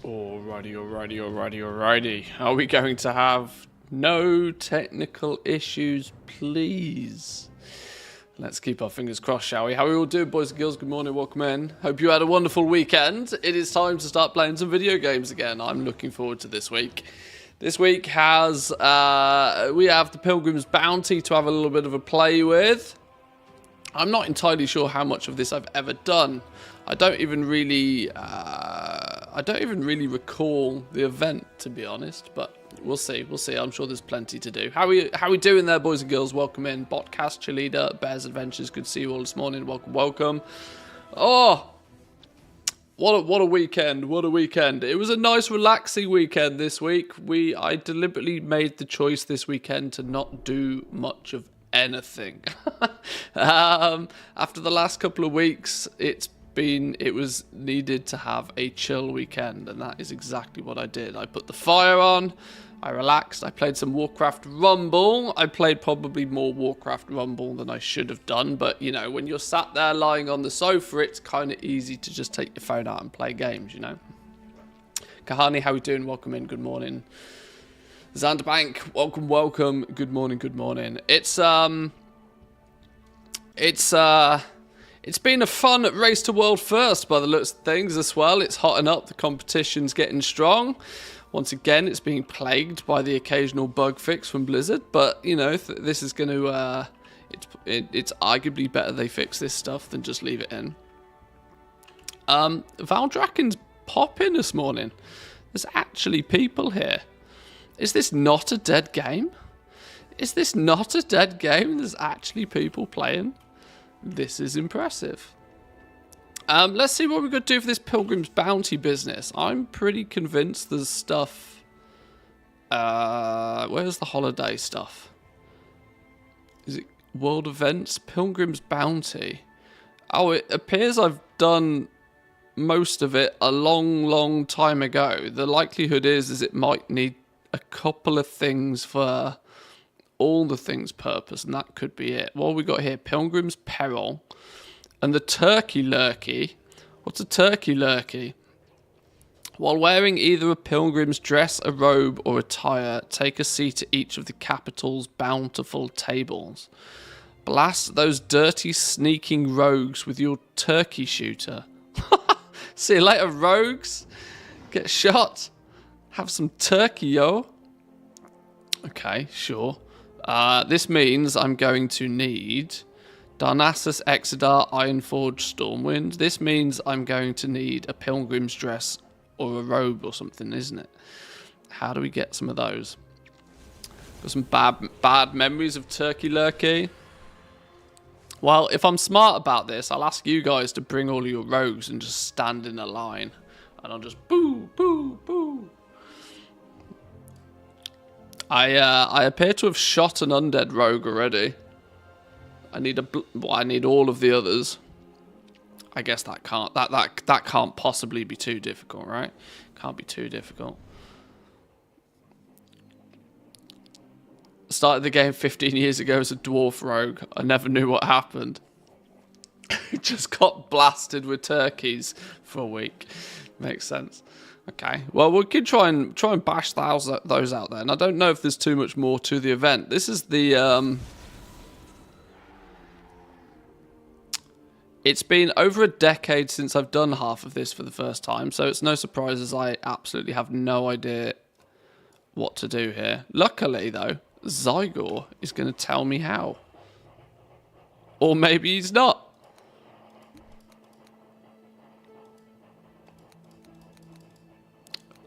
Alrighty. Are we going to have no technical issues, please? Let's keep our fingers crossed, shall we? How are we all doing, boys and girls? Good morning, welcome in. Hope you had a wonderful weekend. It is time to start playing some video games again. I'm looking forward to this week. This week has, we have the Pilgrims Bounty to have a little bit of a play with. I'm not entirely sure how much of this I've ever done. I don't even really recall the event, to be honest, but we'll see. I'm sure there's plenty to do. How are we doing there, boys and girls? Welcome in. Botcast, Cheerleader, Bears Adventures. Good to see you all this morning. Welcome. Oh, what a weekend. What a weekend. It was a nice, relaxing weekend this week. I deliberately made the choice this weekend to not do much of anything. After the last couple of weeks, it was needed to have a chill weekend, and that is exactly what I did. I put the fire on, I relaxed, I played some Warcraft Rumble. I played probably more Warcraft Rumble than I should have done, but you know, when you're sat there lying on the sofa, it's kind of easy to just take your phone out and play games, you know. Kahani, how are we doing? Welcome in, good morning. Xanderbank, welcome, good morning. It's been a fun race to world first by the looks of things as well. It's hotting up, the competition's getting strong. Once again, it's being plagued by the occasional bug fix from Blizzard, but you know, this is going to, it's arguably better they fix this stuff than just leave it in. Valdraken's popping this morning. There's actually people here. Is this not a dead game? There's actually people playing. This is impressive. Let's see what we're going to do for this Pilgrims Bounty business. I'm pretty convinced there's stuff. Where's the holiday stuff? Is it world events? Pilgrims Bounty. Oh, it appears I've done most of it a long time ago. The likelihood is it might need a couple of things for all the things purpose, and that could be it. What have we got here? Pilgrim's Peril and the Turkey Lurkey. What's a Turkey Lurkey? While wearing either a pilgrim's dress, a robe, or attire, take a seat at each of the capital's bountiful tables. Blast those dirty, sneaking rogues with your turkey shooter. See you later, rogues. Get shot. Have some turkey, yo. Okay, sure. This means I'm going to need Darnassus, Exodar, Ironforge, Stormwind. This means I'm going to need a pilgrim's dress or a robe or something, isn't it? How do we get some of those? Got some bad memories of Turkey Lurkey. Well, if I'm smart about this, I'll ask you guys to bring all of your rogues and just stand in a line. And I'll just boo. I appear to have shot an undead rogue already. I need all of the others. I guess that can't possibly be too difficult, right? Can't be too difficult. Started the game 15 years ago as a dwarf rogue. I never knew what happened. Just got blasted with turkeys for a week. Makes sense. Okay, well, we could try and bash those out there. And I don't know if there's too much more to the event. This is the it's been over a decade since I've done half of this for the first time, so it's no surprise as I absolutely have no idea what to do here. Luckily, though, Zygor is going to tell me how. Or maybe he's not.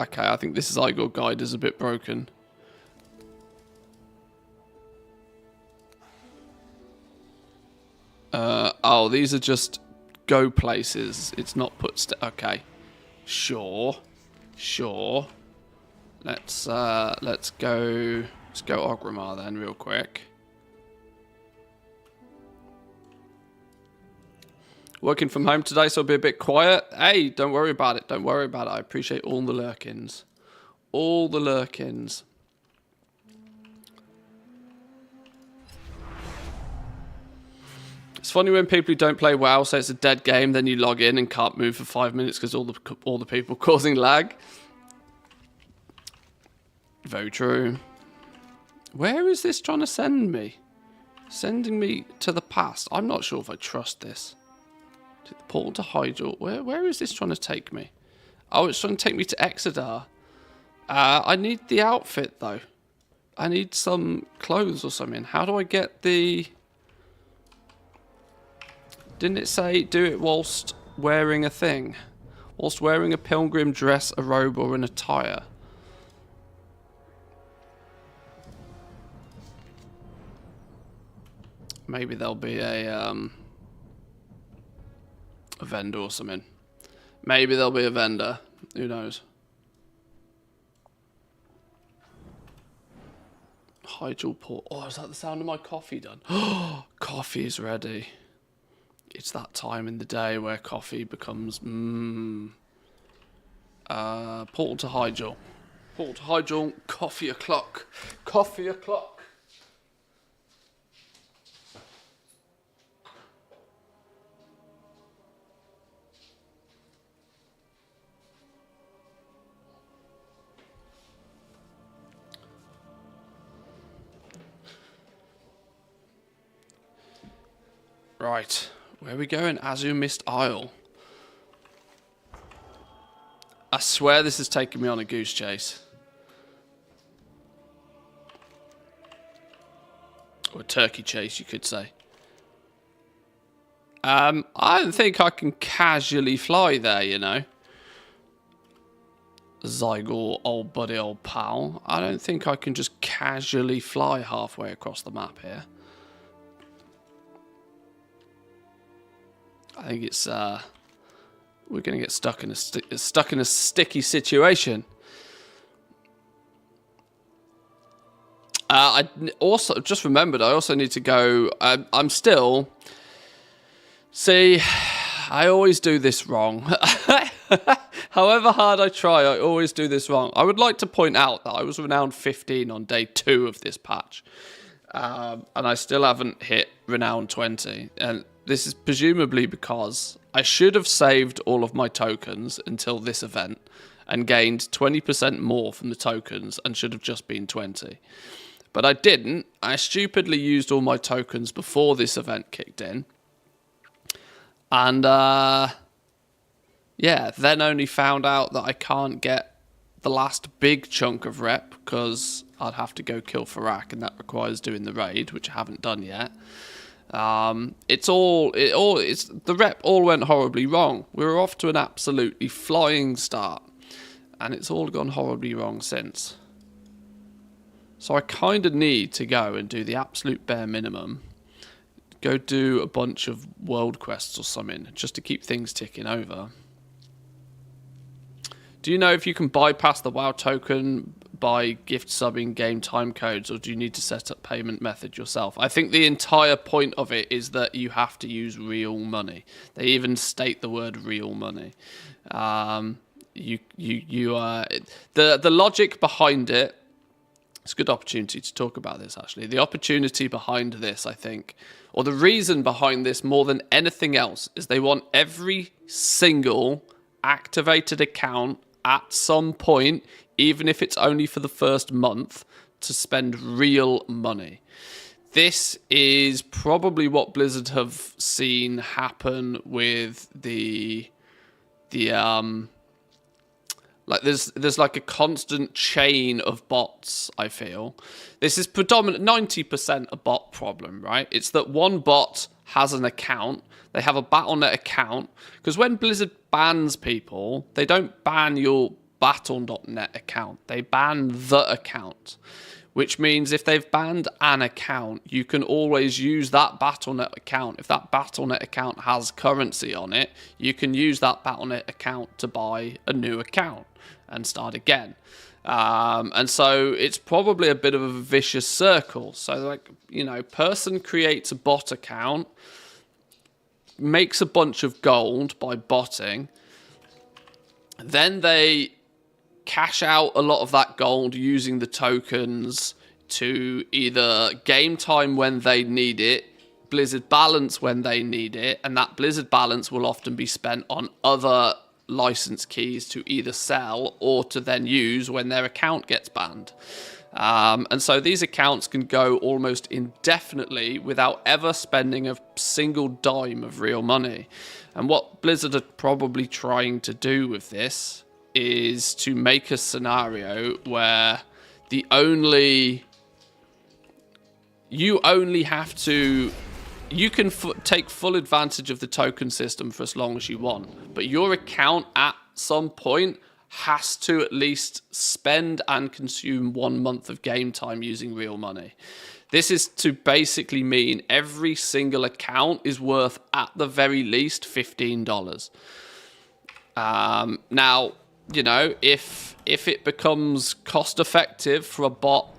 Okay, I think this Zygor guide is a bit broken. Oh, these are just go places. It's not put... Okay. Sure. Let's go Orgrimmar then real quick. Working from home today, so I'll be a bit quiet. Hey, don't worry about it. I appreciate all the lurkins. It's funny when people who don't play WoW say it's a dead game, then you log in and can't move for 5 minutes because all the people causing lag. Very true. Where is this trying to send me? Sending me to the past. I'm not sure if I trust this. To the portal to Hydel. Where is this trying to take me? Oh, it's trying to take me to Exeter. I need the outfit, though. I need some clothes or something. How do I get the... Didn't it say do it whilst wearing a thing? Whilst wearing a pilgrim dress, a robe, or an attire? Maybe there'll be a vendor or something. Maybe there'll be a vendor. Who knows? Hydel port. Oh, is that the sound of my coffee done? Oh, coffee is ready. It's that time in the day where coffee becomes portal to Hydel. Portal to Hydel. Coffee o'clock. Coffee o'clock. Right, where are we going? Azu Mist Isle. I swear this is taking me on a goose chase. Or a turkey chase, you could say. I don't think I can casually fly there, you know. Zygor, old buddy, old pal. I don't think I can just casually fly halfway across the map here. I think it's we're gonna get stuck in a sticky situation. I also just remembered I also need to go. I'm still. See, I always do this wrong. However hard I try, I always do this wrong. I would like to point out that I was renowned 15 on day 2 of this patch, and I still haven't hit renowned 20. And this is presumably because I should have saved all of my tokens until this event and gained 20% more from the tokens and should have just been 20. But I didn't. I stupidly used all my tokens before this event kicked in. And, yeah, then only found out that I can't get the last big chunk of rep because I'd have to go kill Farak, and that requires doing the raid, which I haven't done yet. The rep all went horribly wrong. We were off to an absolutely flying start, and it's all gone horribly wrong since. So I kind of need to go and do the absolute bare minimum. Go do a bunch of world quests or something, just to keep things ticking over. Do you know if you can bypass the WoW token by gift subbing game time codes, or do you need to set up payment method yourself? I think the entire point of it is that you have to use real money. They even state the word real money. The logic behind it. It's a good opportunity to talk about this, actually. The opportunity behind this, I think, or the reason behind this more than anything else, is they want every single activated account at some point, even if it's only for the first month, to spend real money. This is probably what Blizzard have seen happen with like there's like a constant chain of bots, I feel. This is predominant 90% a bot problem, right? It's that one bot has an account, they have a Battle.net account, because when Blizzard bans people, they don't ban your Battle.net account, they ban the account. Which means if they've banned an account, you can always use that Battle.net account. If that Battle.net account has currency on it, you can use that Battle.net account to buy a new account and start again. And so it's probably a bit of a vicious circle. So, like, you know, person creates a bot account, makes a bunch of gold by botting, then they cash out a lot of that gold using the tokens to either game time when they need it, Blizzard balance when they need it, and that Blizzard balance will often be spent on other license keys to either sell or to then use when their account gets banned. And so these accounts can go almost indefinitely without ever spending a single dime of real money. And what Blizzard are probably trying to do with this is to make a scenario where you only have to... You can take full advantage of the token system for as long as you want, but your account at some point has to at least spend and consume 1 month of game time using real money. This is to basically mean every single account is worth at the very least $15. Now, you know, if it becomes cost effective for a bot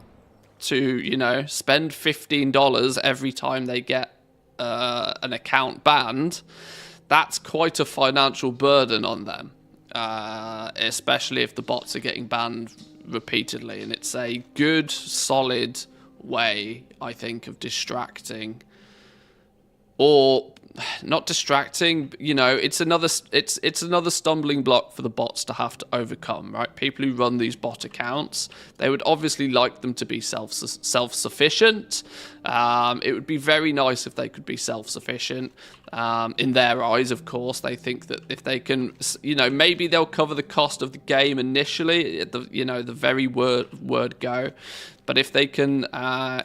to, you know, spend $15 every time they get an account banned, that's quite a financial burden on them, especially if the bots are getting banned repeatedly. And it's a good, solid way, I think, of distracting, or not distracting, but, you know, it's another stumbling block for the bots to have to overcome, right? People who run these bot accounts, they would obviously like them to be self-sufficient. It would be very nice if they could be self-sufficient. In their eyes, of course, they think that if they can, you know, maybe they'll cover the cost of the game initially, at the, you know, the very word go. But if they can,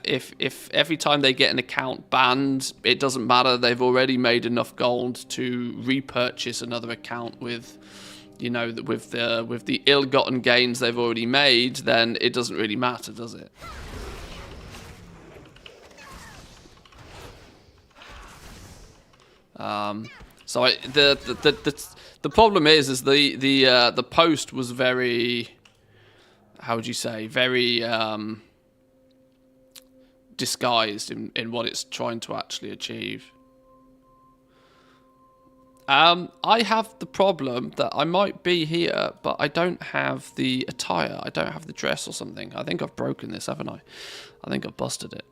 if every time they get an account banned, it doesn't matter, they've already made enough gold to repurchase another account with, you know, with the ill-gotten gains they've already made, then it doesn't really matter, does it? So the problem is the post was very, how would you say, very disguised in what it's trying to actually achieve. I have the problem that I might be here, but I don't have the attire. I don't have the dress or something. I think I've broken this, haven't I? I think I've busted it.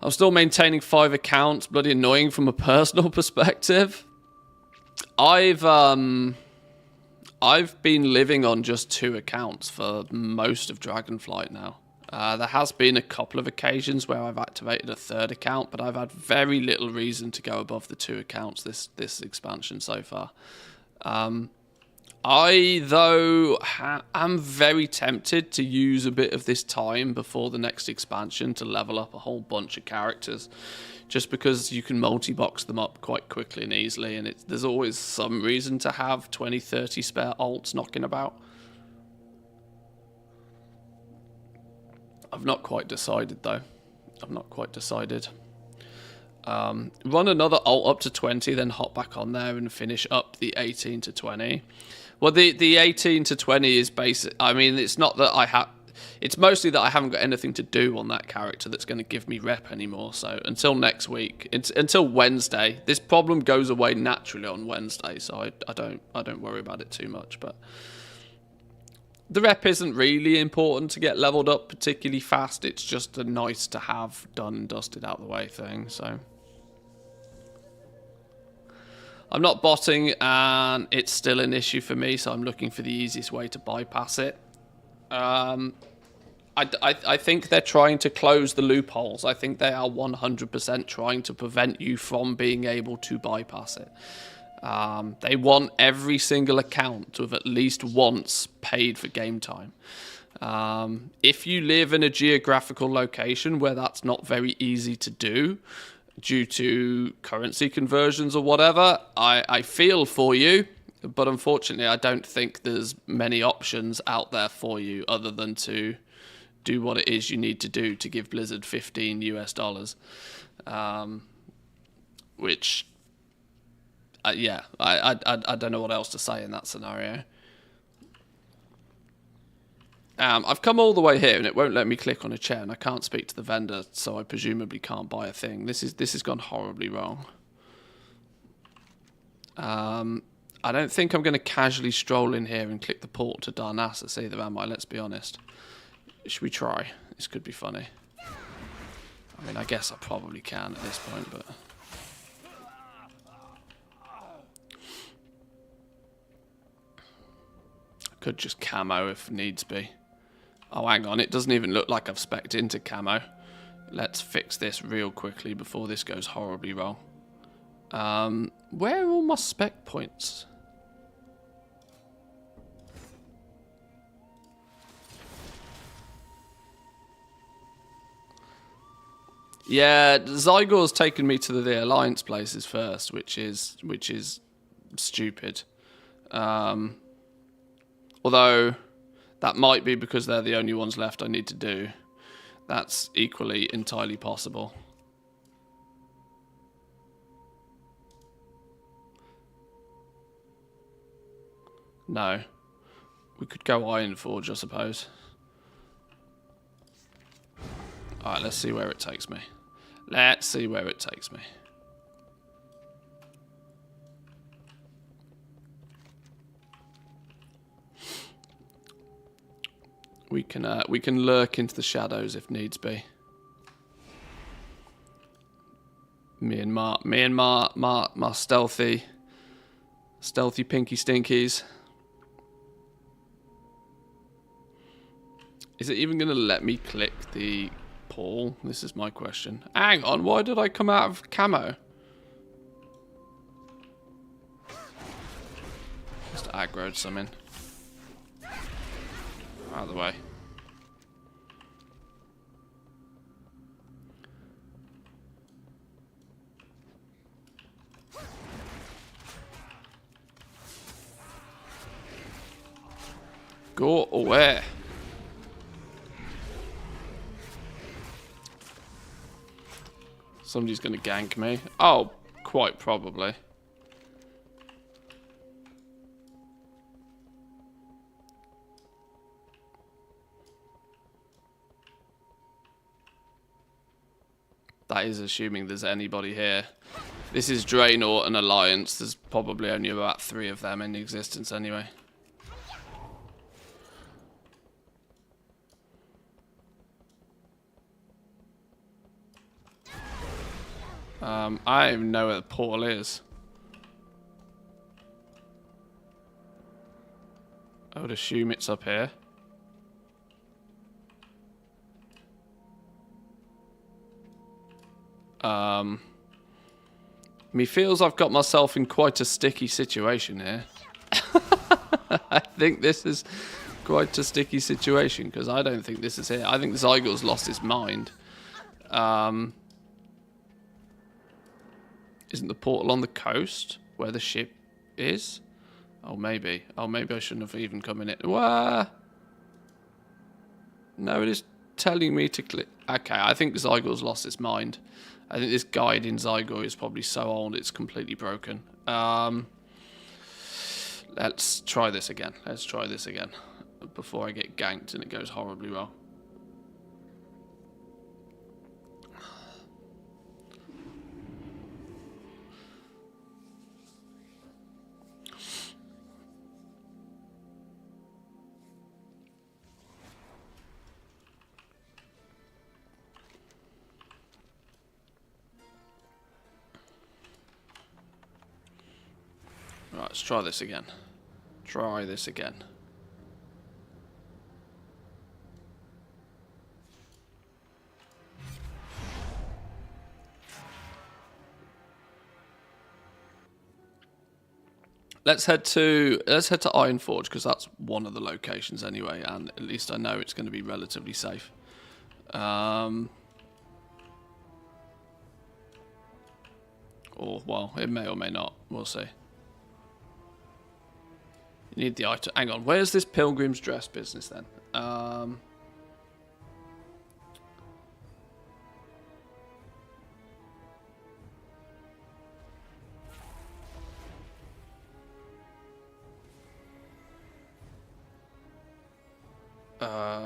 I'm still maintaining 5 accounts. Bloody annoying from a personal perspective. I've been living on just 2 accounts for most of Dragonflight now. There has been a couple of occasions where I've activated a 3rd account, but I've had very little reason to go above the 2 accounts this expansion so far. I, though, am very tempted to use a bit of this time before the next expansion to level up a whole bunch of characters, just because you can multi-box them up quite quickly and easily, and there's always some reason to have 20, 30 spare alts knocking about. I've not quite decided, though. I've not quite decided. Run another alt up to 20, then hop back on there and finish up the 18 to 20. Well, the 18 to 20 is basic. I mean, it's not that I have... It's mostly that I haven't got anything to do on that character that's going to give me rep anymore. So until next week, until Wednesday, this problem goes away naturally on Wednesday. So I don't worry about it too much. But the rep isn't really important to get leveled up particularly fast. It's just a nice to have done and dusted out the way thing. So I'm not botting, and it's still an issue for me. So I'm looking for the easiest way to bypass it. I think they're trying to close the loopholes. I think they are 100% trying to prevent you from being able to bypass it. They want every single account to have at least once paid for game time. If you live in a geographical location where that's not very easy to do due to currency conversions or whatever, I feel for you. But unfortunately, I don't think there's many options out there for you other than to do what it is you need to do to give Blizzard $15 US. Which, yeah, I don't know what else to say in that scenario. I've come all the way here and it won't let me click on a chair, and I can't speak to the vendor, so I presumably can't buy a thing. This has gone horribly wrong. I don't think I'm going to casually stroll in here and click the port to Darnassus either, am I? Let's be honest. Should we try? This could be funny. I mean, I guess I probably can at this point, but... Could just camo if needs be. Oh, hang on. It doesn't even look like I've spec'd into camo. Let's fix this real quickly before this goes horribly wrong. Where are all my spec points? Yeah, Zygor's taken me to the Alliance places first, which is stupid. Although that might be because they're the only ones left I need to do. That's equally entirely possible. No. We could go Ironforge, I suppose. Alright, let's see where it takes me. Let's see where it takes me. We can lurk into the shadows if needs be. Me and my stealthy pinky stinkies. Is it even going to let me click the portal? This is my question. Hang on, why did I come out of camo? Just aggroed something. Out of the way. Go away. Somebody's going to gank me. Oh, quite probably. That is assuming there's anybody here. This is Draenor and Alliance. There's probably only about 3 of them in existence anyway. I don't even know where the portal is. I would assume it's up here. Me feels I've got myself in quite a sticky situation here. I think this is quite a sticky situation because I don't think this is here. I think Zygor's lost his mind. Isn't the portal on the coast where the ship is? Oh, maybe. Oh, maybe I shouldn't have even come in it. Wah! No, it is telling me to click. Okay, I think Zygor's lost its mind. I think this guide in Zygor is probably so old it's completely broken. Let's try this again. Let's try this again before I get ganked and it goes horribly wrong. Right, let's try this again. Try this again. Let's head to Ironforge because that's one of the locations anyway, and at least I know it's going to be relatively safe. Or well, it may or may not. We'll see. You need the item. Hang on, where's this Pilgrims dress business then?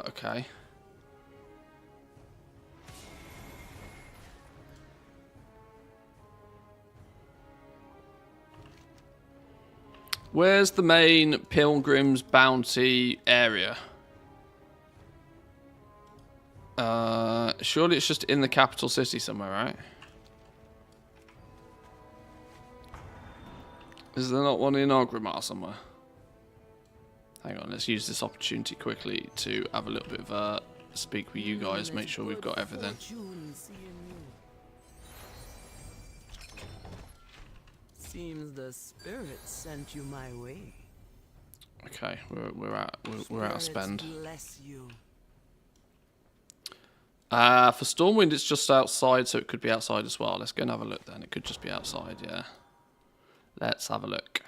Okay. Where's the main Pilgrims bounty area? Surely it's just in the capital city somewhere, right? Is there not one in Orgrimmar somewhere? Hang on, let's use this opportunity quickly to have a little bit of a speak with you guys, make sure we've got everything. Seems the spirit sent you my way. Okay, we're out of spend. Bless you. For Stormwind, it's just outside, so it could be outside as well. Let's go and have a look then. It could just be outside, yeah. Let's have a look.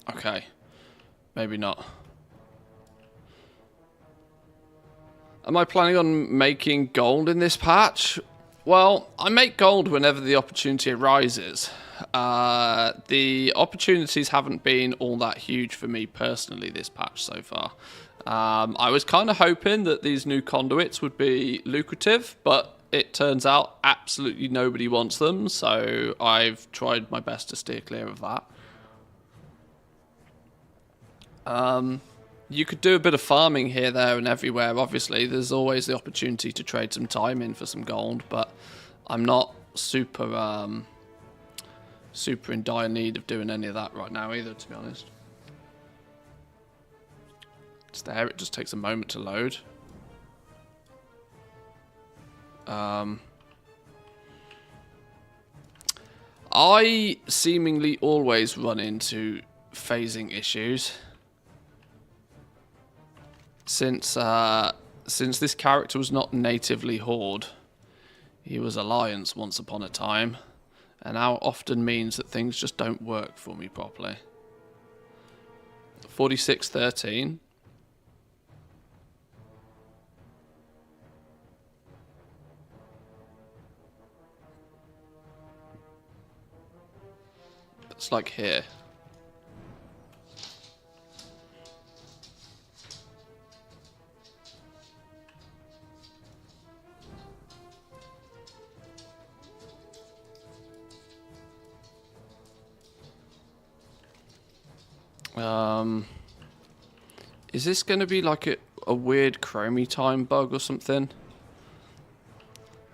Okay. Maybe not. Am I planning on making gold in this patch? Well, I make gold whenever the opportunity arises. The opportunities haven't been all that huge for me personally this patch so far. I was kind of hoping that these new conduits would be lucrative, but it turns out absolutely nobody wants them, so I've tried my best to steer clear of that. You could do a bit of farming here, there, and everywhere. Obviously, there's always the opportunity to trade some time in for some gold, but I'm not super in dire need of doing any of that right now either, to be honest. It's there. It just takes a moment to load. I seemingly always run into phasing issues. Since this character was not natively Horde, he was Alliance once upon a time, and now often means that things just don't work for me properly. 4613. It's like here. Is this going to be like a weird chromie time bug or something?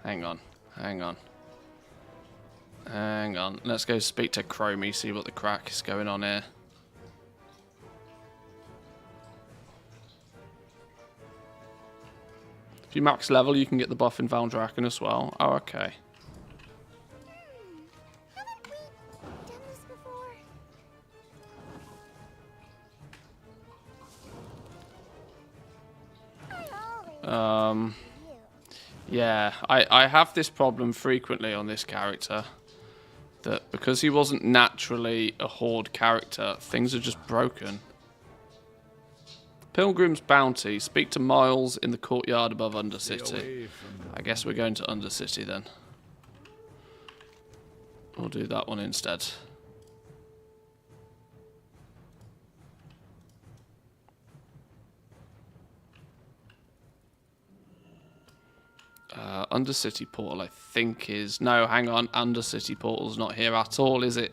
Hang on. Let's go speak to Chromie, see what the crack is going on here. If you max level, you can get the buff in Valdraken as well. Oh, okay. Yeah, I have this problem frequently on this character. That because he wasn't naturally a Horde character, things are just broken. Pilgrims Bounty. Speak to Miles in the courtyard above Undercity. I guess we're going to Undercity then. We'll do that one instead. Undercity Portal, I think is... No, hang on. Undercity Portal's not here at all, is it?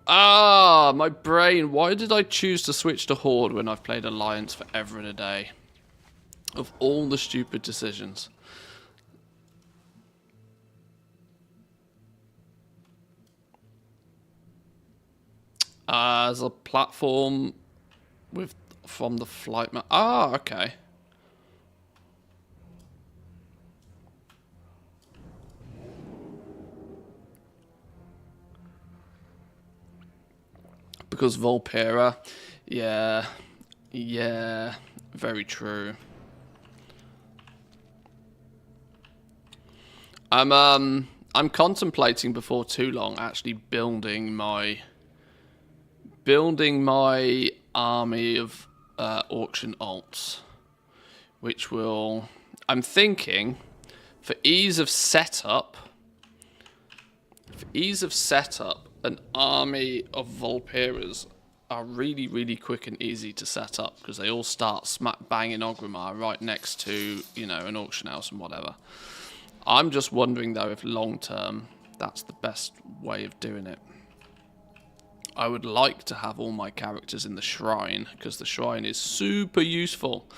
Ah, my brain. Why did I choose to switch to Horde when I've played Alliance forever and a day? Of all the stupid decisions. As a platform from the flight map. Ah, okay. Because Volpera, yeah, very true. I'm contemplating before too long actually building my army of auction alts, which will, I'm thinking, for ease of setup, an army of Volperas are really, really quick and easy to set up because they all start smack bang in Orgrimmar right next to, you know, an auction house and whatever. I'm just wondering though if long term that's the best way of doing it. I would like to have all my characters in the shrine, because the shrine is super useful.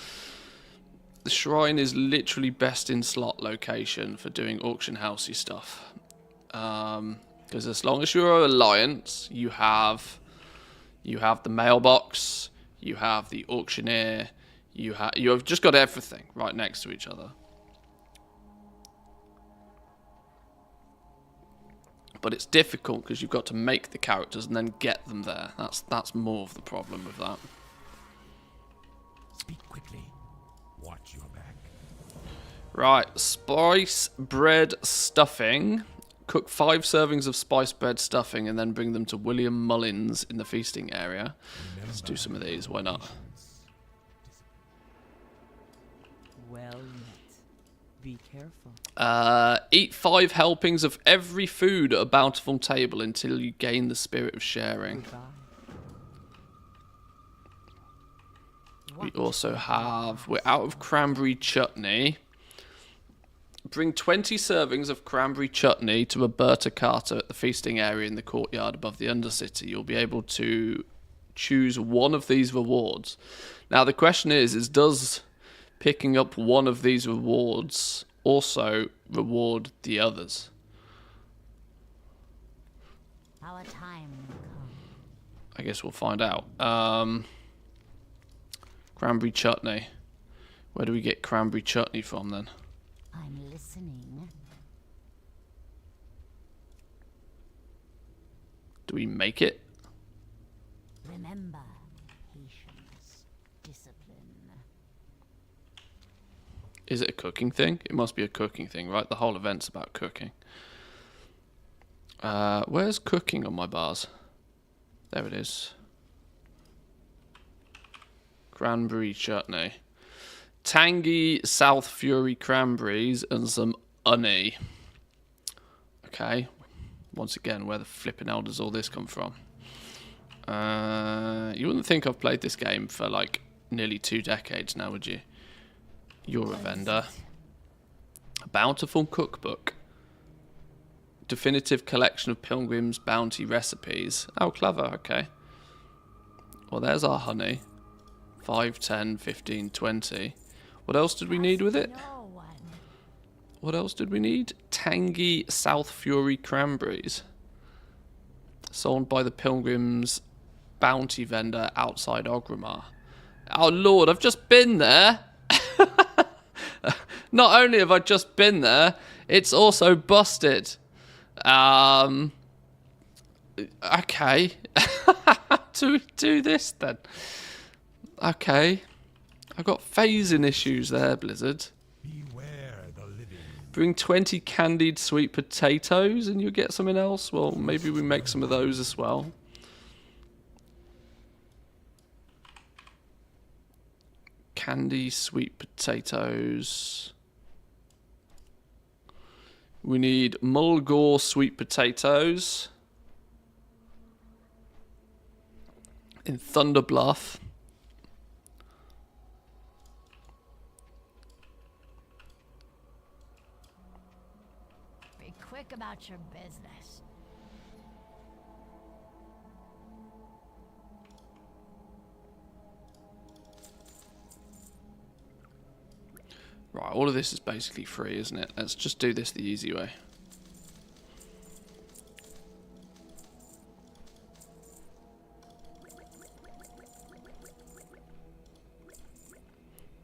The shrine is literally best in slot location for doing auction housey stuff. Because as long as you're an alliance, you have the mailbox, you have the auctioneer, you have just got everything right next to each other. But it's difficult because you've got to make the characters and then get them there. That's more of the problem with that. Speak quickly. Watch your back. Right, spice bread stuffing. Cook 5 servings of spice bread stuffing and then bring them to William Mullins in the feasting area. Let's do some of these, why not? Well met. Be careful. Eat 5 helpings of every food at a bountiful table until you gain the spirit of sharing. Goodbye. We also have, we're out of cranberry chutney. Bring 20 servings of cranberry chutney to Roberta Carter at the feasting area in the courtyard above the Undercity. You'll be able to choose one of these rewards. Now the question is does picking up one of these rewards also reward the others? Our time will come. I guess we'll find out. Cranberry chutney. Where do we get cranberry chutney from then? I'm listening. Do we make it? Remember, patience, discipline. Is it a cooking thing? It must be a cooking thing, right? The whole event's about cooking. Where's cooking on my bars? There it is. Cranberry chutney. Tangy South Fury cranberries and some honey. Okay. Once again, where the flipping hell does all this come from? You wouldn't think I've played this game for like nearly 2 decades now, would you? You're a vendor. A bountiful cookbook. Definitive collection of Pilgrims bounty recipes. Oh, clever, okay. Well, there's our honey. 5, 10, 15, 20. What else did we need with it? No one. What else did we need? Tangy South Fury cranberries. Sold by the Pilgrims bounty vendor outside Ogrimmar. Oh, Lord, I've just been there. Not only have I just been there, it's also busted. Okay. Do we do this then? Okay. I've got phasing issues there, Blizzard. Beware the living. Bring 20 candied sweet potatoes and you'll get something else? Well, maybe we make some of those as well. Candy sweet potatoes. We need Mulgore sweet potatoes. In Thunder Bluff. Be quick about your business. Right, all of this is basically free, isn't it? Let's just do this the easy way.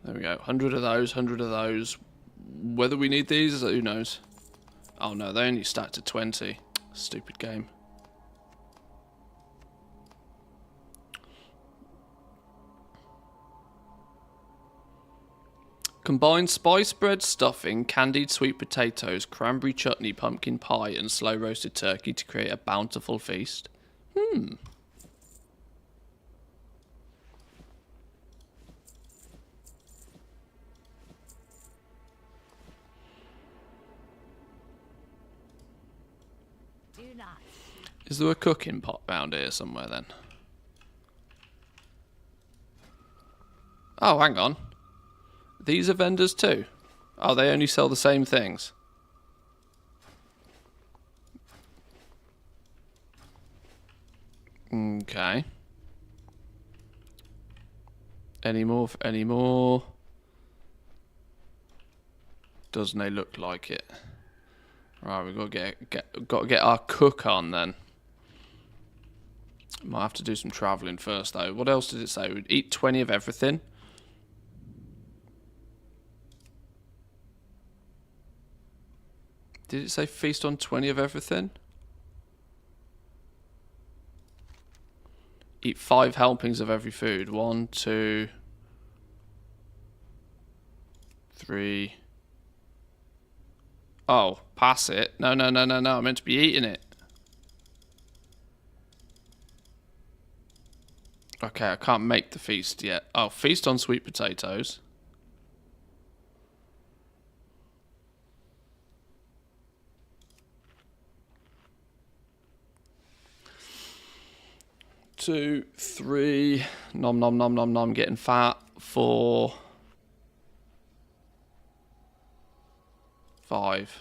There we go. 100 of those, 100 of those. Whether we need these, who knows? Oh no, they only stack to 20. Stupid game. Combine spice bread stuffing, candied sweet potatoes, cranberry chutney, pumpkin pie, and slow roasted turkey to create a bountiful feast. Do not. Is there a cooking pot round here somewhere then? Oh, hang on. These are vendors too. Oh, they only sell the same things. Okay. Any more? Any more? Doesn't they look like it? Right, we've got to get our cook on then. Might have to do some travelling first though. What else did it say? We'd eat 20 of everything. Did it say feast on 20 of everything? Eat 5 helpings of every food. 1, 2, 3. Oh, pass it. No. I'm meant to be eating it. Okay, I can't make the feast yet. Oh, feast on sweet potatoes. Two, 3. Nom. Getting fat. 4. 5.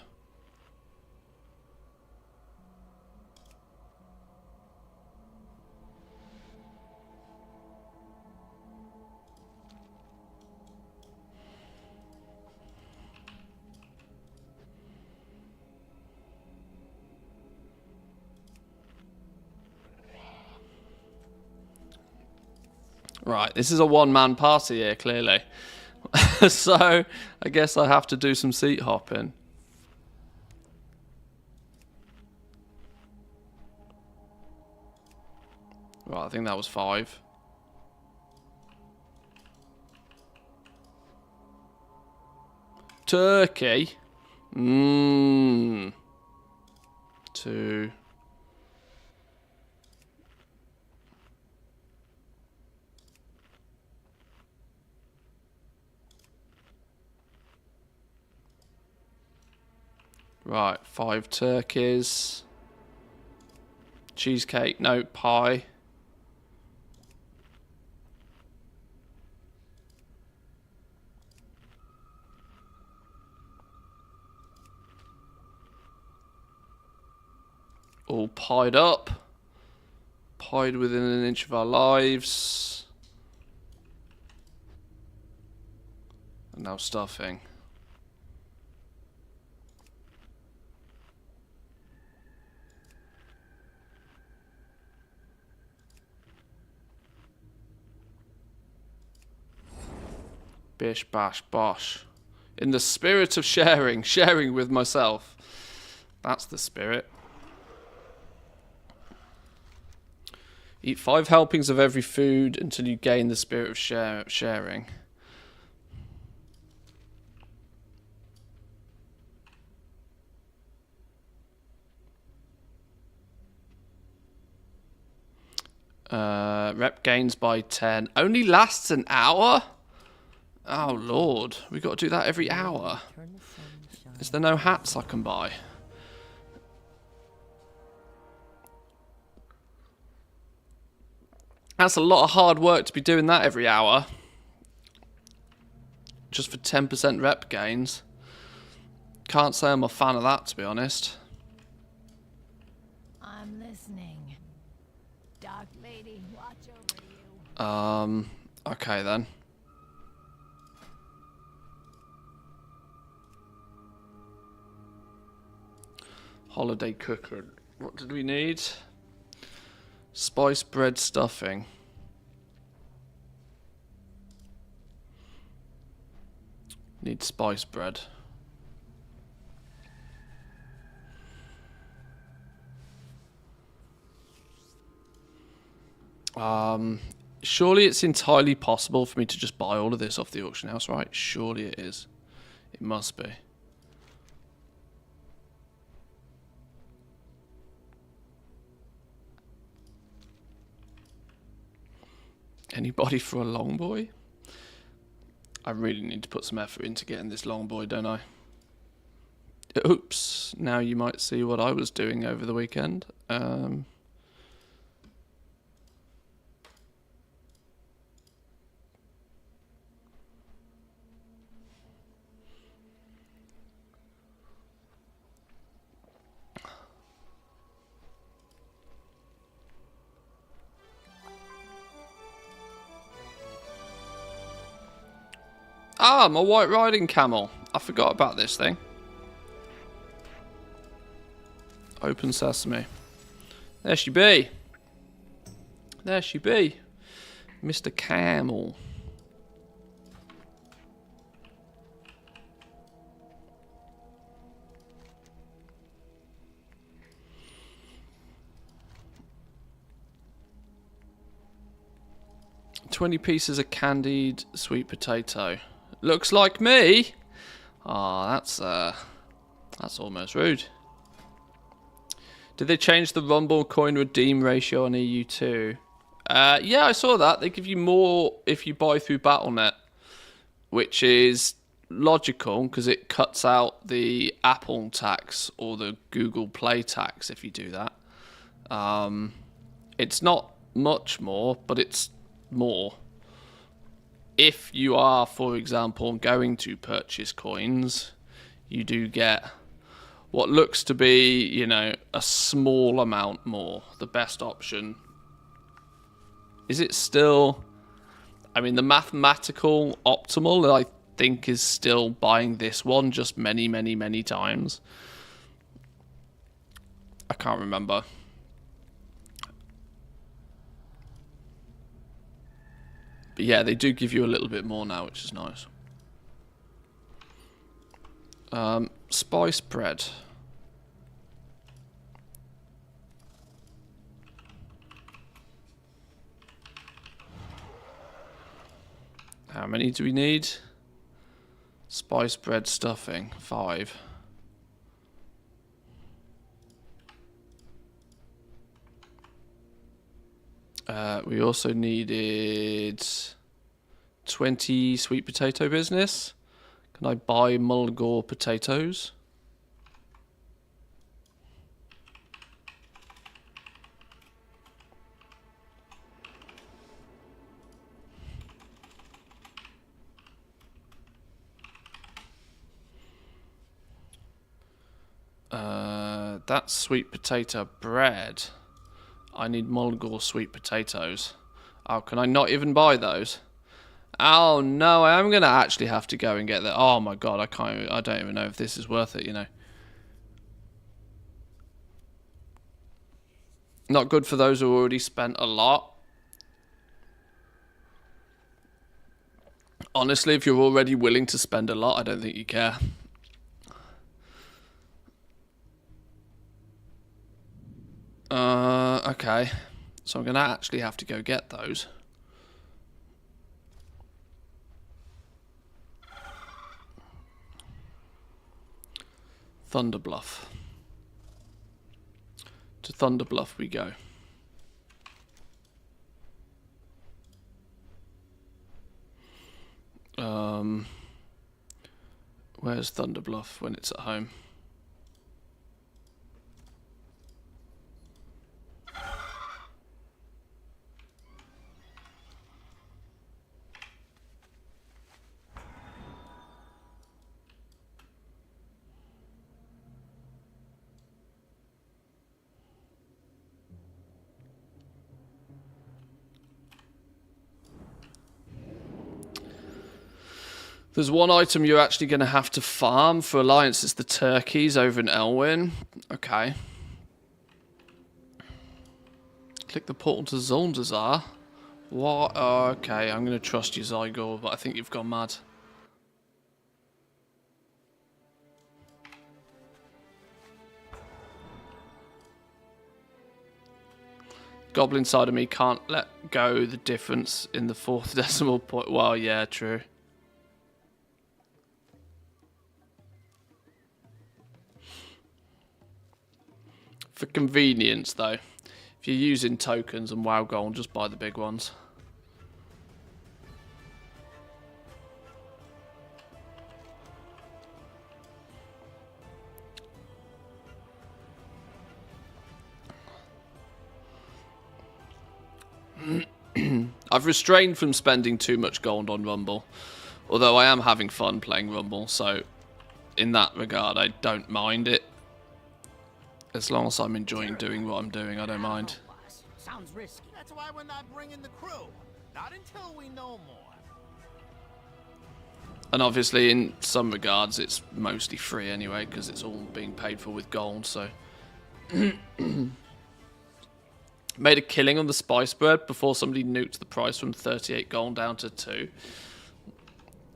Right, this is a one-man party here, clearly. So, I guess I have to do some seat hopping. Right, I think that was 5. Turkey. 2. Right, 5 turkeys. Cheesecake, no, pie. All pied up. Pied within an inch of our lives. And now stuffing. Bish, bash, bosh. In the spirit of sharing. Sharing with myself. That's the spirit. Eat 5 helpings of every food until you gain the spirit of sharing. Rep gains by 10. Only lasts an hour? Oh, Lord. We got to do that every hour. Is there no hats I can buy? That's a lot of hard work to be doing that every hour. Just for 10% rep gains. Can't say I'm a fan of that, to be honest. I'm listening. Dark Lady, watch over you. Okay then. Holiday cooker. What did we need? Spice bread stuffing. Need spice bread. Surely it's entirely possible for me to just buy all of this off the auction house, right? Surely it is. It must be. Anybody for a long boy? I really need to put some effort into getting this long boy, don't I? Oops. Now you might see what I was doing over the weekend. Ah, my white riding camel. I forgot about this thing. Open sesame. There she be. There she be. Mr. Camel. $20 pieces of candied sweet potato. Looks like me. Ah, that's almost rude. Did they change the Rumble coin redeem ratio on EU2? Yeah, I saw that. They give you more if you buy through Battle.net, which is logical because it cuts out the Apple tax or the Google Play tax if you do that. It's not much more, but it's more. If you are, for example, going to purchase coins, you do get what looks to be, you know, a small amount more. The best option. Is it still... I mean, the mathematical optimal, I think, is still buying this one just many, many, many times. I can't remember. But yeah, they do give you a little bit more now, which is nice. Spice bread. How many do we need? Spice bread stuffing, 5. We also needed 20 sweet potato business. Can I buy Mulgore potatoes? That's sweet potato bread. I need Mulgore sweet potatoes. Oh, can I not even buy those? Oh no, I am gonna actually have to go and get that. Oh my god, I don't even know if this is worth it, you know. Not good for those who already spent a lot. Honestly, if you're already willing to spend a lot, I don't think you care. Okay. So I'm going to actually have to go get those. Thunderbluff. To Thunderbluff we go. Where's Thunderbluff when it's at home? There's one item you're actually going to have to farm for Alliance. It's the turkeys over in Elwyn. Okay. Click the portal to Zoldazar. What? Oh, okay, I'm going to trust you, Zygor, but I think you've gone mad. Goblin side of me can't let go the difference in the 4th decimal point. Well, yeah, true. For convenience, though, if you're using tokens and WoW Gold, just buy the big ones. I've restrained from spending too much gold on Rumble, although I am having fun playing Rumble, so in that regard I don't mind it. As long as I'm enjoying doing what I'm doing, I don't mind. Sounds risky. That's why we're not bringing the crew. Not until we know more. And obviously, in some regards, it's mostly free anyway, because it's all being paid for with gold, so... Made a killing on the spice bread before somebody nuked the price from 38 gold down to 2.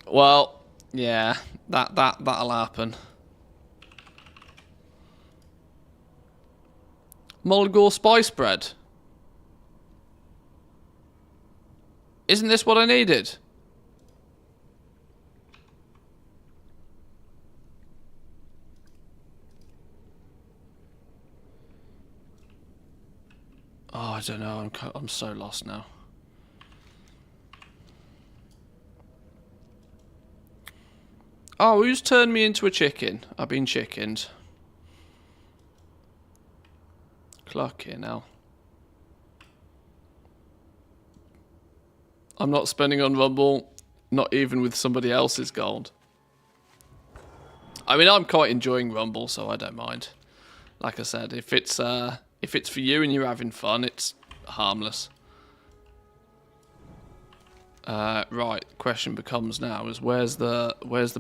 Well, yeah, that'll happen. Mulgore spice bread. Isn't this what I needed? Oh, I don't know. I'm so lost now. Oh, who's turned me into a chicken? I've been chickened. Clucking hell. I'm not spending on Rumble, not even with somebody else's gold. I mean, I'm quite enjoying Rumble, so I don't mind. Like I said, if it's for you and you're having fun, it's harmless. Right, question becomes now is where's the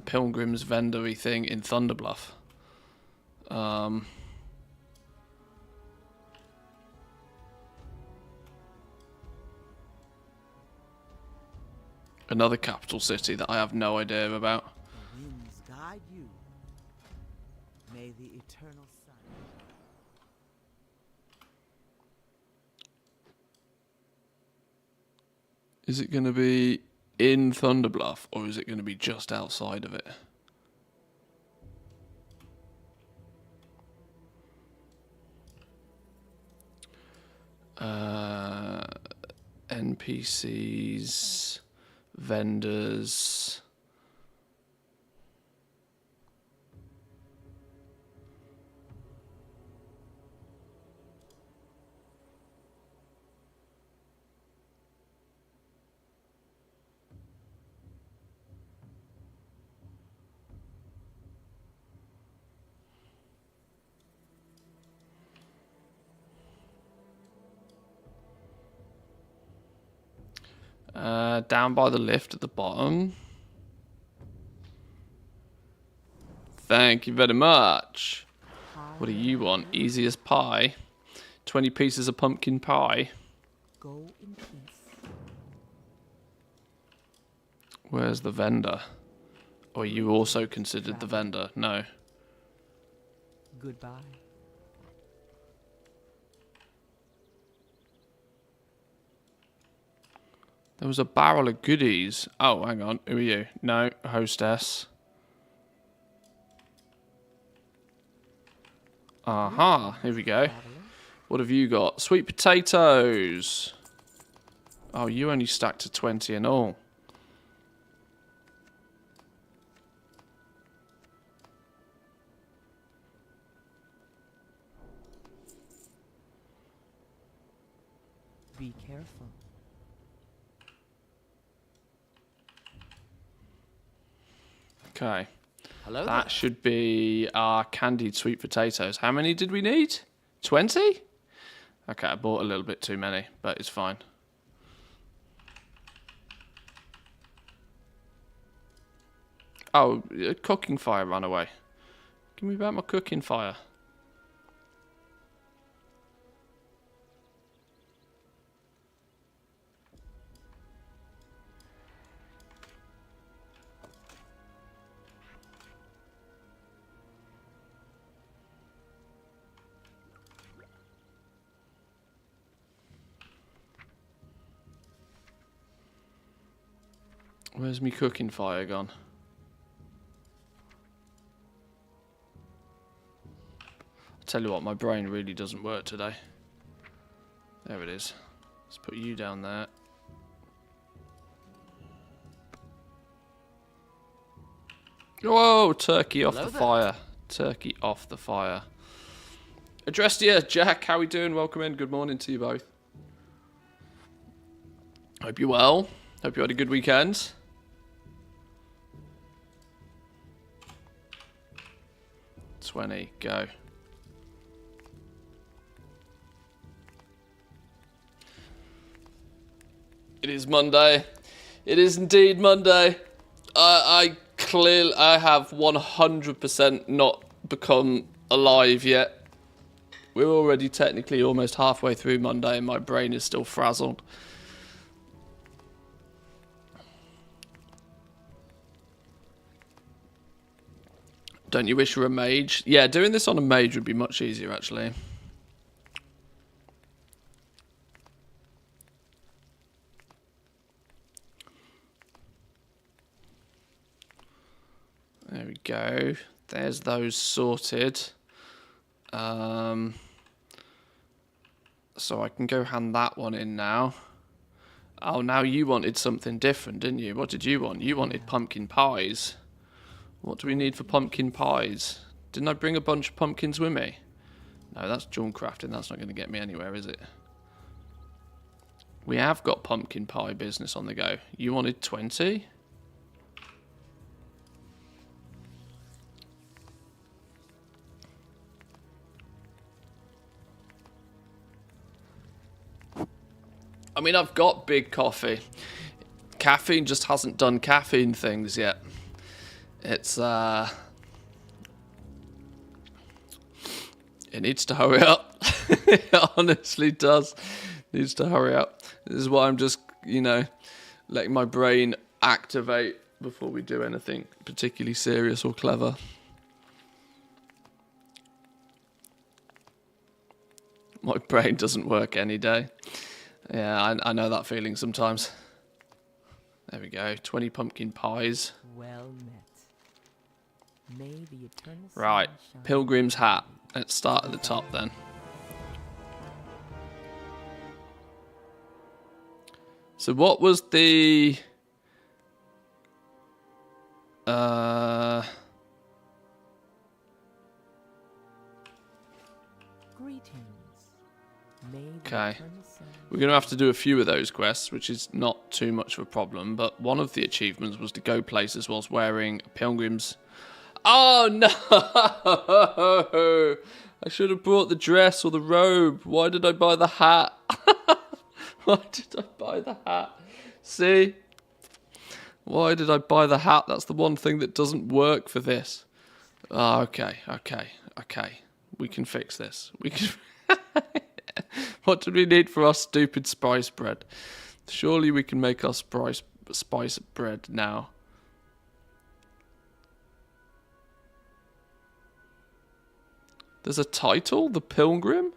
Pilgrims vendor-y thing in Thunderbluff? Another capital city that I have no idea about. The winds guide you. May the eternal sun. Is it going to be in Thunderbluff or is it going to be just outside of it? NPCs, vendors. Down by the lift at the bottom. Thank you very much. What do you want? Easy as pie. 20 pieces of pumpkin pie. Go in peace. Where's the vendor? Or are you also considered the vendor? No. Goodbye. There was a barrel of goodies. Oh, hang on. Who are you? No, hostess. Aha, here we go. What have you got? Sweet potatoes. Oh, you only stacked to 20 and all. Be careful. Okay. Hello That should be our candied sweet potatoes. How many did we need? 20? Okay, I bought a little bit too many, but it's fine. Oh, a cooking fire ran away. Give me back my cooking fire. Where's me cooking fire gone? I'll tell you what, my brain really doesn't work today. There it is. Let's put you down there. Whoa, turkey off the fire. Turkey off the fire. Addressed you, Jack. How we doing? Welcome in. Good morning to you both. Hope you're well. Hope you had a good weekend. Go. It is Monday. It is indeed Monday. I I have 100% not become alive yet. We're already technically almost halfway through Monday and my brain is still frazzled. Don't you wish you were a mage? Yeah, doing this on a mage would be much easier, actually. There we go. There's those sorted. So I can go hand that one in now. Oh, now you wanted something different, didn't you? What did you want? You wanted pumpkin pies. What do we need for pumpkin pies? Didn't I bring a bunch of pumpkins with me? No, that's John crafting. That's not going to get me anywhere, is it? We have got pumpkin pie business on the go. You wanted 20? I mean, I've got big coffee. Caffeine just hasn't done caffeine things yet. It's, it needs to hurry up. It honestly does. It needs to hurry up. This is why I'm just, you know, letting my brain activate before we do anything particularly serious or clever. My brain doesn't work any day. Yeah, I know that feeling sometimes. There we go. 20 pumpkin pies. Well met. May the eternal sun Right. shine Pilgrim's hat. Let's start at the top then. So what was the... Greetings. May the Okay. eternal sun We're going to have to do a few of those quests, which is not too much of a problem. But one of the achievements was to go places whilst wearing Pilgrims. Oh, no! I should have brought the dress or the robe. Why did I buy the hat? Why did I buy the hat? See? Why did I buy the hat? That's the one thing that doesn't work for this. Oh, okay. We can fix this. We can... What do we need for our stupid spice bread? Surely we can make our spice bread now. There's a title? The Pilgrim?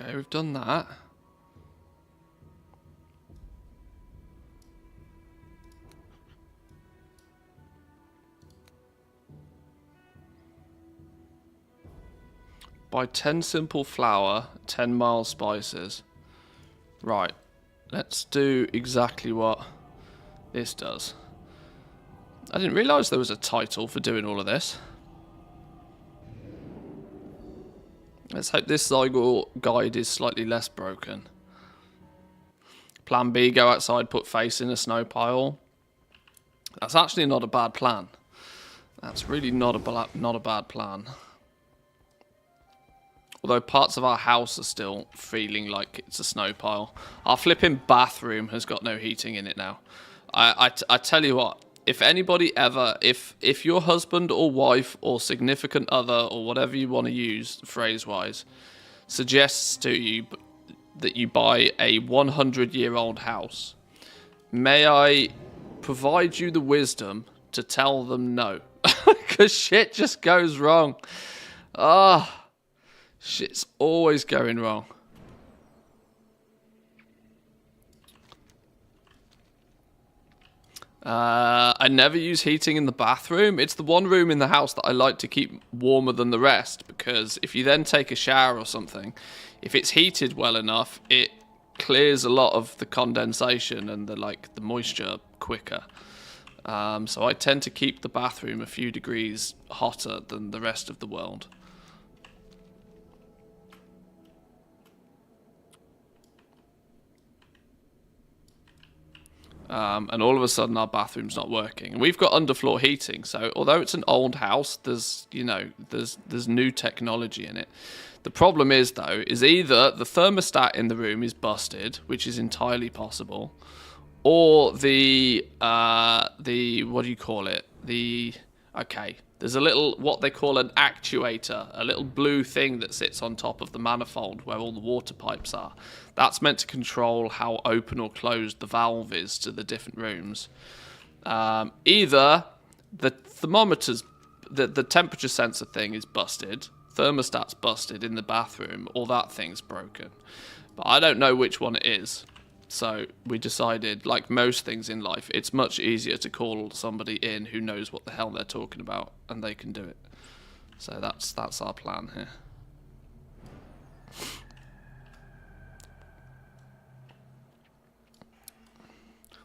Okay, we've done that. Buy 10 simple flour, 10 mild spices. Right, let's do exactly what this does. I didn't realise there was a title for doing all of this. Let's hope this Zygle guide is slightly less broken. Plan B, go outside, put face in a snow pile. That's actually not a bad plan. That's really not a bad plan. Although parts of our house are still feeling like it's a snow pile. Our flipping bathroom has got no heating in it now. I tell you what, if anybody ever, if your husband or wife or significant other or whatever you want to use phrase-wise suggests to you that you buy a 100-year-old house, may I provide you the wisdom to tell them no. Because shit just goes wrong. Shit's always going wrong. I never use heating in the bathroom. It's the one room in the house that I like to keep warmer than the rest, because if you then take a shower or something, if it's heated well enough, it clears a lot of the condensation and the moisture quicker. So I tend to keep the bathroom a few degrees hotter than the rest of the world. And all of a sudden our bathroom's not working. And we've got underfloor heating, so although it's an old house, there's new technology in it. The problem is though, is either the thermostat in the room is busted, which is entirely possible, or the what do you call it? There's a little, what they call an actuator, a little blue thing that sits on top of the manifold where all the water pipes are. That's meant to control how open or closed the valve is to the different rooms. Either the thermometers, the temperature sensor thing is busted, thermostat's busted in the bathroom, or that thing's broken. But I don't know which one it is. So we decided, like most things in life, it's much easier to call somebody in who knows what the hell they're talking about, and they can do it. So that's our plan here.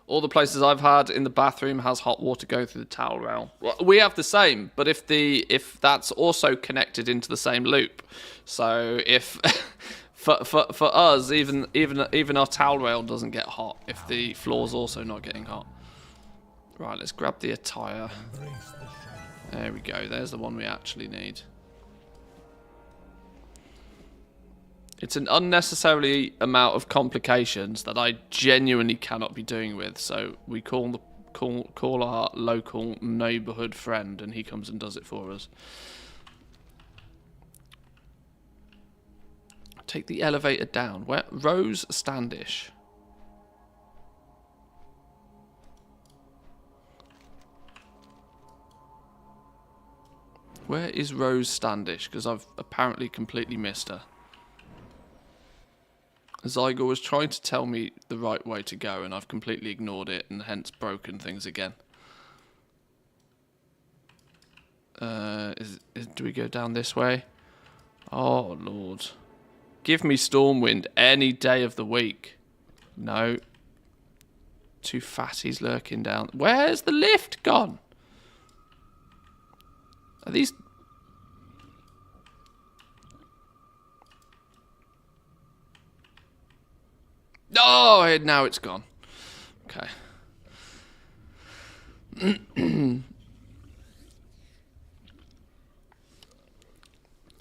All the places I've had in the bathroom has hot water go through the towel rail. Well, we have the same, but if that's also connected into the same loop, so if for us, even our towel rail doesn't get hot if the floor's also not getting hot. Right, let's grab the attire. There we go. There's the one we actually need. It's an unnecessary amount of complications that I genuinely cannot be doing with. So we call our local neighbourhood friend, and he comes and does it for us. Take the elevator down. Where? Rose Standish. Where is Rose Standish? Because I've apparently completely missed her. Zygo was trying to tell me the right way to go, and I've completely ignored it, and hence broken things again. Do we go down this way? Oh, Lord. Give me Stormwind any day of the week. No. Two fatties lurking down. Where's the lift gone? Are these... Oh, now it's gone. Okay.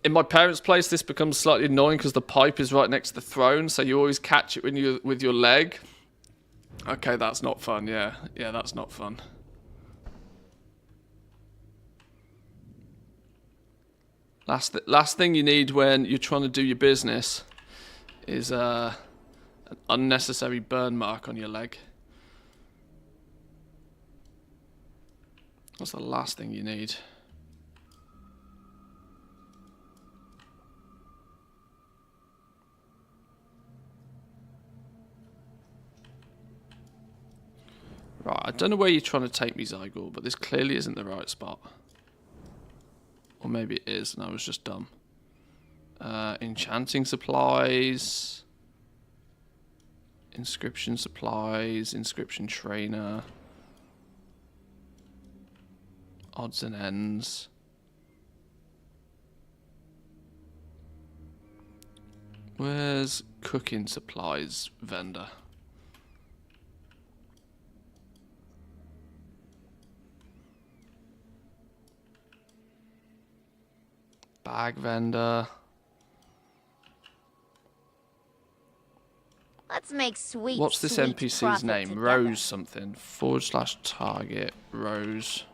In my parents' place, this becomes slightly annoying because the pipe is right next to the throne, so you always catch it when you with your leg. Okay, that's not fun. Yeah, that's not fun. Last thing you need when you're trying to do your business is an unnecessary burn mark on your leg. That's the last thing you need. Right, I don't know where you're trying to take me, Zygor, but this clearly isn't the right spot. Or maybe it is, and I was just dumb. Enchanting supplies. Inscription supplies. Inscription trainer. Odds and ends. Where's cooking supplies vendor? Bag vendor. Let's make sweet. What's this sweet NPC's profit name? together. Rose something. / target. Rose.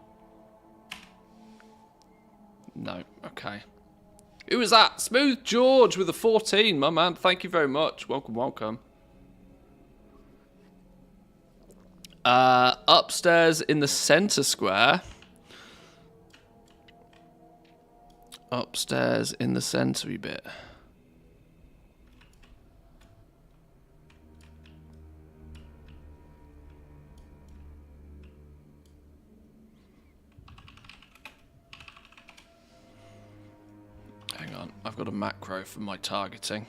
No. Okay. Who was that? Smooth George with a 14, my man. Thank you very much. Welcome, welcome. Upstairs in the center square. Upstairs in the centre-y bit. Hang on, I've got a macro for my targeting.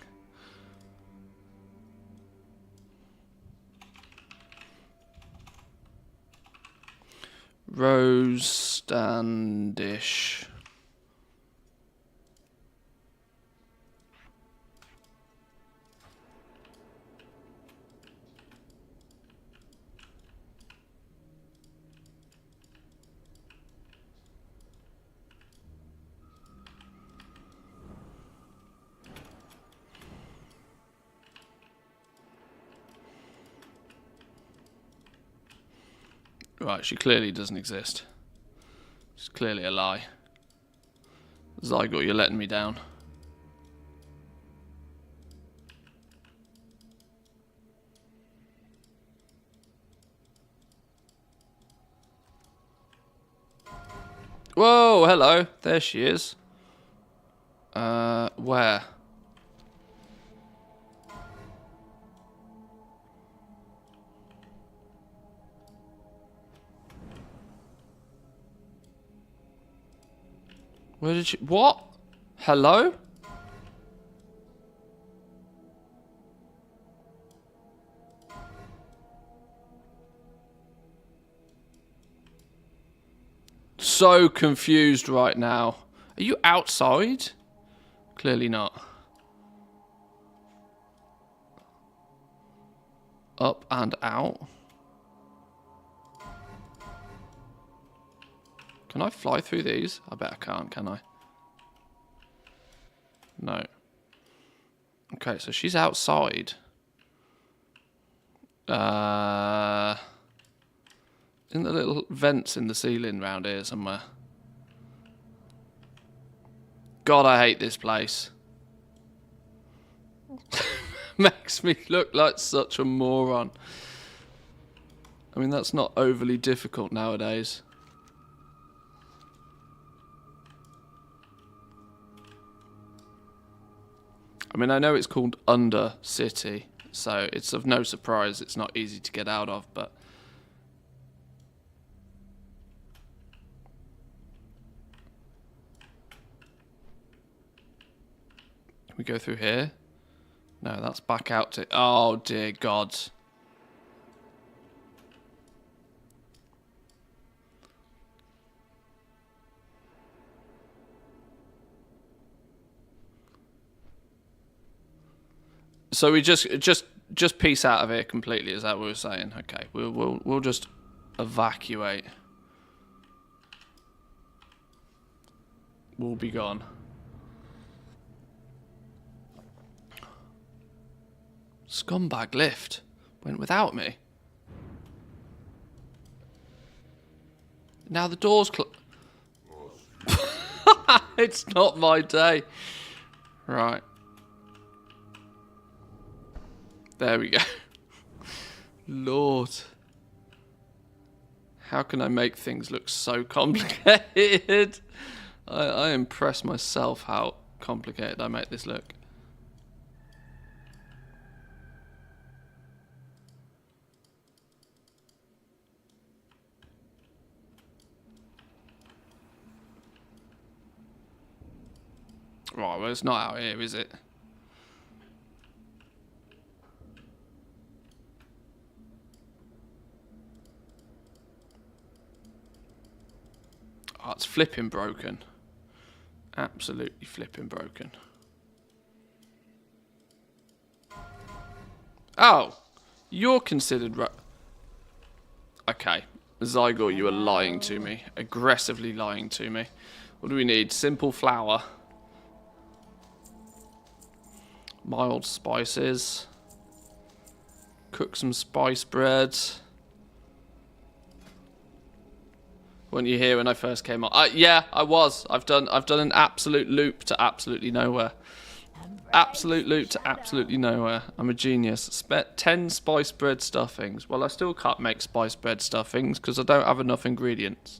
Rose Standish. Right, she clearly doesn't exist. It's clearly a lie. Zygot, you're letting me down. Whoa, hello. There she is. Where? Where did she... What? Hello? So confused right now. Are you outside? Clearly not. Up and out. Can I fly through these? I bet I can't, can I? No. Okay, so she's outside. In the little vents in the ceiling round here somewhere. God, I hate this place. Makes me look like such a moron. I mean, that's not overly difficult nowadays. I mean, I know it's called Under City, so it's of no surprise it's not easy to get out of, but... Can we go through here? No, that's back out to... Oh, dear God. So we just piece out of here completely. Is that what we're saying? Okay, we'll just evacuate. We'll be gone. Scumbag lift went without me. Now the door's closed. It's not my day. Right. There we go. Lord. How can I make things look so complicated? I impress myself how complicated I make this look. Right, well, it's not out here, is it? Oh, it's flipping broken. Absolutely flipping broken. Oh, you're considered okay, Zygot, you are lying to me. Aggressively lying to me. What do we need? Simple flour. Mild spices. Cook some spice bread. Weren't you here when I first came on? Yeah, I was. I've done an absolute loop to absolutely nowhere. Absolute loop to absolutely nowhere. I'm a genius. Spent 10 spice bread stuffings. Well, I still can't make spice bread stuffings because I don't have enough ingredients.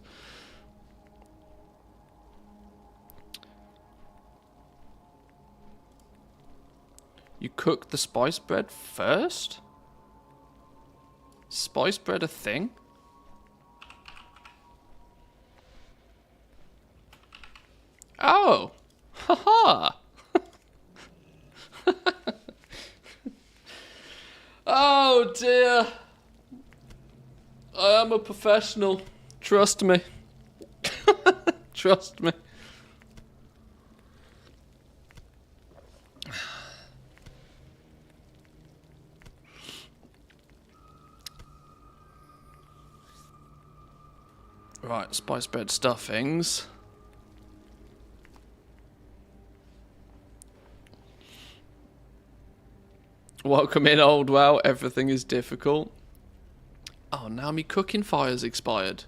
You cook the spice bread first? Spice bread a thing? Oh, haha. Oh dear. I am a professional. Trust me. Trust me. Right, spice bread stuffings. Welcome in, old well. Everything is difficult. Oh, now me cooking fire's expired.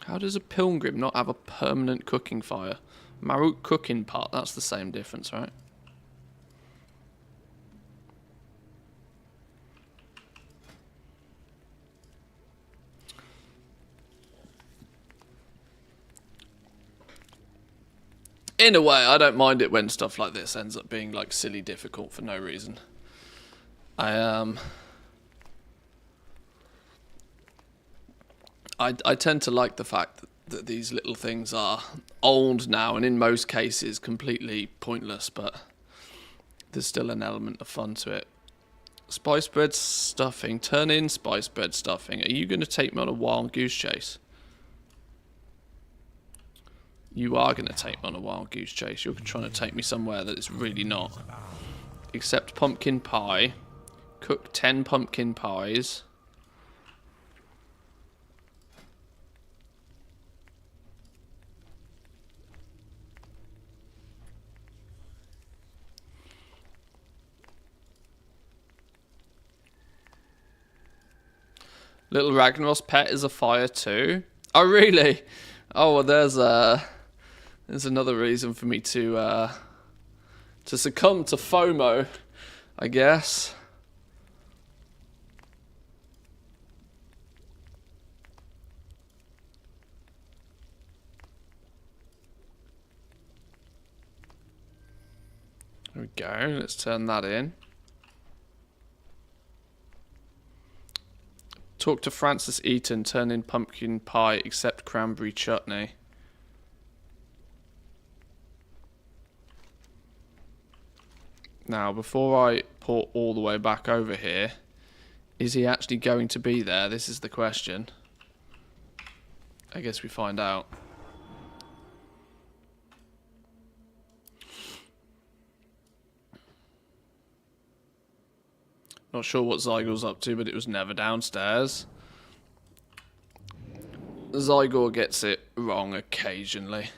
How does a pilgrim not have a permanent cooking fire? Marut cooking pot, that's the same difference, right? In a way, I don't mind it when stuff like this ends up being like silly difficult for no reason. I tend to like the fact that these little things are old now and in most cases completely pointless, but there's still an element of fun to it. Spice bread stuffing. Turn in spice bread stuffing. Are you going to take me on a wild goose chase? You are going to take me on a wild goose chase. You're trying to take me somewhere that it's really not. Except pumpkin pie. Cook 10 pumpkin pies. Little Ragnar's pet is a fire too. Oh really? Oh well, there's another reason for me to succumb to FOMO, I guess. There we go. Let's turn that in. Talk to Francis Eaton, turn in pumpkin pie except cranberry chutney. Now, before I port all the way back over here, is he actually going to be there? This is the question. I guess we find out. Not sure what Zygore's up to, but it was never downstairs. Zygore gets it wrong occasionally.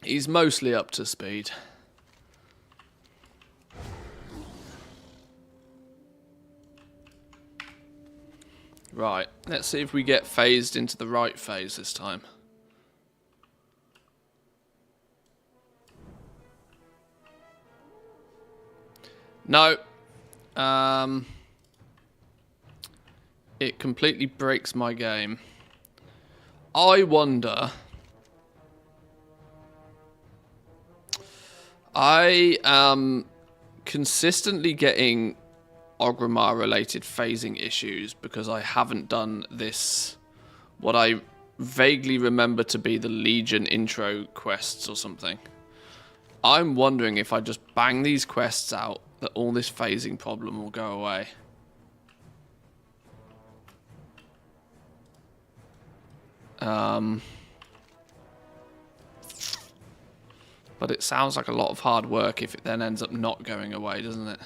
He's mostly up to speed. Right, let's see if we get phased into the right phase this time. No. It completely breaks my game. I wonder... I am consistently getting Orgrimmar related phasing issues because I haven't done this, what I vaguely remember to be the Legion intro quests or something. I'm wondering if I just bang these quests out, that all this phasing problem will go away. But it sounds like a lot of hard work if it then ends up not going away, doesn't it?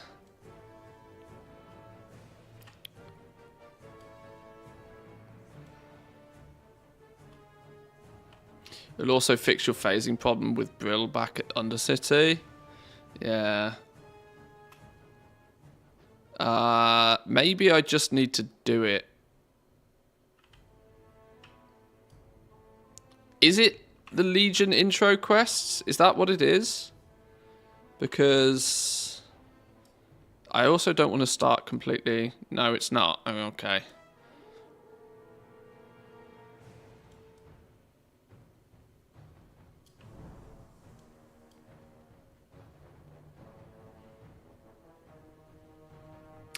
It'll also fix your phasing problem with Brill back at Undercity. Yeah. Maybe I just need to do it. Is it the Legion intro quests? Is that what it is? Because I also don't want to start completely... No, it's not. Oh, okay.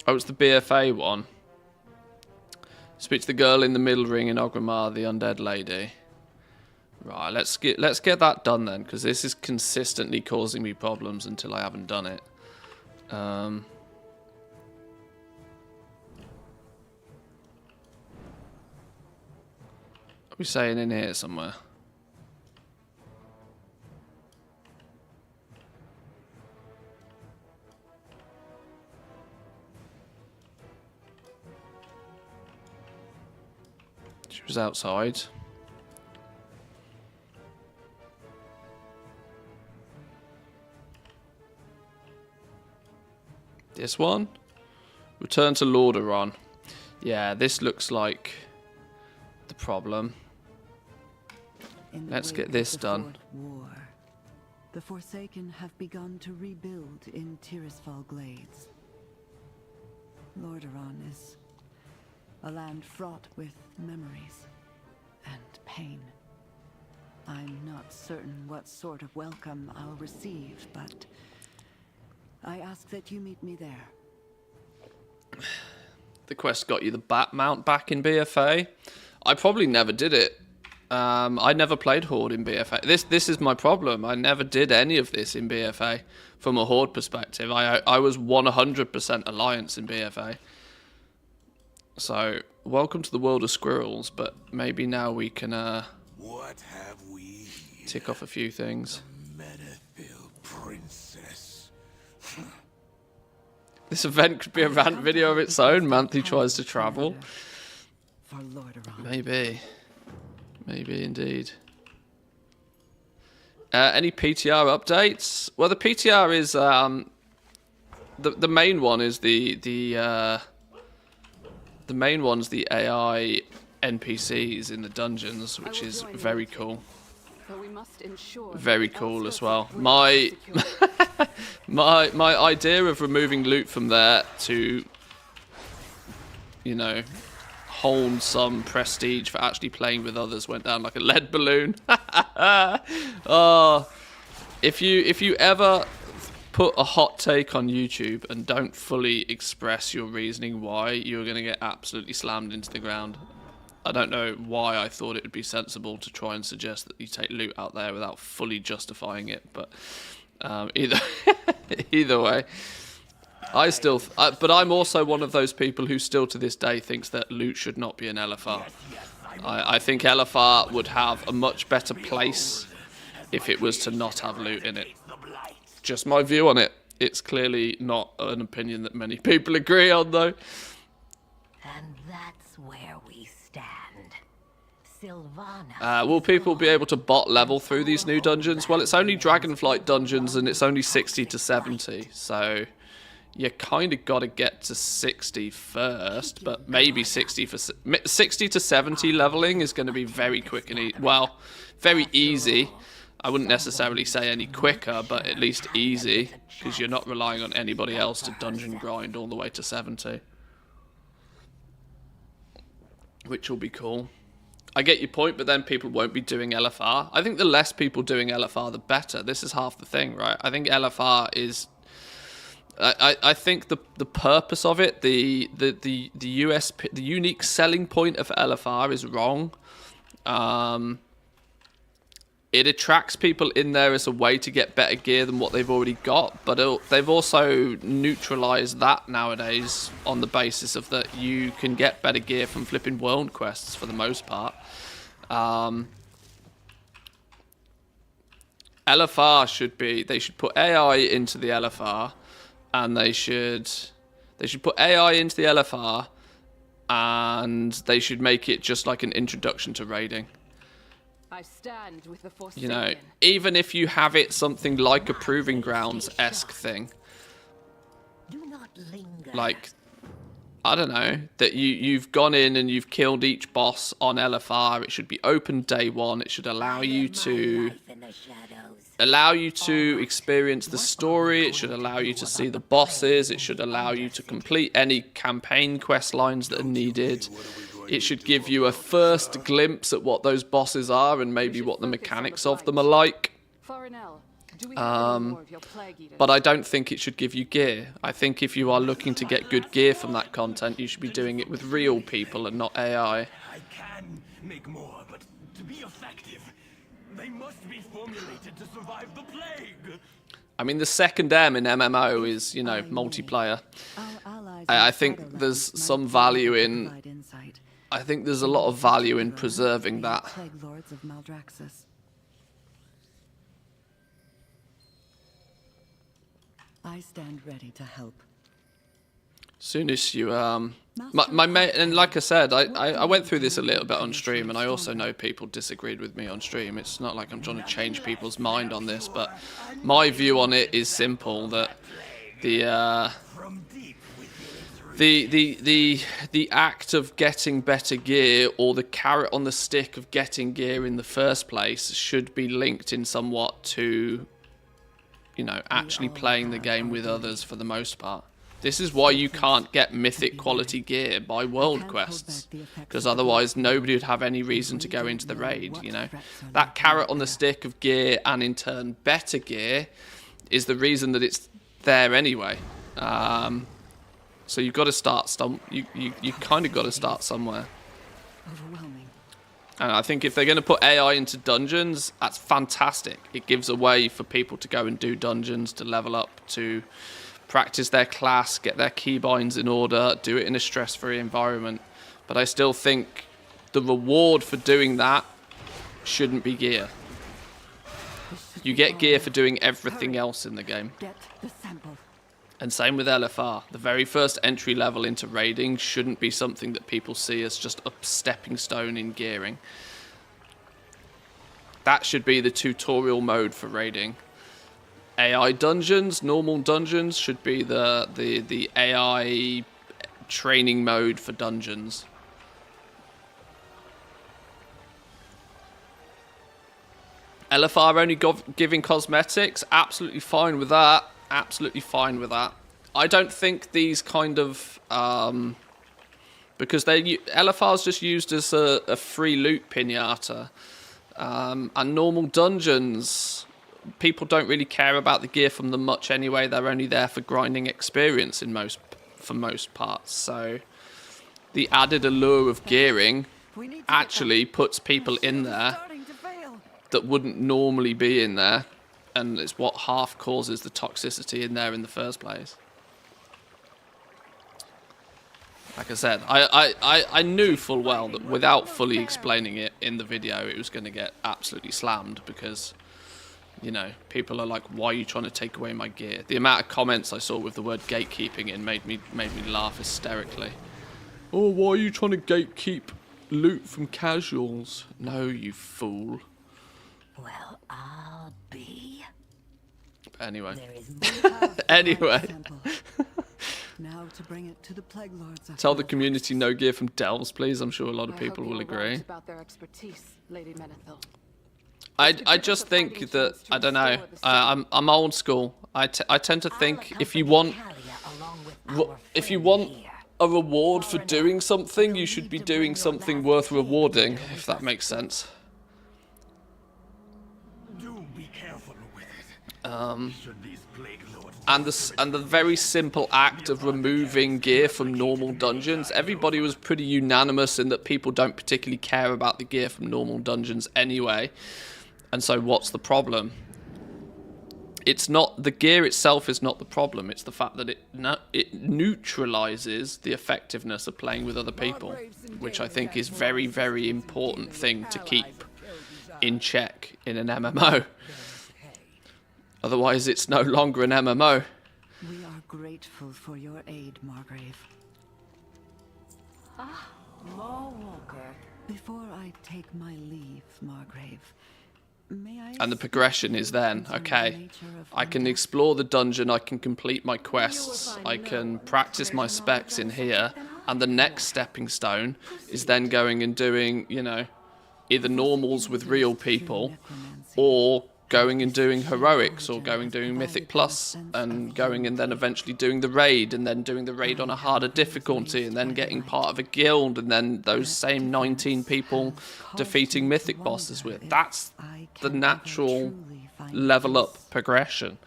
Oh, it's the BFA one. Speak to the girl in the middle ring in Orgrimmar, the undead lady. Right, let's get that done then, because this is consistently causing me problems until I haven't done it. Are we saying in here somewhere? She was outside. This one? Return to Lordaeron. Yeah, this looks like the problem. Let's get this done. War, the Forsaken have begun to rebuild in Tirisfal Glades. Lordaeron is a land fraught with memories and pain. I'm not certain what sort of welcome I'll receive, but I ask that you meet me there. The quest got you the bat mount back in BFA. I probably never did it. I never played Horde in BFA. This is my problem. I never did any of this in BFA from a Horde perspective. I was 100% Alliance in BFA. So, welcome to the world of squirrels, but maybe now we can What have we? tick off a few things. Manthieus princess. This event could be a rant video of its own. Manthieus tries to travel. For Lordaeron. Maybe. Maybe indeed. Any PTR updates? Well, the PTR is the main one is the main one's the AI NPCs in the dungeons, which is very cool. Very cool as well. My my idea of removing loot from there to, you know, hold some prestige for actually playing with others went down like a lead balloon. Oh, if you ever put a hot take on YouTube and don't fully express your reasoning why, you're going to get absolutely slammed into the ground. I don't know why I thought it would be sensible to try and suggest that you take loot out there without fully justifying it, but either way, but I'm also one of those people who still to this day thinks that loot should not be an LFR. I think LFR would have a much better place if it was to not have loot in it. Just my view on it. It's clearly not an opinion that many people agree on, though. And that's where we stand. Sylvana. Will people be able to bot level through these new dungeons? Well, it's only Dragonflight dungeons and it's only 60 to 70, so you kind of got to get to 60 first, but maybe 60 to 70 leveling is going to be very quick and very easy. I wouldn't necessarily say any quicker, but at least easy, because you're not relying on anybody else to dungeon grind all the way to 70. Which will be cool. I get your point, but then people won't be doing LFR. I think the less people doing LFR, the better. This is half the thing, right? I think LFR is... I think the purpose of it, the USP, the unique selling point of LFR is wrong. It attracts people in there as a way to get better gear than what they've already got, but they've also neutralized that nowadays on the basis of that you can get better gear from flipping world quests for the most part. LFR they should put AI into the LFR, and they should put AI into the LFR, and they should make it just like an introduction to raiding. I stand with the Forsaken. You know, even if you have it something like a Proving Grounds-esque thing. Do not linger. Like, I don't know, that you've gone in and you've killed each boss on LFR. It should be open day one. It should allow you to experience the story. It should allow you to see the bosses. It should allow you to complete any campaign quest lines that are needed. It should give you a first glimpse at what those bosses are and maybe what the mechanics of them are like. But I don't think it should give you gear. I think if you are looking to get good gear from that content, you should be doing it with real people and not AI. I can make more, but to be effective, they must be formulated to survive the plague. I mean, the second M in MMO is, you know, multiplayer. I think there's some value in... I think there's a lot of value in preserving that. Plague Lords of Maldraxxus. I stand ready to help. Soon as you my mate, and like I said, I went through this a little bit on stream, and I also know people disagreed with me on stream. It's not like I'm trying to change people's mind on this, but my view on it is simple, that the act of getting better gear, or the carrot on the stick of getting gear in the first place, should be linked in somewhat to, you know, actually playing the game with others for the most part. This is why you can't get mythic quality gear by world quests, because otherwise nobody would have any reason to go into the raid, you know. That carrot on the stick of gear, and in turn better gear, is the reason that it's there anyway. So you've got to start you kind of got to start somewhere. Overwhelming. And I think if they're going to put AI into dungeons, that's fantastic. It gives a way for people to go and do dungeons, to level up, to practice their class, get their keybinds in order, do it in a stress-free environment. But I still think the reward for doing that shouldn't be gear. You get gear for doing everything else in the game. Get the sample. And same with LFR. The very first entry level into raiding shouldn't be something that people see as just a stepping stone in gearing. That should be the tutorial mode for raiding. AI dungeons, normal dungeons, should be the AI training mode for dungeons. LFR only giving cosmetics, absolutely fine with that. Absolutely fine with that. I don't think these kind of because LFR is just used as a free loot pinata, and normal dungeons, people don't really care about the gear from them much anyway. They're only there for grinding experience for most parts. So the added allure of gearing actually puts people in there that wouldn't normally be in there, and it's what half causes the toxicity in there in the first place. Like I said, I knew full well that without fully explaining it in the video, it was going to get absolutely slammed, because, you know, people are like, why are you trying to take away my gear? The amount of comments I saw with the word gatekeeping in made me laugh hysterically. Oh, why are you trying to gatekeep loot from casuals? No, you fool. Well, I'll be. Anyway. There is Anyway. Now to bring it to the Plague Lords. Tell the community no gear from Delves, please. I'm sure a lot of people will agree. About their expertise, Lady Manthieus. I just think that, I don't know, I'm old school. I tend to think if you want a reward for doing something, you should be doing something worth rewarding, if that makes sense. Do be careful with it. Should these plague lords And the very simple act of removing gear from normal dungeons, everybody was pretty unanimous in that people don't particularly care about the gear from normal dungeons anyway. And so what's the problem? It's not, the gear itself is not the problem, it's the fact that it neutralizes the effectiveness of playing with other people, which I think is very, very important thing to keep in check in an MMO. Otherwise, it's no longer an MMO. We are grateful for your aid, Margrave. Walker. Before I take my leave, Margrave, may I... And the progression is then, okay, I can explore the dungeon, I can complete my quests, I can practice my specs in here, and the next stepping stone is then going and doing, you know, either normals with real people, or going and doing heroics, or going doing Mythic Plus, and going and then eventually doing the raid, and then doing the raid on a harder difficulty, and then getting part of a guild, and then those same 19 people defeating Mythic bosses with. That's the natural level up progression.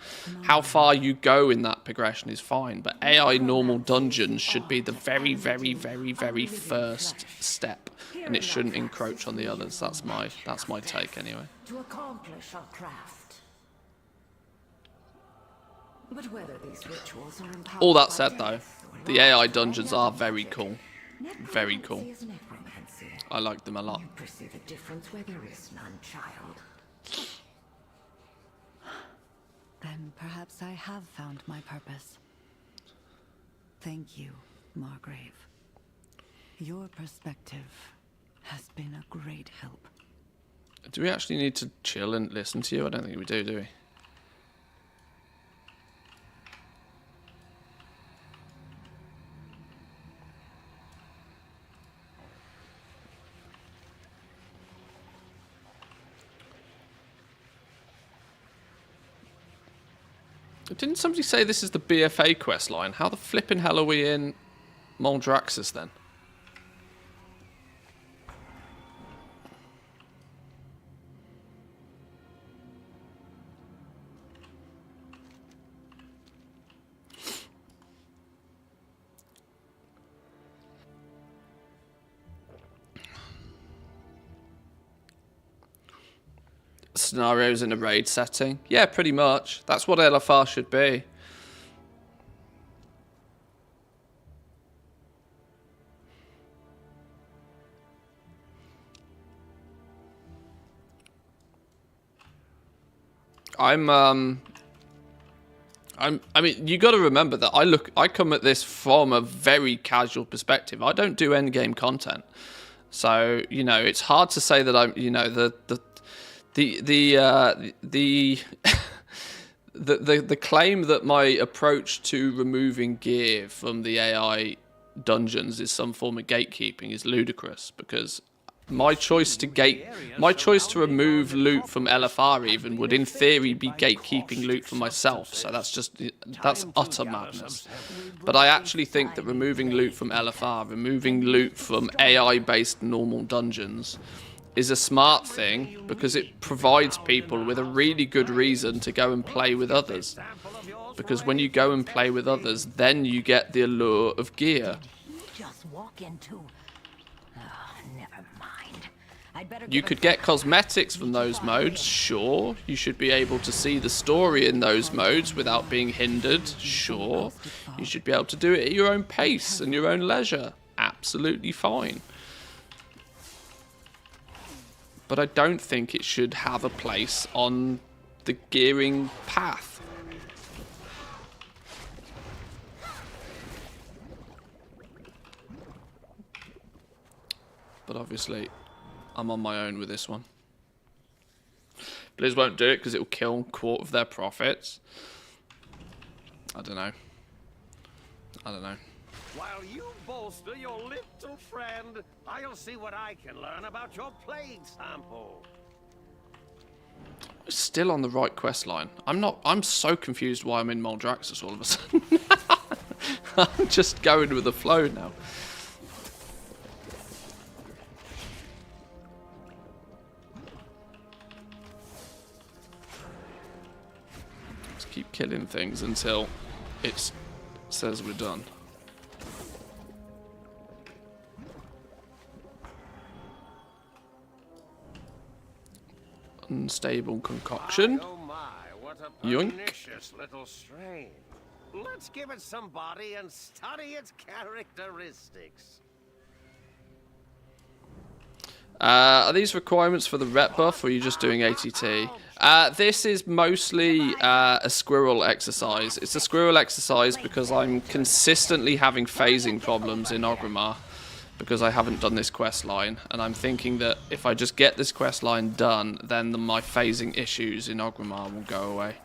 How far you go in that progression is fine, but AI normal dungeons should be the very, very, very, very first step, and it shouldn't encroach on the others. That's my take anyway. to accomplish our craft. But whether these rituals are empowered All that by said, though, death or the AI wrought by dungeons are another very magic, cool. Very cool. necromancy is necromancy. I like them a lot. You perceive a difference where there is none, child. Then perhaps I have found my purpose. Thank you, Margrave. Your perspective has been a great help. Do we actually need to chill and listen to you? I don't think we do we? Didn't somebody say this is the BFA quest line? How the flipping hell are we in Moldraxis then? Scenarios in a raid setting? Yeah, pretty much. That's what LFR should be. I mean, you got to remember that I come at this from a very casual perspective. I don't do endgame content. So, you know, it's hard to say that I'm, you know, the claim that my approach to removing gear from the AI dungeons is some form of gatekeeping is ludicrous, because my choice to remove loot from LFR even would in theory be gatekeeping loot for myself, so that's utter madness. But I actually think that removing loot from LFR, removing loot from AI-based normal dungeons, is a smart thing, because it provides people with a really good reason to go and play with others. Because when you go and play with others, then you get the allure of gear. Just walk into. Never mind. I'd better You could get cosmetics from those modes, sure. You should be able to see the story in those modes without being hindered, sure. You should be able to do it at your own pace and your own leisure, absolutely fine. But I don't think it should have a place on the gearing path. But obviously, I'm on my own with this one. Blizz won't do it because it will kill a quarter of their profits. I don't know. While you bolster your little friend, I'll see what I can learn about your plague sample. Still on the right quest line. I'm so confused why I'm in Moldraxis all of a sudden. I'm just going with the flow now. Let's keep killing things until it says we're done. Unstable concoction. Oh my, what a Yoink. pernicious little strain. Let's give it some body and study its characteristics. Are these requirements for the rep buff, or are you just doing ATT? This is mostly a squirrel exercise. It's a squirrel exercise because I'm consistently having phasing problems in Orgrimmar, because I haven't done this quest line, and I'm thinking that if I just get this quest line done, then my phasing issues in Orgrimmar will go away.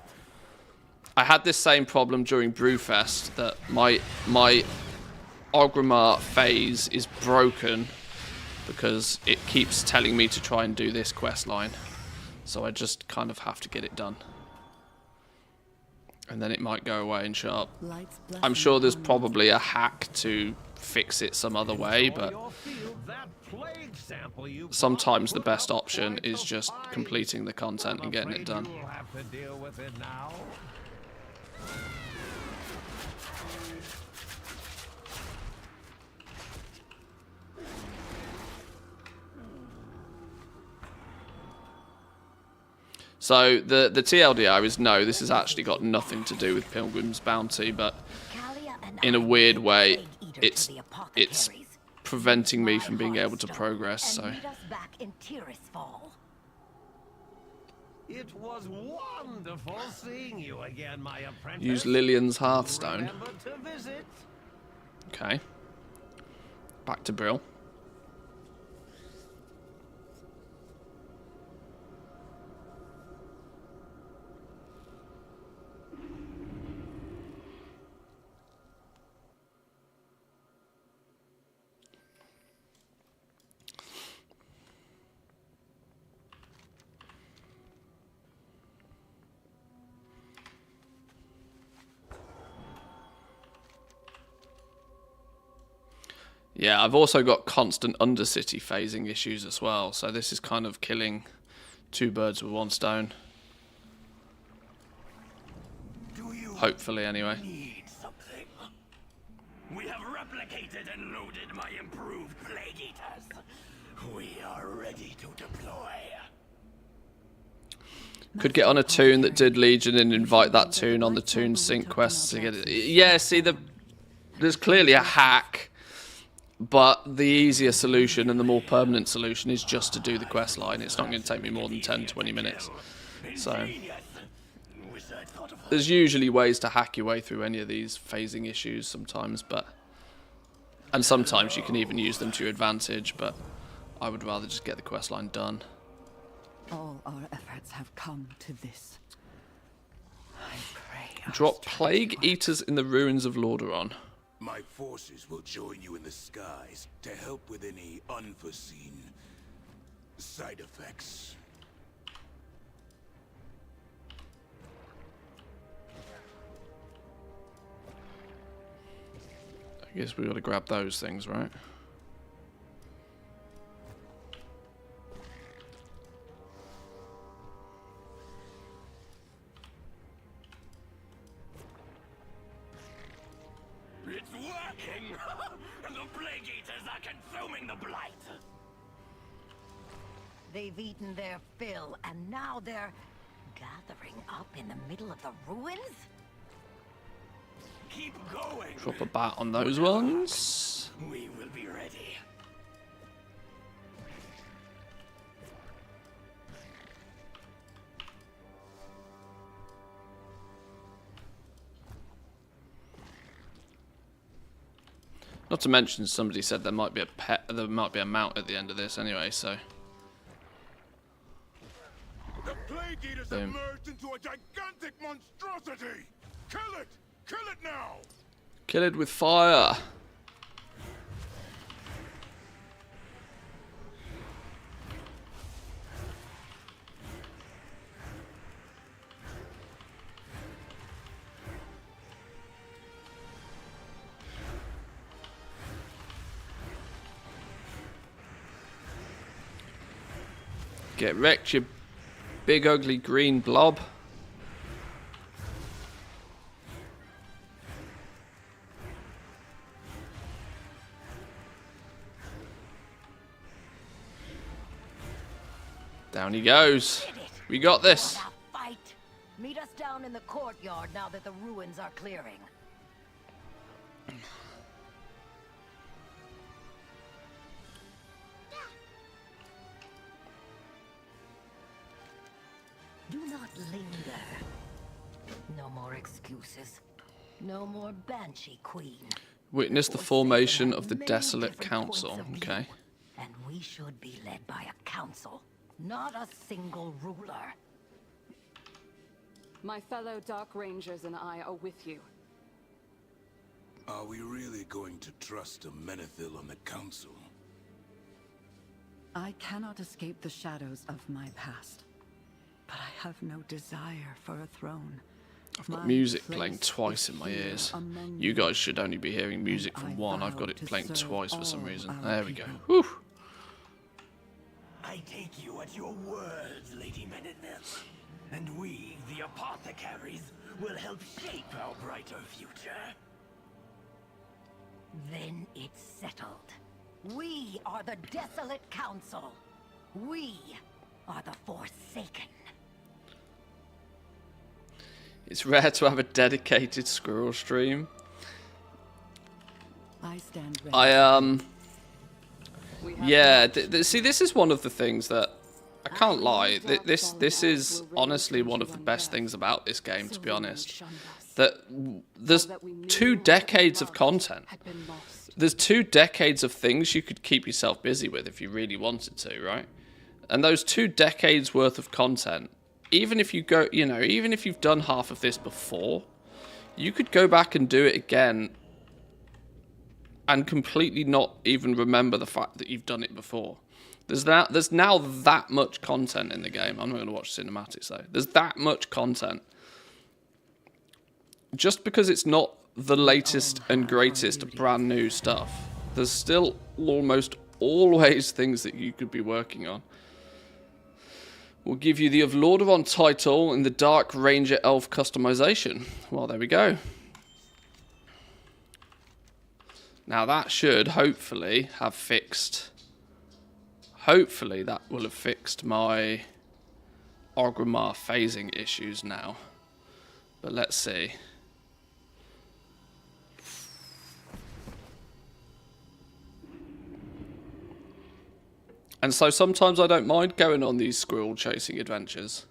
I had this same problem during Brewfest, that my Orgrimmar phase is broken because it keeps telling me to try and do this quest line. So I just kind of have to get it done. And then it might go away in sharp. I'm sure there's probably a hack to fix it some other way, but sometimes the best option is just completing the content and getting it done. So the TLDR is no, this has actually got nothing to do with Pilgrim's Bounty, but in a weird way, it's preventing me from being able to progress. So It was wonderful seeing you again, my apprentice. use Lillian's Hearthstone. Remember to visit. Okay. Back to Brill. Yeah, I've also got constant Undercity phasing issues as well, so this is kind of killing two birds with one stone. Hopefully, anyway. Need something. We have replicated and loaded my improved Plague Eaters. We are ready to deploy. Could get on a toon that did Legion and invite that toon on the toon sync quests to get it. Yeah, see, there's clearly a hack. But the easier solution and the more permanent solution is just to do the quest line. It's not going to take me more than 10-20 minutes. So there's usually ways to hack your way through any of these phasing issues sometimes, and sometimes you can even use them to your advantage, but I would rather just get the quest line done. All our efforts have come to this. I pray our Drop strength Plague will- Eaters in the ruins of Lordaeron. My forces will join you in the skies to help with any unforeseen side effects. I guess we got to grab those things, right? It's working! The Plague Eaters are consuming the blight! They've eaten their fill, and now they're gathering up in the middle of the ruins? Keep going! Drop a bat on those ones. We will be ready. Not to mention, somebody said there might be a mount at the end of this anyway, so. The Plague Eaters Boom. have merged into a gigantic monstrosity! Kill it! Kill it now! Kill it with fire. Get wrecked, you big ugly green blob. Down he goes. We got this. What a fight! Meet us down in the courtyard now that the ruins are clearing. Do not linger. No more excuses. No more Banshee Queen. Witness the formation of the Desolate Council. Okay. And we should be led by a council, not a single ruler. My fellow Dark Rangers and I are with you. Are we really going to trust a Manthieus on the council? I cannot escape the shadows of my past, but I have no desire for a throne. I've got My music place playing twice is in my here ears. among You guys should only be hearing music and from I one. I've got vow it to playing serve twice for some all reason. our There we go. people. Whew. I take you at your words, Lady Manthieus. And we, the apothecaries, will help shape our brighter future. Then it's settled. We are the Desolate Council. We are the Forsaken. It's rare to have a dedicated squirrel stream. I stand ready. Yeah, see, this is one of the things that I can't lie. This is honestly one of the best things about this game, to be honest. That there's 2 decades of content. There's 2 decades of things you could keep yourself busy with if you really wanted to, right? And those 2 decades worth of content, even if you go, you know, even if you've done half of this before, you could go back and do it again and completely not even remember the fact that you've done it before. There's now that much content in the game. I'm not going to watch cinematics though. There's that much content. Just because it's not the latest and greatest brand new stuff, there's still almost always things that you could be working on. We'll give you the of Lordaeron title in the Dark Ranger Elf customization. Well, there we go. Now that should hopefully have fixed... Hopefully that will have fixed my Orgrimmar phasing issues now. But let's see. And so sometimes I don't mind going on these squirrel chasing adventures,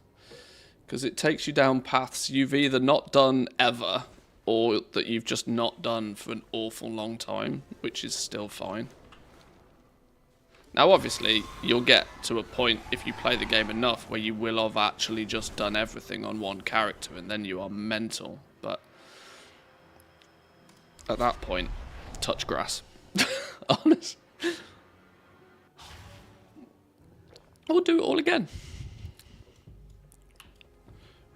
because it takes you down paths you've either not done ever, or that you've just not done for an awful long time, which is still fine. Now obviously, you'll get to a point, if you play the game enough, where you will have actually just done everything on one character, and then you are mental. But at that point, touch grass. Honest. I'll do it all again.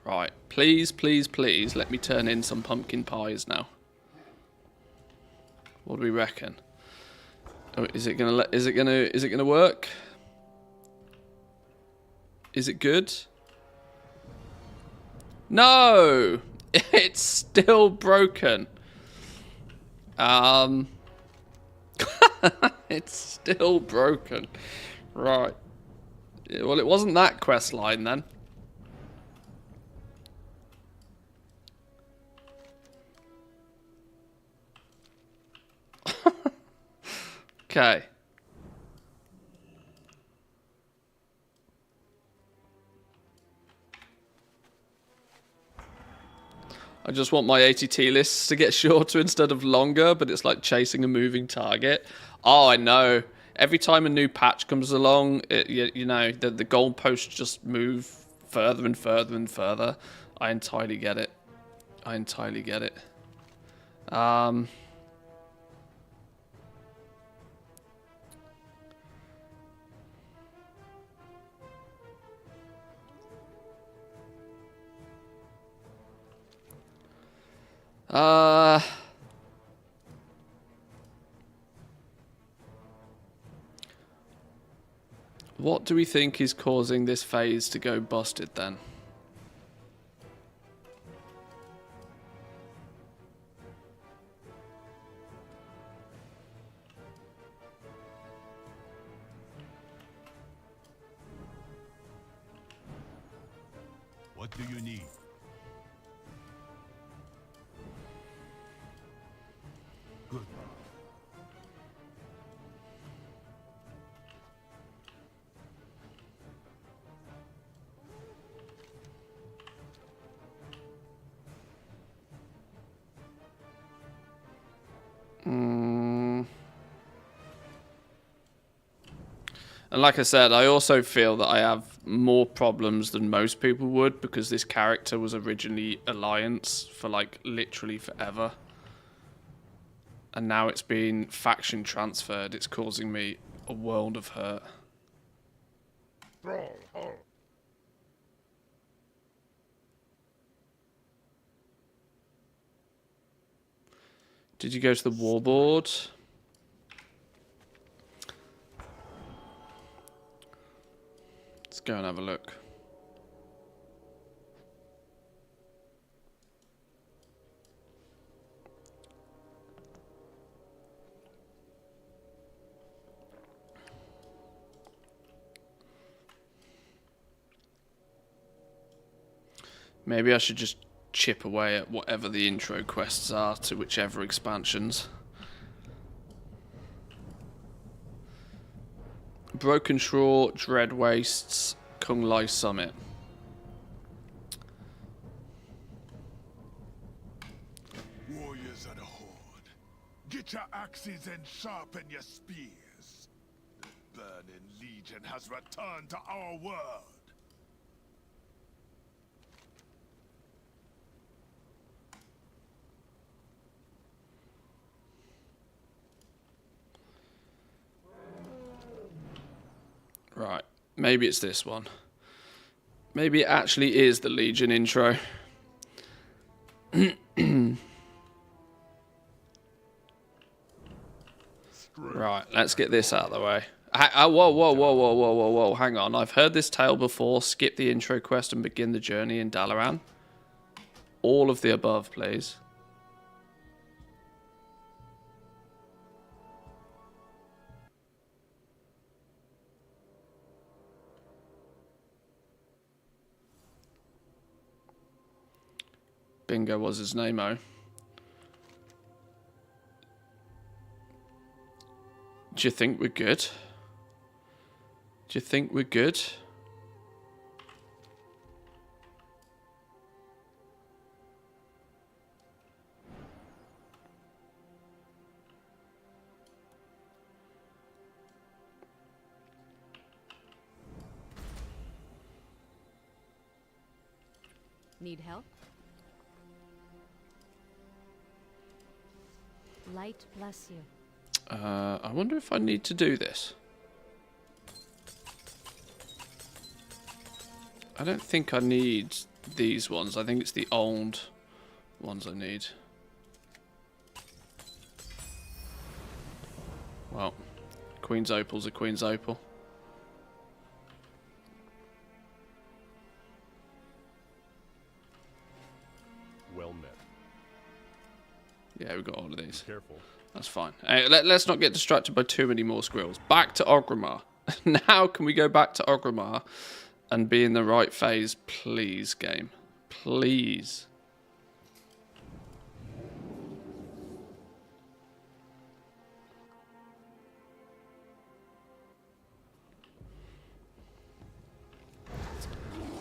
Right, please, please, please, let me turn in some pumpkin pies now. What do we reckon? Oh, is it gonna work? Is it good? No, it's still broken. It's still broken. Right. Well, it wasn't that quest line then. Okay. I just want my ATT lists to get shorter instead of longer, but it's like chasing a moving target. Oh, I know. Every time a new patch comes along, you know, the goalposts just move further and further and further. I entirely get it. I entirely get it. What do we think is causing this phase to go busted then? What do you need? Good. And like I said, I also feel that I have more problems than most people would, because this character was originally Alliance for like literally forever. And now it's been faction transferred. It's causing me a world of hurt. Did you go to the warboard? Let's go and have a look. Maybe I should just chip away at whatever the intro quests are to whichever expansions. Broken Shore, Dread Wastes, Kung Lai Summit. Warriors of the Horde, get your axes and sharpen your spears. The Burning Legion has returned to our world. Right, maybe it's this one. Maybe it actually is the Legion intro. Right, let's get this out of the way. Whoa, hang on. I've heard this tale before. Skip the intro quest and begin the journey in Dalaran. All of the above, please. Bingo was his name-o. Do you think we're good? Do you think we're good? Need help? Light bless you. I wonder if I need to do this. I don't think I need these ones. I think it's the old ones I need. Well, Queen's Opal's a Queen's Opal. Well met. Yeah, we've got all of these. Careful. That's fine. Hey, let's not get distracted by too many more squirrels. Back to Orgrimmar. Now can we go back to Orgrimmar and be in the right phase, please, game? Please.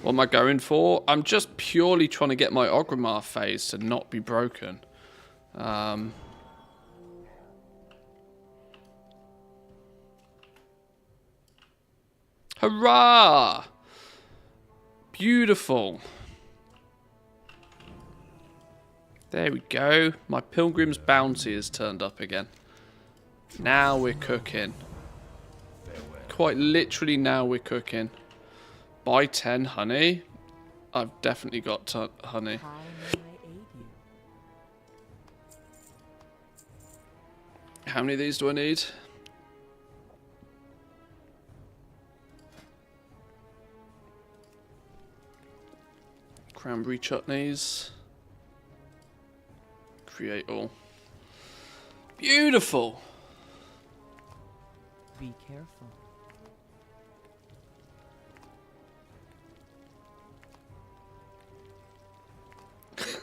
What am I going for? I'm just purely trying to get my Orgrimmar phase to not be broken. Hurrah! Beautiful. There we go. My Pilgrims bounty has turned up again. Now we're cooking. Quite literally, now we're cooking. Buy 10 honey. I've definitely got honey. How many of these do I need? Cranberry chutneys. Create all. Beautiful. Be careful.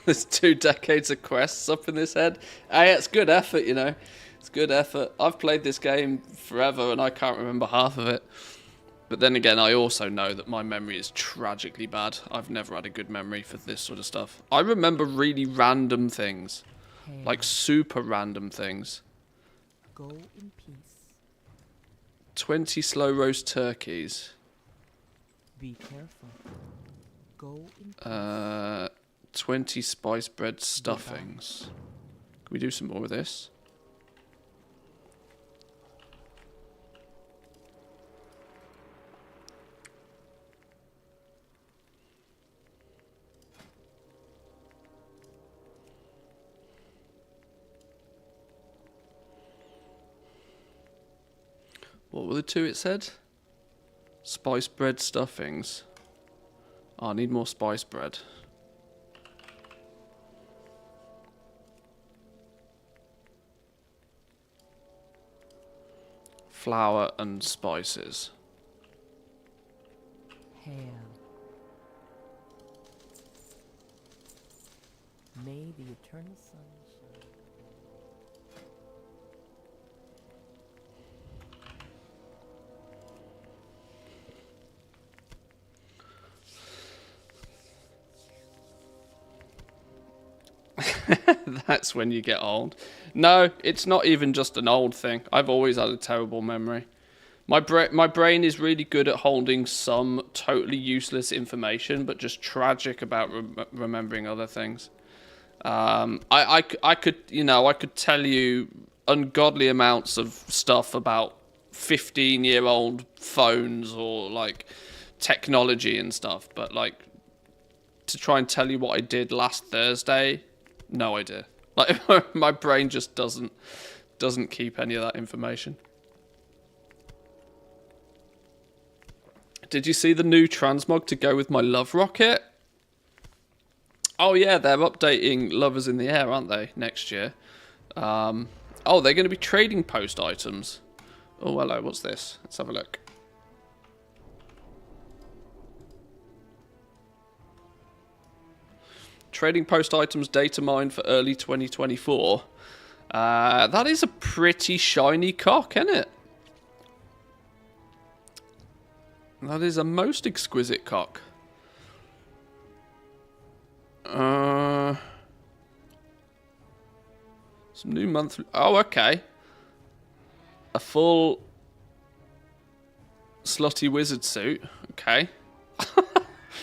There's 2 decades of quests up in this head. Hey, it's good effort, you know. It's good effort. I've played this game forever and I can't remember half of it. But then again, I also know that my memory is tragically bad. I've never had a good memory for this sort of stuff. I remember really random things. Like super random things. Go in peace. 20 slow roast turkeys. Be careful. Go in peace. 20 spice bread stuffings. Can we do some more of this? What were the 2 it said? Spice bread stuffings. Oh, I need more spice bread. Flour and spices. Hail. May the eternal sun shine. That's when you get old. No, it's not even just an old thing. I've always had a terrible memory. My brain is really good at holding some totally useless information, but just tragic about remembering other things. I could, you know, I could tell you ungodly amounts of stuff about 15-year-old phones or like technology and stuff, but like to try and tell you what I did last Thursday, no idea. Like my brain just doesn't keep any of that information. Did you see the new transmog to go with my love rocket? Oh yeah, they're updating Lovers in the Air, aren't they, next year? Oh, they're going to be trading post items. Oh, hello, what's this? Let's have a look. Trading post items data mine for early 2024. That is a pretty shiny cock, isn't it? That is a most exquisite cock. Some new monthly... Oh, okay. A full slutty wizard suit. Okay.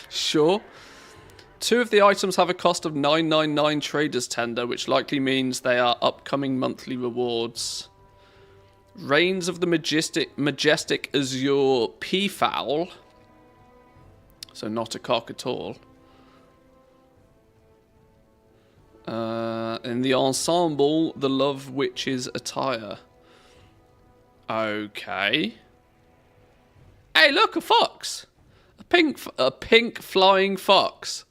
Sure. 2 of the items have a cost of 999 traders tender, which likely means they are upcoming monthly rewards. Reigns of the Majestic Azure Peafowl. So not a cock at all. In the ensemble, the Love Witch's attire. Okay. Hey, look, a fox. A pink flying fox.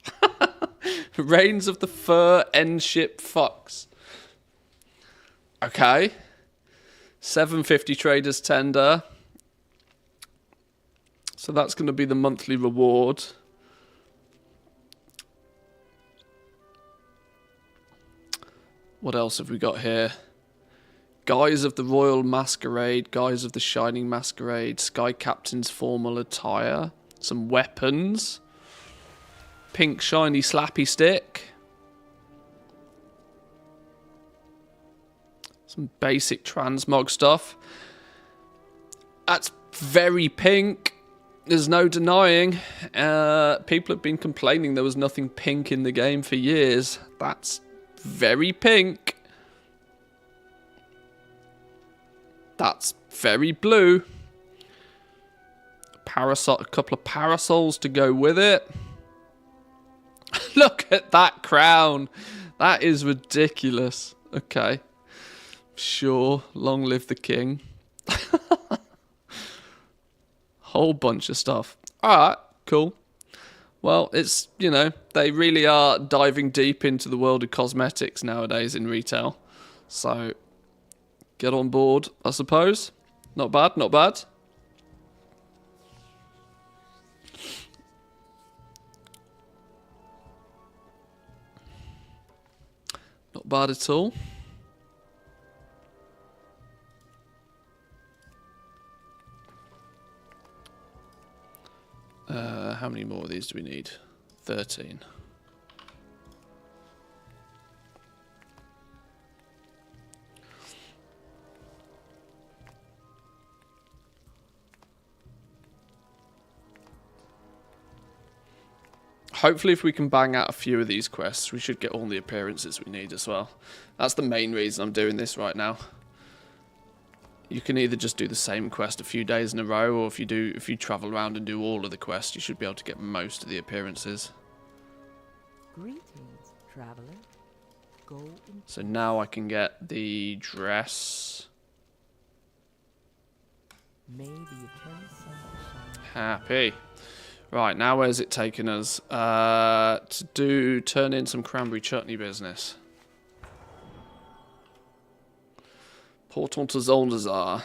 Reigns of the Fur Endship Fox. Okay. 750 traders tender. So that's going to be the monthly reward. What else have we got here? Guise of the Royal Masquerade, Guise of the Shining Masquerade, Sky Captain's formal attire, some weapons, pink shiny slappy stick, some basic transmog stuff. That's very pink. There's no denying. People have been complaining there was nothing pink in the game for years. That's very pink. That's very blue. Parasol, a couple of parasols to go with it. Look at that crown. That is ridiculous. Okay. Sure. Long live the king. Whole bunch of stuff. Alright, cool. Well, it's, you know, they really are diving deep into the world of cosmetics nowadays in retail. So, get on board, I suppose. Not bad, not bad. Not bad at all. How many more of these do we need? 13. Hopefully if we can bang out a few of these quests, we should get all the appearances we need as well. That's the main reason I'm doing this right now. You can either just do the same quest a few days in a row, or if you travel around and do all of the quests, you should be able to get most of the appearances. Greetings, traveler. Go in. So now I can get the dress. May the eternal sun shine. Happy. Right, now where's it taking us? To turn in some cranberry chutney business. Portons to Zoldazar.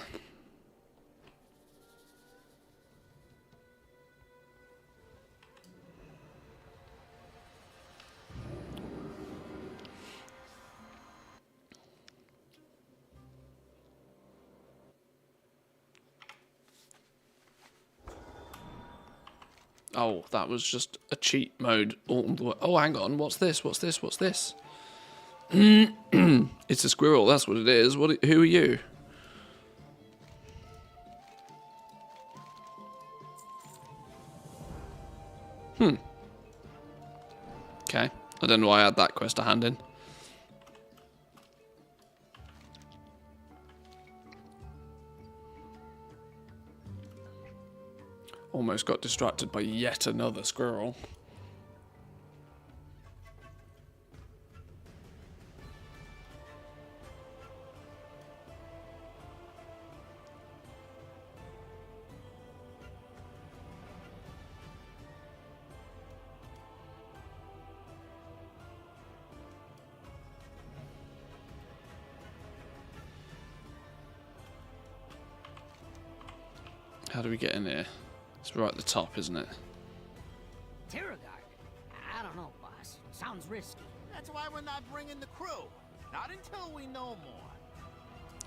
Oh, that was just a cheat mode all the way. Oh, hang on. What's this? What's this? What's this? It's a squirrel. That's what it is. Who are you? Okay. I don't know why I had that quest to hand in. Almost got distracted by yet another squirrel. How do we get in here? It's right at the top, isn't it? Terror Guard? I don't know, boss. Sounds risky. That's why we're not bringing the crew. Not until we know more.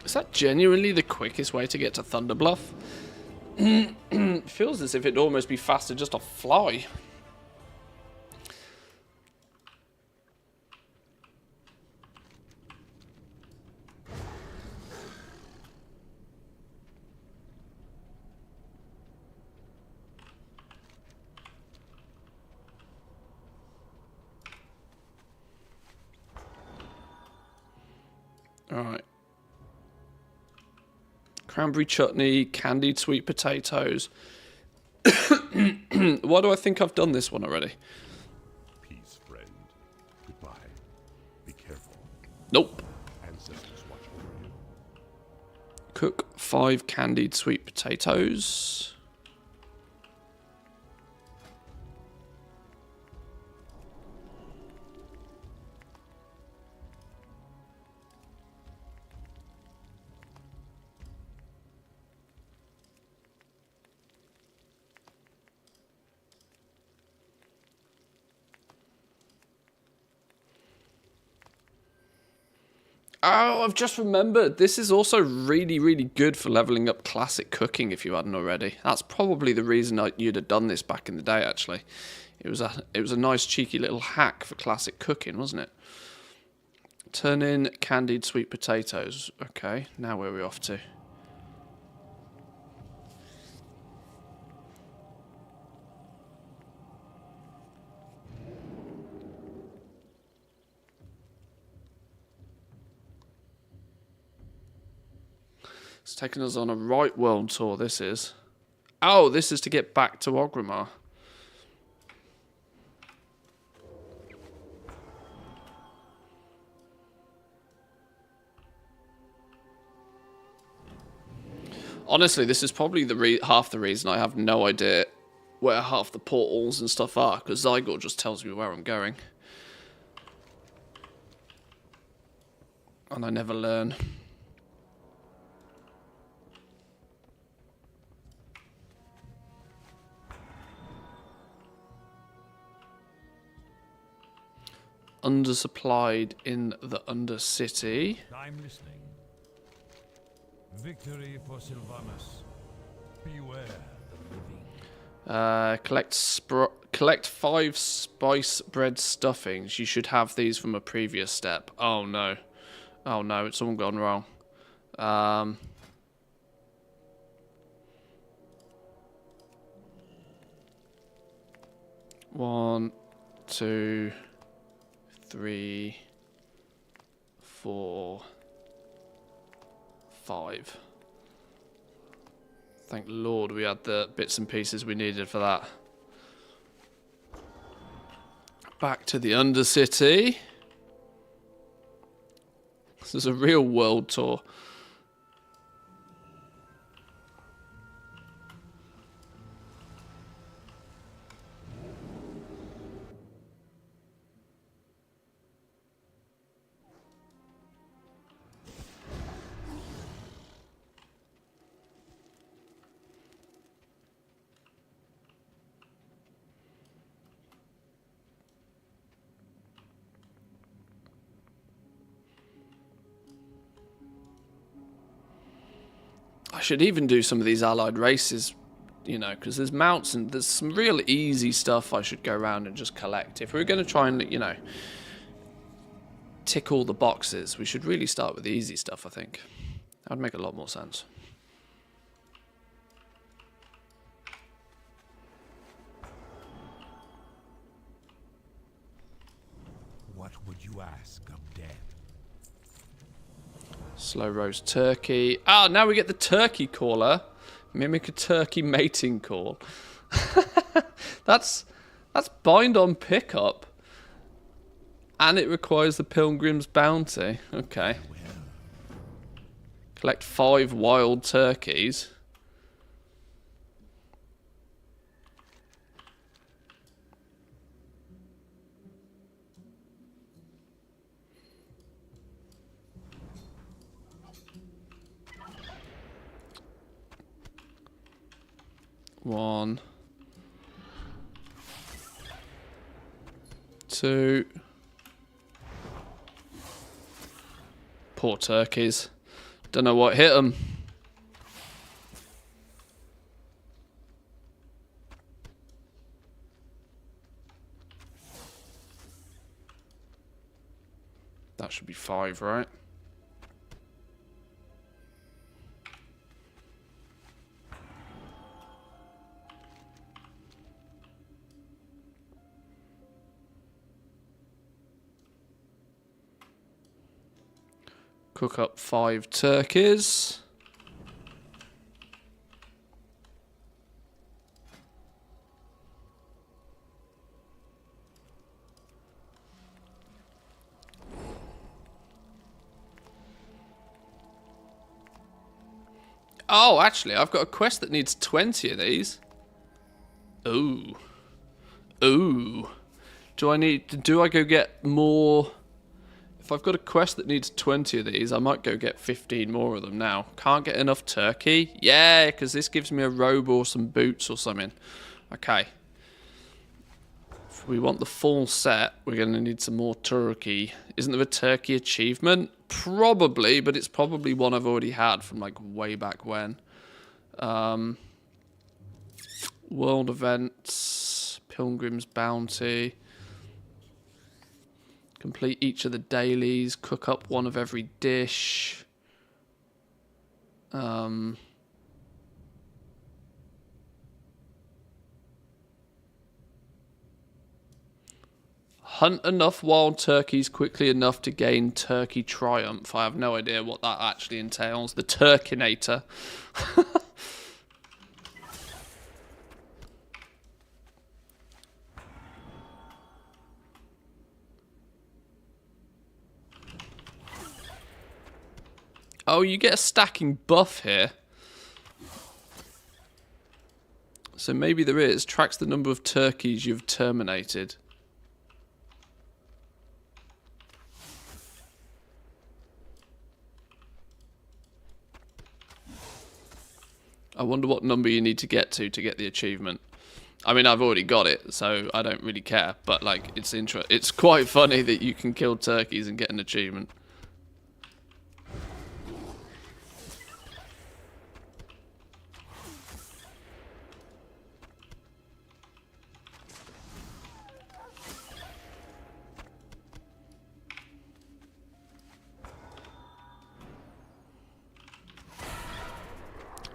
Is that genuinely the quickest way to get to Thunder Bluff? It feels as if it'd almost be faster just to fly. Alright. Cranberry chutney, candied sweet potatoes. Why do I think I've done this one already? Peace, friend. Goodbye. Be careful. Nope. Ancestors watch over you. Cook 5 candied sweet potatoes. Oh, I've just remembered. This is also really, really good for leveling up classic cooking if you hadn't already. That's probably the reason you'd have done this back in the day, actually. It was a nice, cheeky little hack for classic cooking, wasn't it? Turn in candied sweet potatoes. Okay, now where are we off to? It's taking us on a right world tour, this is. Oh, this is to get back to Orgrimmar. Honestly, this is probably half the reason I have no idea where half the portals and stuff are, because Zygor just tells me where I'm going. And I never learn. Undersupplied in the Undercity. I'm listening. Victory for Sylvanas. Beware the living. Collect 5 spice bread stuffings. You should have these from a previous step. Oh no. Oh no, it's all gone wrong. 1, 2, 3, 4, 5. Thank Lord we had the bits and pieces we needed for that. Back to the Undercity. This is a real world tour. I should even do some of these allied races you know, because there's mounts and there's some real easy stuff I should go around and just collect. If we're going to try and, you know, tick all the boxes, we should really start with the easy stuff, I think. That would make a lot more sense. What would you ask of death? Slow roast turkey. Ah, now we get the turkey caller. Mimic a turkey mating call. That's bind on pickup. And it requires the Pilgrim's bounty. Okay. Collect 5 wild turkeys. One. 2. Poor turkeys. Don't know what hit them. That should be 5, right? Cook up 5 turkeys. Oh, actually, I've got a quest that needs 20 of these. Ooh. Ooh. Do I go get more? If I've got a quest that needs 20 of these, I might go get 15 more of them now. Can't get enough turkey? Yeah, because this gives me a robe or some boots or something. Okay. If we want the full set, we're going to need some more turkey. Isn't there a turkey achievement? Probably, but it's probably one I've already had from like way back when. World events, Pilgrim's bounty. Complete each of the dailies. Cook up one of every dish. Hunt enough wild turkeys quickly enough to gain turkey triumph. I have no idea what that actually entails. The Turkinator. Oh, you get a stacking buff here. So maybe there is. Tracks the number of turkeys you've terminated. I wonder what number you need to get get the achievement. I mean, I've already got it, so I don't really care. But, like, it's quite funny that you can kill turkeys and get an achievement.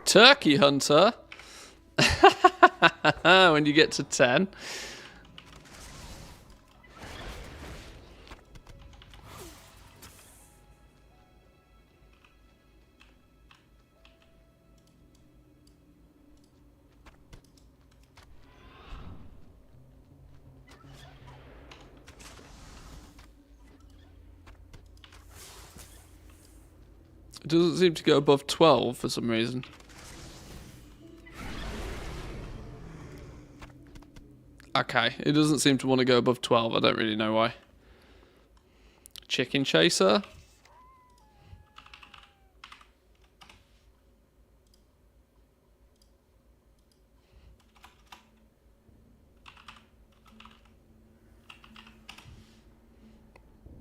Turkey hunter. When you get to 10. It doesn't seem to go above 12 for some reason. Okay, it doesn't seem to want to go above 12. I don't really know why. Chicken chaser.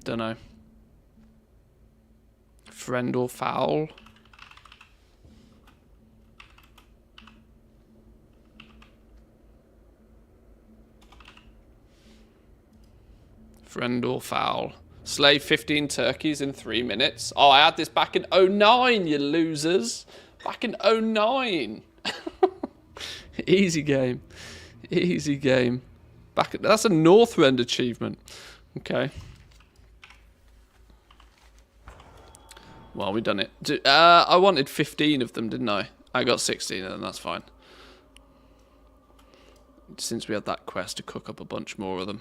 Don't know. Friend or foul. Friend or foul. Slay 15 turkeys in 3 minutes. Oh, I had this back in '09, you losers. Back in '09. Easy game. Easy game. That's a Northrend achievement. Okay. Well, we done it. I wanted 15 of them, didn't I? I got 16 of them, that's fine. Since we had that quest to cook up a bunch more of them.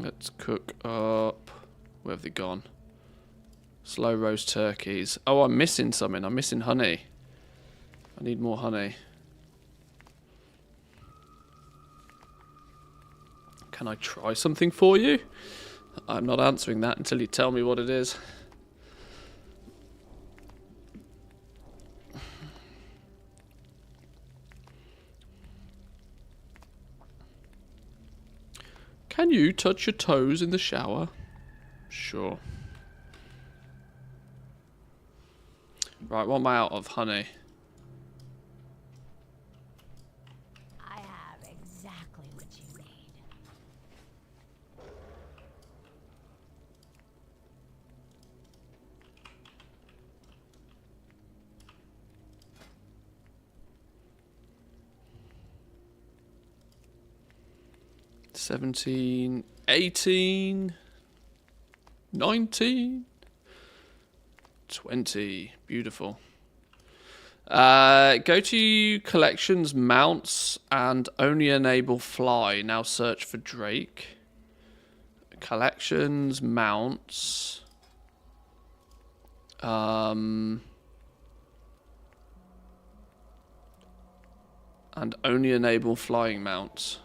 Let's cook up. Where have they gone? Slow roast turkeys. Oh, I'm missing something. I'm missing honey. I need more honey. Can I try something for you? I'm not answering that until you tell me what it is. Can you touch your toes in the shower? Sure. Right, what am I out of? Honey. I have exactly what you need. $17, $18, $19, $20. Beautiful. Go to collections, mounts, and only enable fly. Now search for Drake. Collections, mounts. And only enable flying mounts.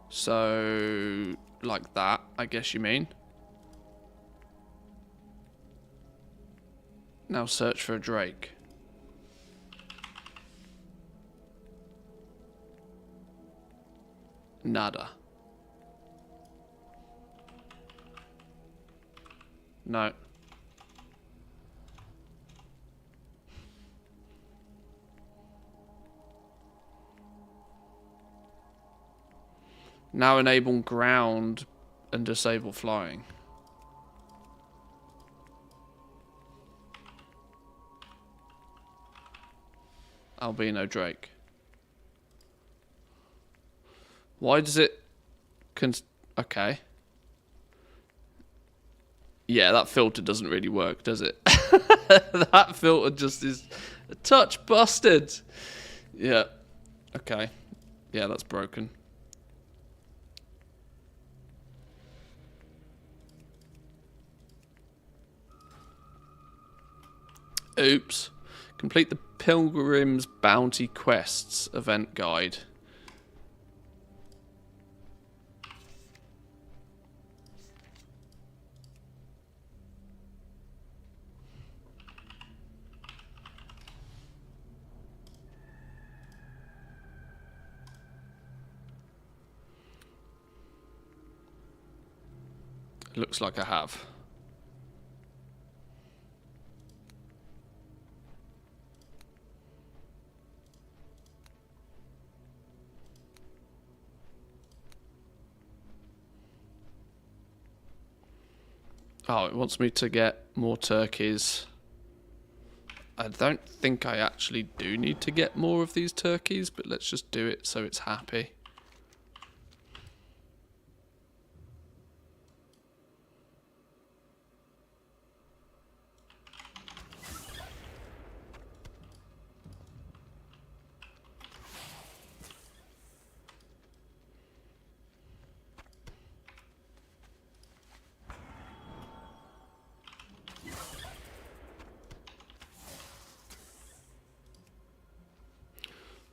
So, like that, I guess you mean. Now search for a Drake. Nada. No. Now enable ground and disable flying. Albino Drake. Why does it... okay. Yeah, that filter doesn't really work, does it? That filter just is a touch busted. Yeah. Okay. Yeah, that's broken. Oops. Complete the Pilgrims Bounty Quests event guide. Looks like I have. Oh, it wants me to get more turkeys. I don't think I actually do need to get more of these turkeys, but let's just do it so it's happy.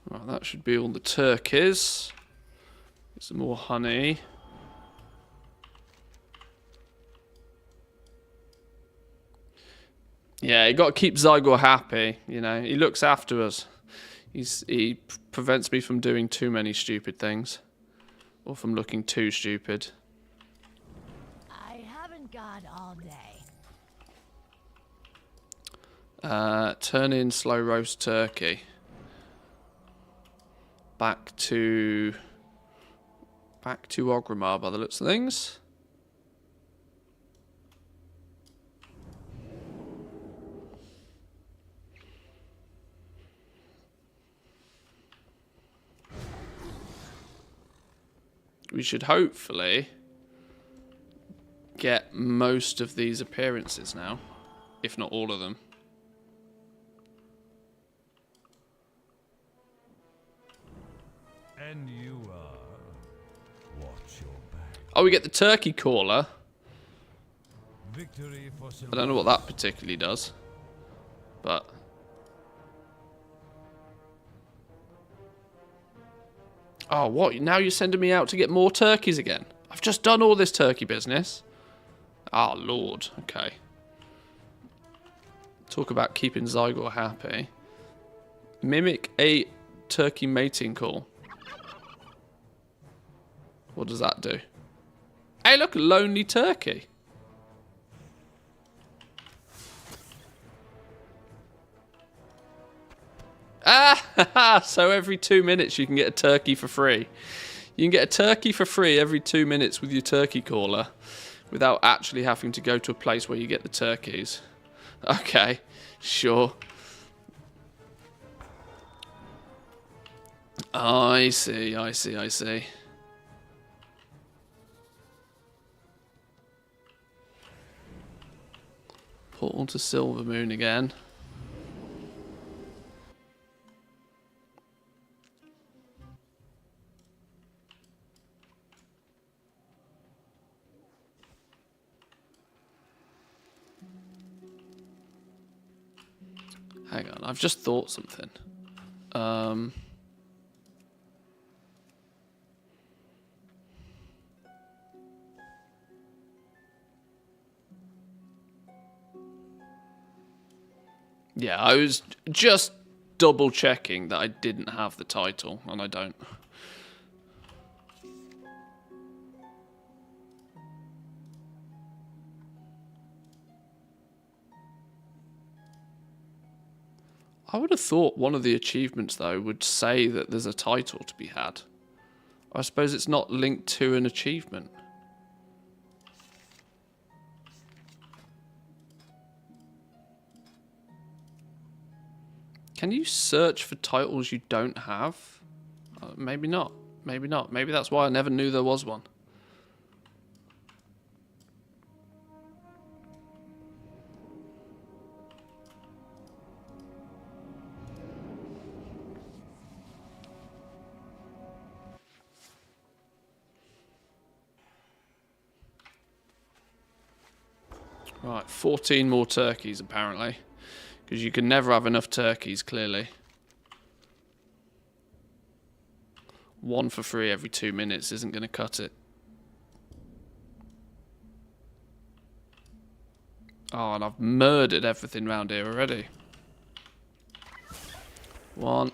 Right, that should be all the turkeys. Get some more honey. Yeah, you got to keep Zygor happy, you know. He looks after us. He prevents me from doing too many stupid things. Or from looking too stupid. I haven't shot all day. Turn in slow roast turkey. Back to Ogrimmar by the looks of things. We should hopefully get most of these appearances now, if not all of them. And you are... Watch your back. Oh, we get the turkey caller. Victory for I don't know what that particularly does, but... Oh, what? Now you're sending me out to get more turkeys again? I've just done all this turkey business. Oh, Lord. Okay. Talk about keeping Zygor happy. Mimic a turkey mating call. What does that do? Hey, look, lonely turkey. Ah, so every 2 minutes you can get a turkey for free. You can get a turkey for free every 2 minutes with your turkey caller without actually having to go to a place where you get the turkeys. Okay, sure. I see. Portal to Silvermoon again. Hang on, I've just thought something. Yeah, I was just double checking that I didn't have the title, and I don't. I would have thought one of the achievements, though, would say that there's a title to be had. I suppose it's not linked to an achievement. Can you search for titles you don't have? Maybe not. Maybe not. Maybe that's why I never knew there was one. Right, 14 more turkeys apparently. Because you can never have enough turkeys, clearly. One for free every 2 minutes isn't going to cut it. Oh, and I've murdered everything around here already. One.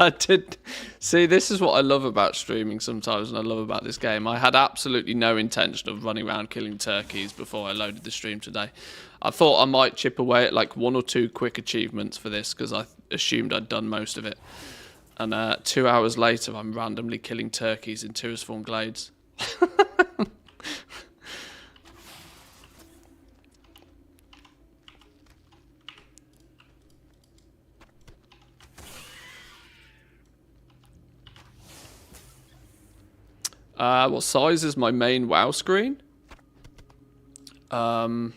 I did. See, this is what I love about streaming sometimes, and I love about this game. I had absolutely no intention of running around killing turkeys before I loaded the stream today. I thought I might chip away at like 1 or 2 quick achievements for this, because I assumed I'd done most of it. And 2 hours later, I'm randomly killing turkeys in Tirisform Glades. What size is my main WoW screen? Well,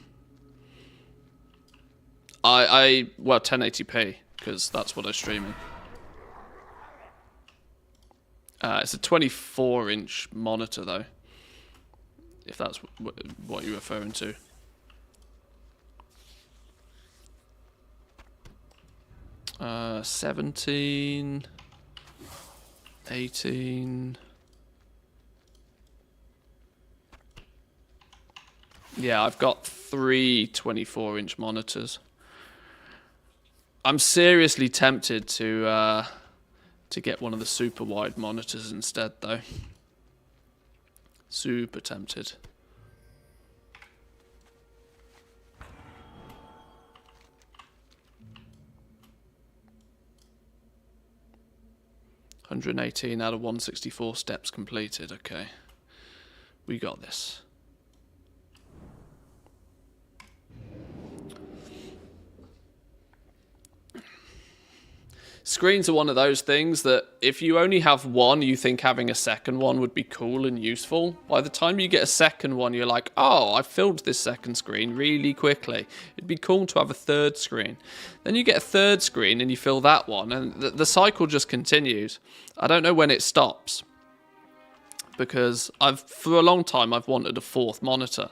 1080p, because that's what I'm streaming. It's a 24-inch monitor, though, if that's what you're referring to. Uh, 17, 18... Yeah, I've got 3 24-inch monitors. I'm seriously tempted to get one of the super wide monitors instead, though. Super tempted. $118 out of 164 steps completed. Okay, we got this. Screens are one of those things that if you only have one, you think having a second one would be cool and useful. By the time you get a second one, you're like, oh, I filled this second screen really quickly. It'd be cool to have a third screen. Then you get a third screen and you fill that one, and the cycle just continues. I don't know when it stops, because for a long time I've wanted a fourth monitor,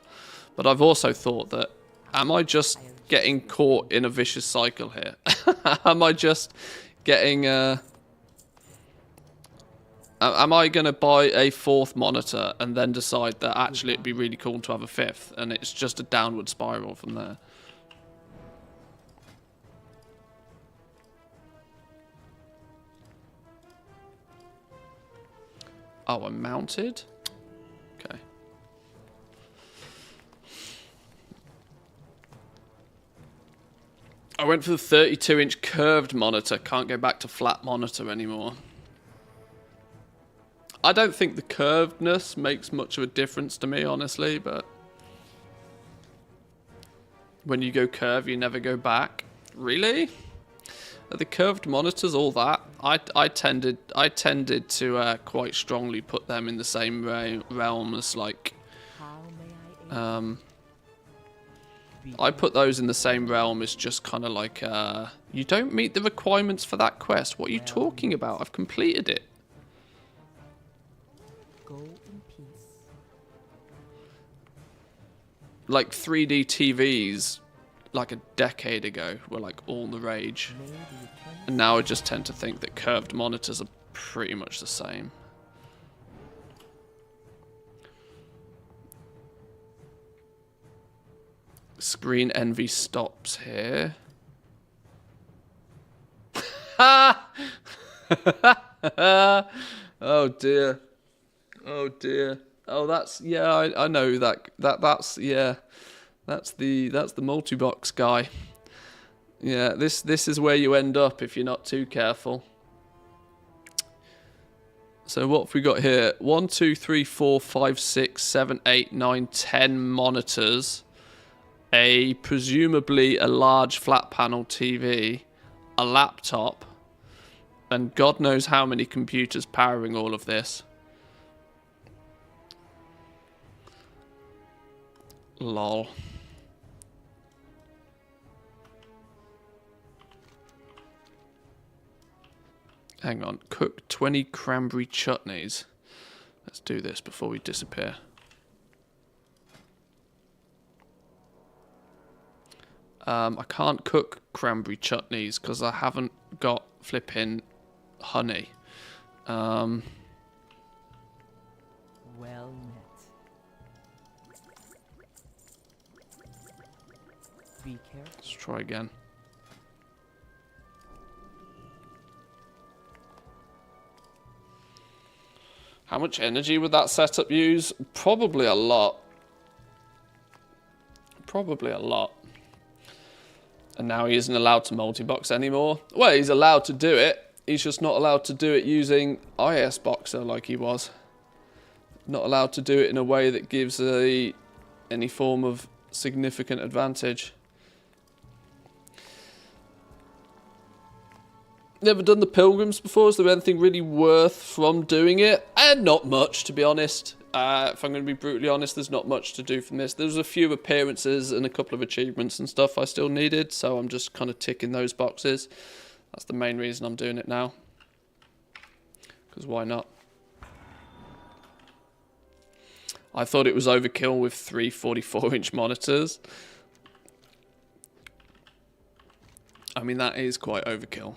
but I've also thought that, am I just getting caught in a vicious cycle here? Am I just getting am I gonna buy a fourth monitor and then decide that actually it'd be really cool to have a fifth, and it's just a downward spiral from there? Oh, I'm mounted? Okay. I went for the 32-inch curved monitor. Can't go back to flat monitor anymore. I don't think the curvedness makes much of a difference to me, honestly, but when you go curve, you never go back. Really? Are the curved monitors all that? I tended to quite strongly put them in the same realm as, like, I put those in the same realm as just kind of like, you don't meet the requirements for that quest. What are you talking about? I've completed it. Go in peace. Like 3D TVs, like a decade ago, were like all the rage. And now I just tend to think that curved monitors are pretty much the same. Screen envy stops here. Oh dear. Oh dear. Oh, that's, yeah, I know that's yeah. That's the multi-box guy. Yeah, this is where you end up if you're not too careful. So what have we got here? 1, 2, 3, 4, 5, 6, 7, 8, 9, 10 monitors. Presumably a large flat panel TV, a laptop, and God knows how many computers powering all of this. Lol. Hang on, cook 20 cranberry chutneys. Let's do this before we disappear. I can't cook cranberry chutneys because I haven't got flipping honey. Well met. Be careful. Let's try again. How much energy would that setup use? Probably a lot. Probably a lot. And now he isn't allowed to multi-box anymore. Well, he's allowed to do it. He's just not allowed to do it using IS Boxer like he was. Not allowed to do it in a way that gives any form of significant advantage. Never done the Pilgrims before. Is there anything really worth from doing it? Not much, to be honest. If I'm going to be brutally honest, there's not much to do from this. There's a few appearances and a couple of achievements and stuff I still needed, so I'm just kind of ticking those boxes. That's the main reason I'm doing it now. Because why not? I thought it was overkill with 3 44-inch monitors. I mean, that is quite overkill.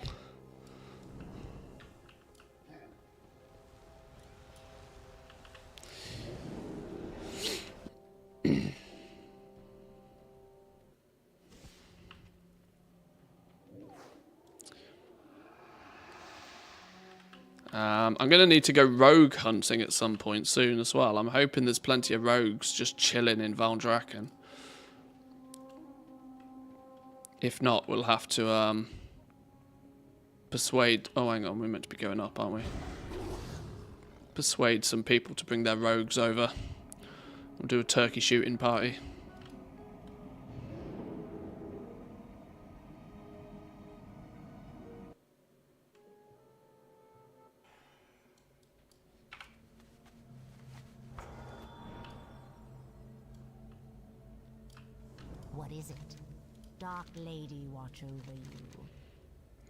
I'm going to need to go rogue hunting at some point soon as well. I'm hoping there's plenty of rogues just chilling in Valdrakken. If not, we'll have to persuade... Oh, hang on, we're meant to be going up, aren't we? Persuade some people to bring their rogues over. We'll do a turkey shooting party. What is it? Dark Lady watch over you.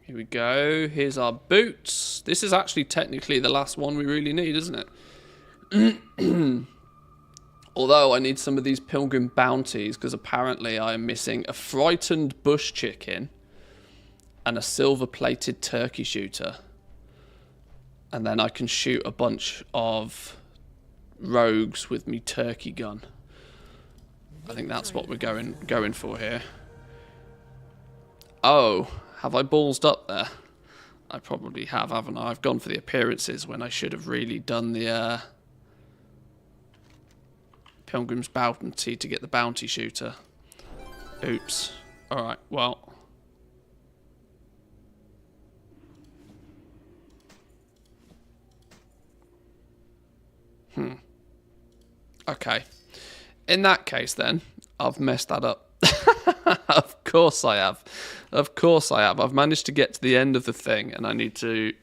Here we go. Here's our boots. This is actually technically the last one we really need, isn't it? Although I need some of these pilgrim bounties because apparently I am missing a frightened bush chicken and a silver-plated turkey shooter. And then I can shoot a bunch of rogues with me turkey gun. I think that's what we're going for here. Oh, have I ballsed up there? I probably have, haven't I? I've gone for the appearances when I should have really done the Pilgrim's Bounty to get the bounty shooter. Oops. Alright, well. Okay. In that case then, I've messed that up. Of course I have. Of course I have. I've managed to get to the end of the thing and I need to...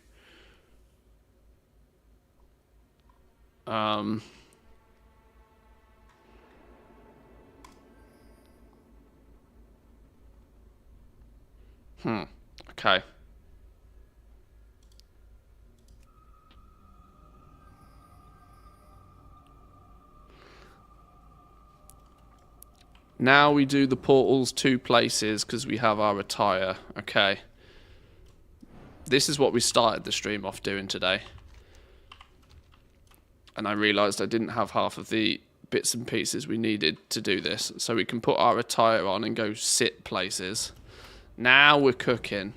Okay. Now we do the portals 2 places because we have our attire. Okay. This is what we started the stream off doing today. And I realised I didn't have half of the bits and pieces we needed to do this. So we can put our attire on and go sit places. Now we're cooking.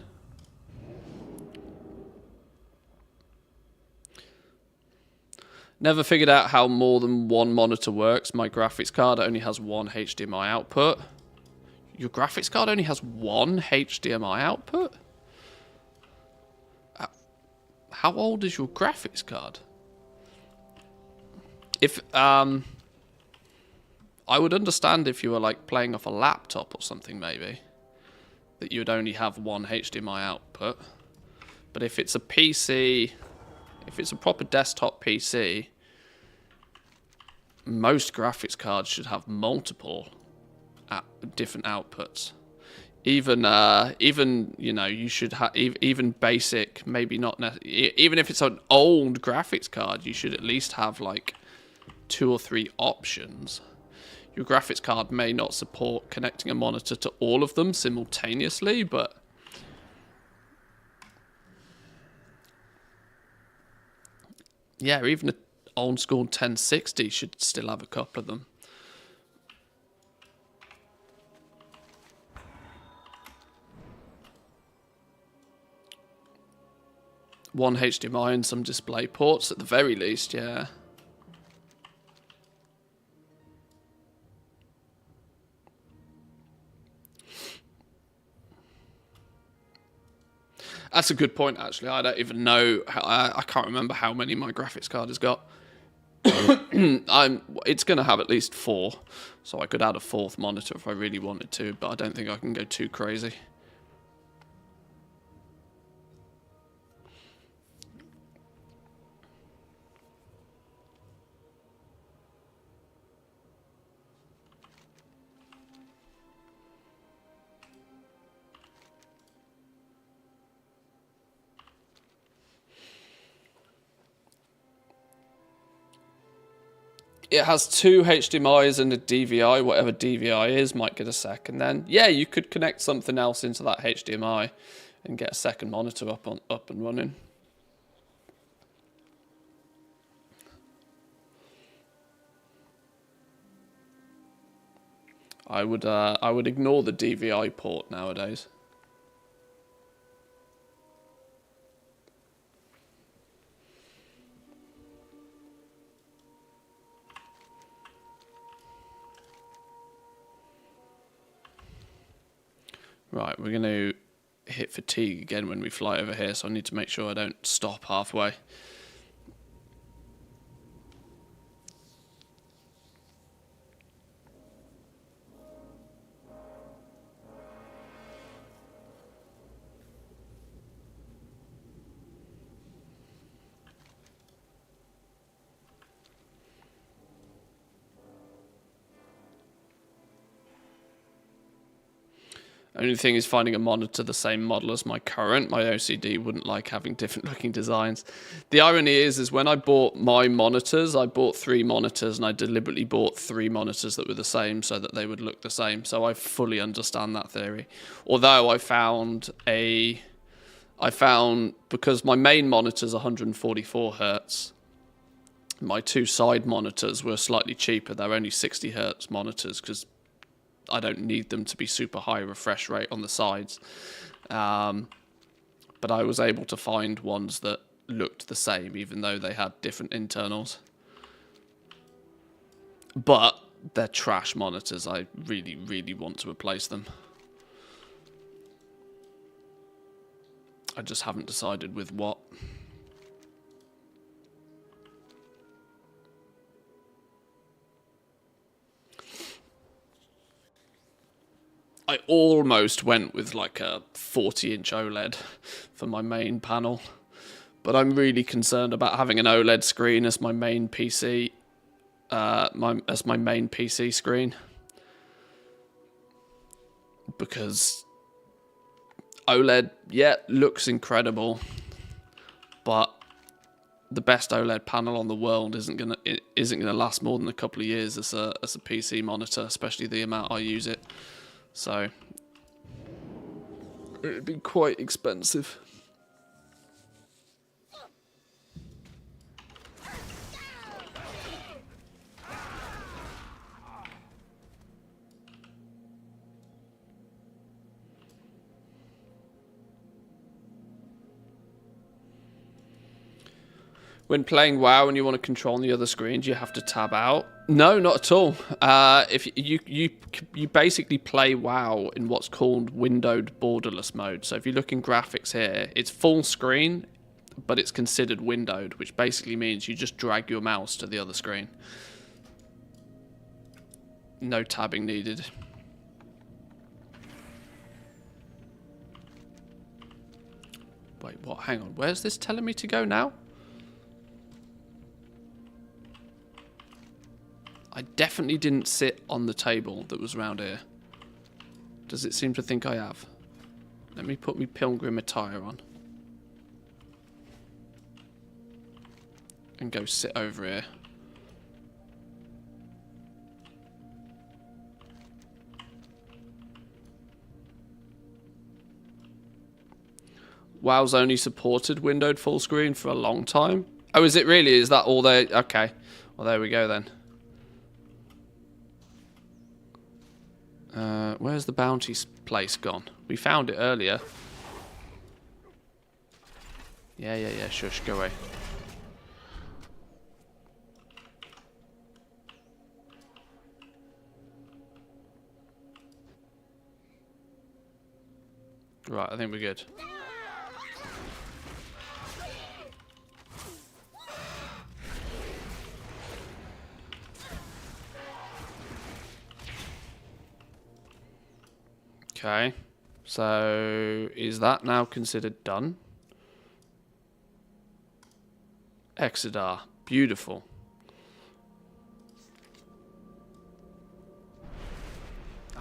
Never figured out how more than one monitor works. My graphics card only has one HDMI output. Your graphics card only has one HDMI output? How old is your graphics card? If, I would understand if you were like playing off a laptop or something maybe. That you would only have one HDMI output. But if it's a PC... If it's a proper desktop PC, most graphics cards should have multiple different outputs. Even you know, you should have even basic, maybe not even if it's an old graphics card, you should at least have like 2 or 3 options. Your graphics card may not support connecting a monitor to all of them simultaneously, but yeah, even an old school 1060 should still have a couple of them. One HDMI and some display ports at the very least, yeah. That's a good point, actually. I don't even know. I can't remember how many my graphics card has got. It's going to have at least 4, so I could add a 4th monitor if I really wanted to, but I don't think I can go too crazy. It has 2 HDMIs and a DVI. Whatever DVI is might get a second then. Yeah, you could connect something else into that HDMI and get a second monitor up and running. I would ignore the DVI port nowadays. Right, we're going to hit fatigue again when we fly over here, so I need to make sure I don't stop halfway. Only thing is finding a monitor the same model as my current. My OCD wouldn't like having different looking designs. The irony is when I bought my monitors, I bought 3 monitors and I deliberately bought 3 monitors that were the same so that they would look the same. So I fully understand that theory. Although I found because my main monitor's 144 Hertz, my 2 side monitors were slightly cheaper. They're only 60 Hertz monitors because I don't need them to be super high refresh rate on the sides. But I was able to find ones that looked the same, even though they had different internals. But they're trash monitors. I really, really want to replace them. I just haven't decided with what. I almost went with like a 40-inch OLED for my main panel, but I'm really concerned about having an OLED screen as my main PC, as my main PC screen, because OLED, yeah, looks incredible, but the best OLED panel on the world isn't gonna last more than a couple of years as a PC monitor, especially the amount I use it. So it'd be quite expensive. When playing WoW and you want to control the other screens, you have to tab out. No, not at all. If you basically play WoW in what's called windowed borderless mode. So if you look in graphics here, it's full screen, but it's considered windowed, which basically means you just drag your mouse to the other screen. No tabbing needed. Wait, what? Hang on. Where's this telling me to go now? I definitely didn't sit on the table that was around here. Does it seem to think I have? Let me put my pilgrim attire on. And go sit over here. WoW's only supported windowed full screen for a long time. Oh, is it really? Is that all they... Okay. Well, there we go then. Where's the bounty place gone? We found it earlier. Yeah, shush, go away. Right, I think we're good. Okay, so is that now considered done? Exodar, beautiful.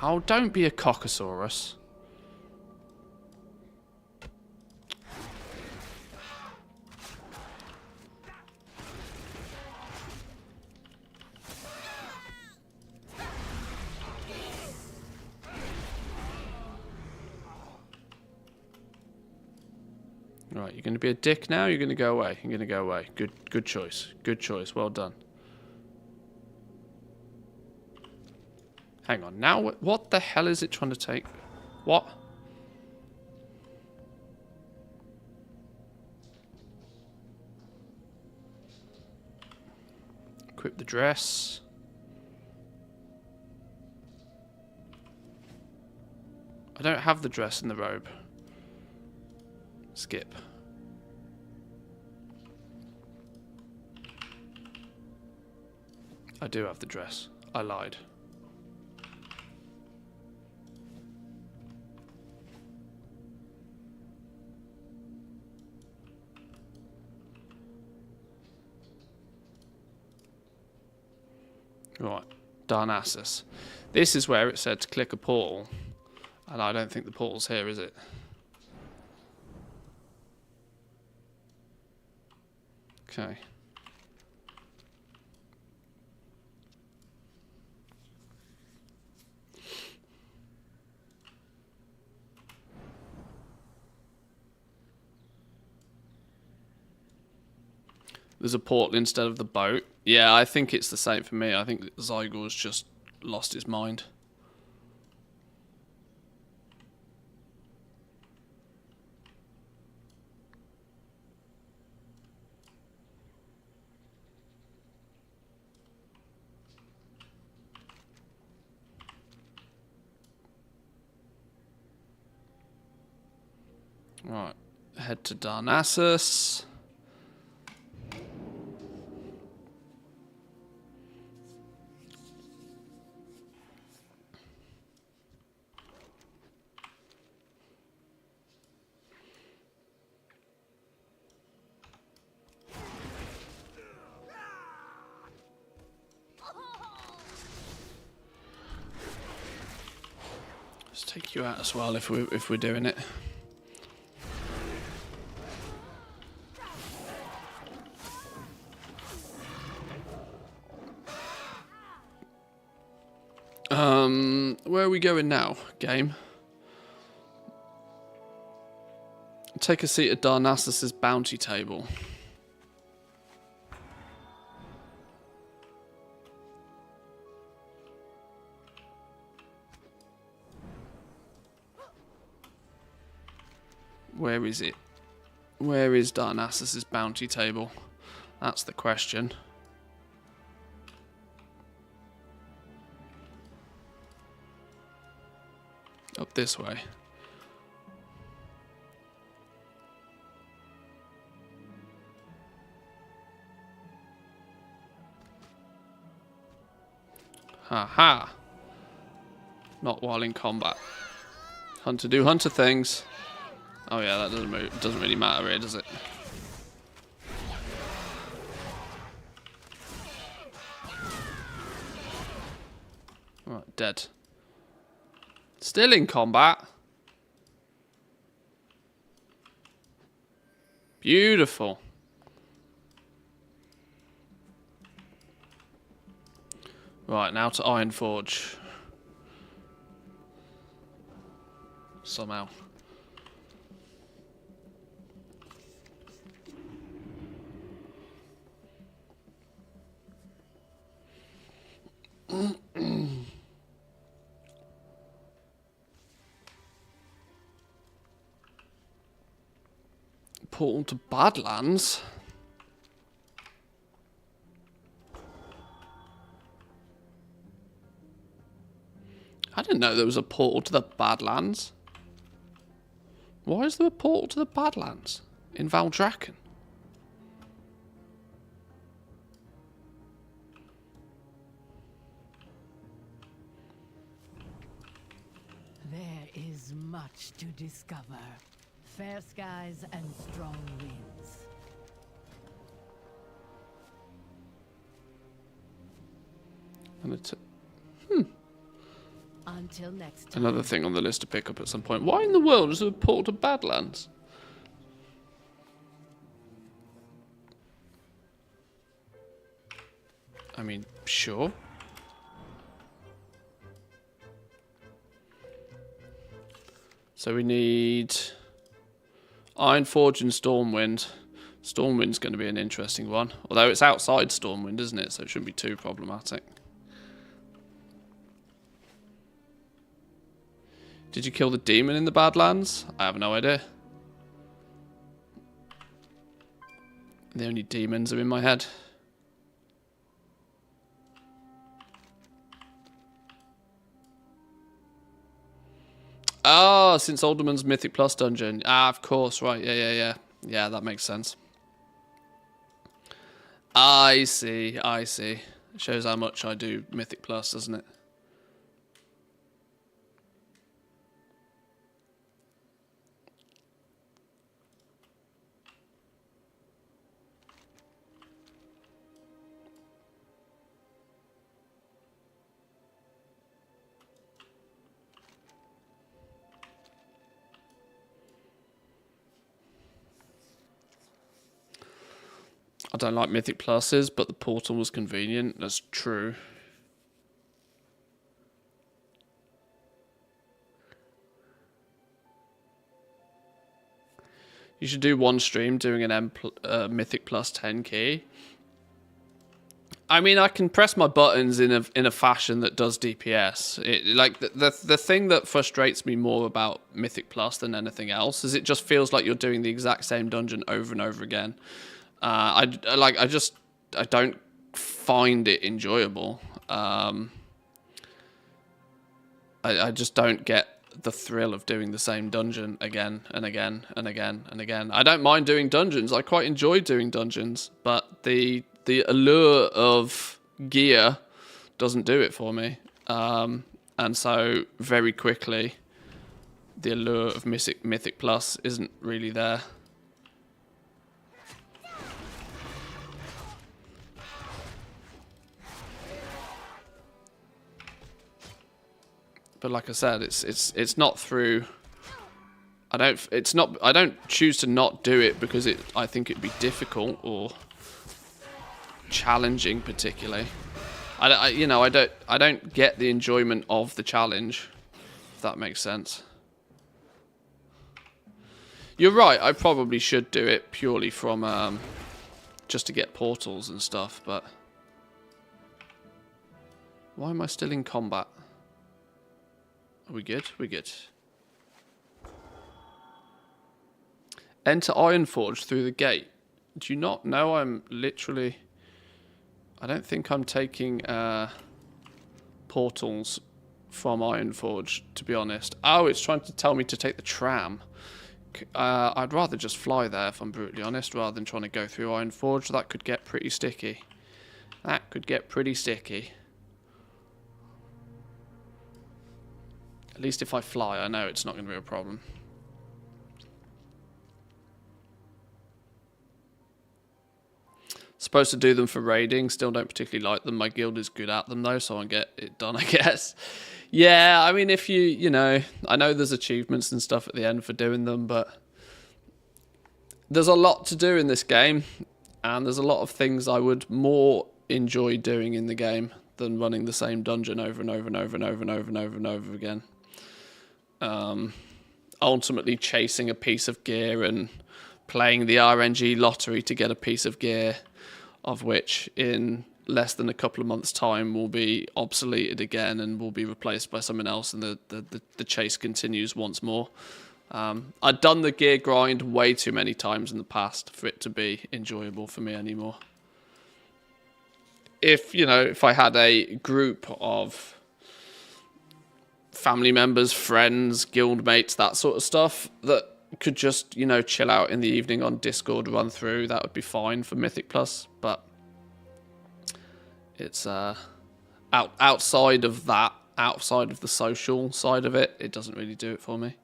Oh, don't be a Cockosaurus. Right, you're going to be a dick now? You're going to go away. You're going to go away. Good choice. Good choice. Well done. Hang on. Now, what the hell is it trying to take? What? Equip the dress. I don't have the dress and the robe. Skip. I do have the dress. I lied. Right, Darnassus. This is where it said to click a portal, and I don't think the portal's here, is it? Okay. There's a portal instead of the boat. Yeah, I think it's the same for me. I think Zygor's just lost his mind. Right, head to Darnassus. Let's take you out as well if we're doing it. Where are we going now, game? Take a seat at Darnassus's bounty table. Where is it? Where is Darnassus's bounty table? That's the question. Up this way. Ha ha. Not while in combat. Hunter do hunter things. Oh yeah, that doesn't really matter here, does it? Right, dead. Still in combat. Beautiful. Right, now to Ironforge. Somehow. Portal to Badlands? I didn't know there was a portal to the Badlands. Why is there a portal to the Badlands in Valdrakken? There is much to discover. Fair skies and strong winds. And it's Until next time. another thing on the list to pick up at some point. Why in the world is there a portal to Badlands? I mean, sure. So we need Ironforge and Stormwind. Stormwind's going to be an interesting one. Although it's outside Stormwind, isn't it? So it shouldn't be too problematic. Did you kill the demon in the Badlands? I have no idea. The only demons are in my head. Oh, Oh, since Alderman's Mythic Plus dungeon. Ah, of course, right. Yeah. Yeah, that makes sense. I see. It shows how much I do Mythic Plus, doesn't it? I don't like Mythic Pluses, but the portal was convenient. That's true. You should do one stream doing an Mythic Plus 10 key. I mean, I can press my buttons in a fashion that does DPS. Like the thing that frustrates me more about Mythic Plus than anything else is it just feels like you're doing the exact same dungeon over and over again. I don't find it enjoyable. I just don't get the thrill of doing the same dungeon again and again and again and again. I don't mind doing dungeons. I quite enjoy doing dungeons, but the allure of gear doesn't do it for me. And so very quickly, the allure of Mythic Plus isn't really there. But like I said, it's not through. I don't choose to not do it because I think it'd be difficult or challenging particularly. I don't get the enjoyment of the challenge, if that makes sense. You're right. I probably should do it purely from just to get portals and stuff. But why am I still in combat? Are we good? We're good. Enter Ironforge through the gate. Do you not know I'm literally... I don't think I'm taking portals from Ironforge, to be honest. Oh, it's trying to tell me to take the tram. I'd rather just fly there, if I'm brutally honest, rather than trying to go through Ironforge. That could get pretty sticky. At least if I fly, I know it's not going to be a problem. Supposed to do them for raiding. Still don't particularly like them. My guild is good at them, though, so I get it done, I guess. Yeah, I mean, if you know... I know there's achievements and stuff at the end for doing them, but... There's a lot to do in this game, and there's a lot of things I would more enjoy doing in the game than running the same dungeon over and over and over and over and over and over and over again. Ultimately chasing a piece of gear and playing the RNG lottery to get a piece of gear, of which in less than a couple of months' time will be obsoleted again and will be replaced by someone else, and the chase continues once more. I'd done the gear grind way too many times in the past for it to be enjoyable for me anymore. If I had a group of family members, friends, guildmates, that sort of stuff, that could just, chill out in the evening on Discord, run through, that would be fine for Mythic Plus, but it's outside of that, outside of the social side of it, it doesn't really do it for me.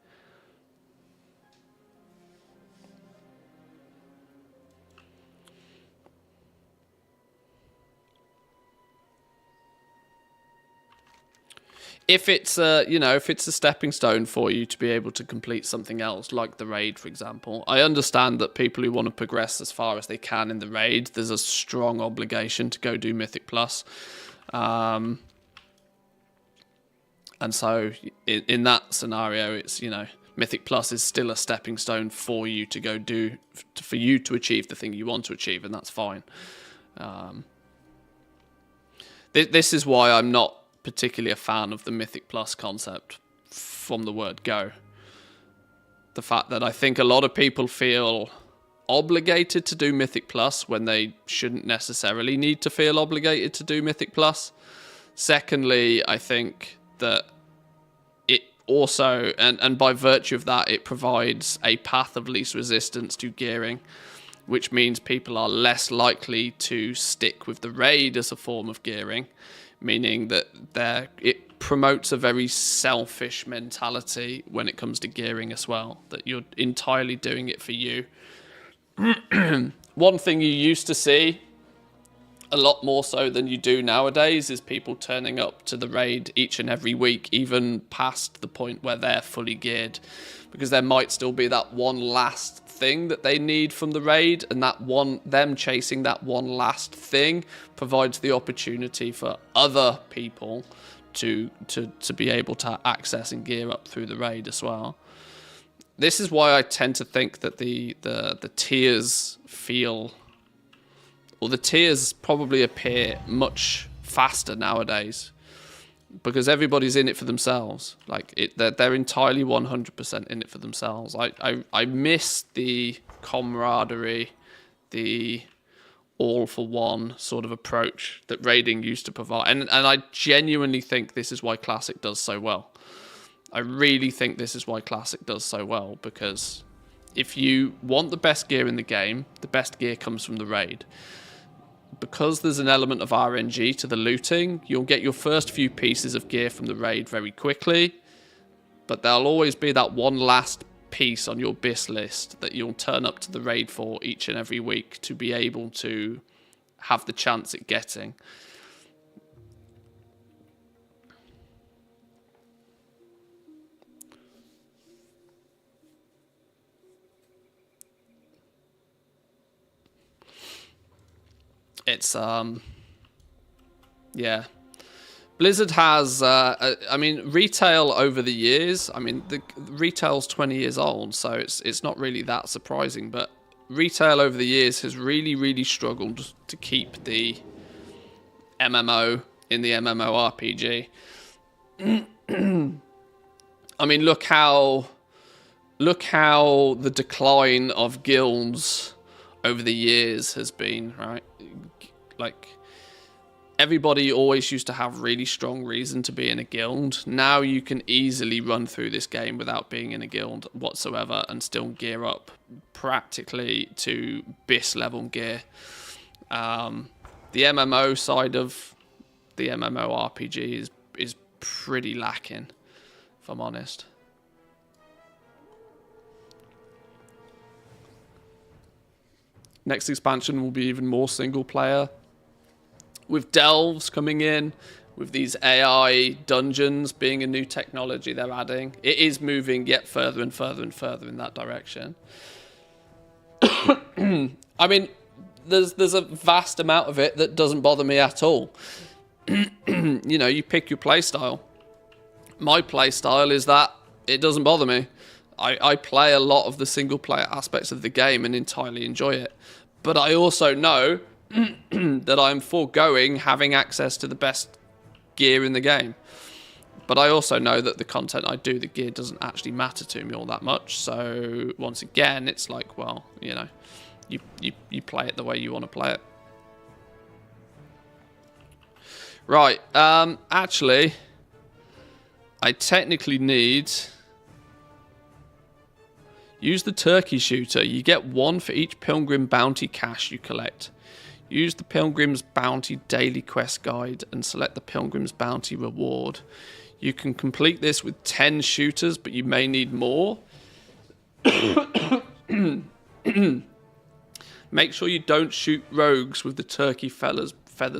If it's if it's a stepping stone for you to be able to complete something else, like the raid, for example, I understand that people who want to progress as far as they can in the raid, there's a strong obligation to go do Mythic Plus. And so in that scenario, it's, Mythic Plus is still a stepping stone for you to go do, for you to achieve the thing you want to achieve, and that's fine. This is why I'm not particularly a fan of the Mythic Plus concept from the word go. The fact that I think a lot of people feel obligated to do Mythic Plus when they shouldn't necessarily need to feel obligated to do Mythic Plus. Secondly, I think that it also, and by virtue of that, it provides a path of least resistance to gearing, which means people are less likely to stick with the raid as a form of gearing, meaning that it promotes a very selfish mentality when it comes to gearing as well, that you're entirely doing it for you. One thing you used to see a lot more so than you do nowadays is people turning up to the raid each and every week, even past the point where they're fully geared, because there might still be that one last thing that they need from the raid, and them chasing that one last thing provides the opportunity for other people to be able to access and gear up through the raid as well. This is why I tend to think that the tiers feel, or the tiers probably appear much faster nowadays, because everybody's in it for themselves. Like they're entirely 100% in it for themselves. I miss the camaraderie, the all for one sort of approach that raiding used to provide, and I genuinely think this is why Classic does so well. I really think this is why Classic does so well, because if you want the best gear in the game, the best gear comes from the raid. Because there's an element of RNG to the looting, you'll get your first few pieces of gear from the raid very quickly, but there'll always be that one last piece on your BIS list that you'll turn up to the raid for each and every week to be able to have the chance at getting. It's yeah, Blizzard has I mean, retail over the years, I mean, the retail's 20 years old, so it's not really that surprising, but retail over the years has really struggled to keep the MMO in the MMORPG. I mean, look how the decline of guilds over the years has been, right? Like, everybody always used to have really strong reason to be in a guild. Now you can easily run through this game without being in a guild whatsoever and still gear up practically to BIS level gear. The MMO side of the MMORPG is pretty lacking, if I'm honest. Next expansion will be even more single player, with delves coming in, with these AI dungeons being a new technology they're adding. It is moving yet further and further and further in that direction. I mean, there's a vast amount of it that doesn't bother me at all. You know, you pick your playstyle. My playstyle is that it doesn't bother me. I play a lot of the single player aspects of the game and entirely enjoy it. But I also know that I'm foregoing having access to the best gear in the game. But I also know that the content I do, the gear doesn't actually matter to me all that much. So once again, it's like, well, you know, you play it the way you want to play it. Right, actually, I technically need... Use the turkey shooter. You get one for each Pilgrim bounty cache you collect. Use the Pilgrim's Bounty daily quest guide and select the Pilgrim's Bounty reward. You can complete this with 10 shooters, but you may need more. Make sure you don't shoot rogues with the turkey feathers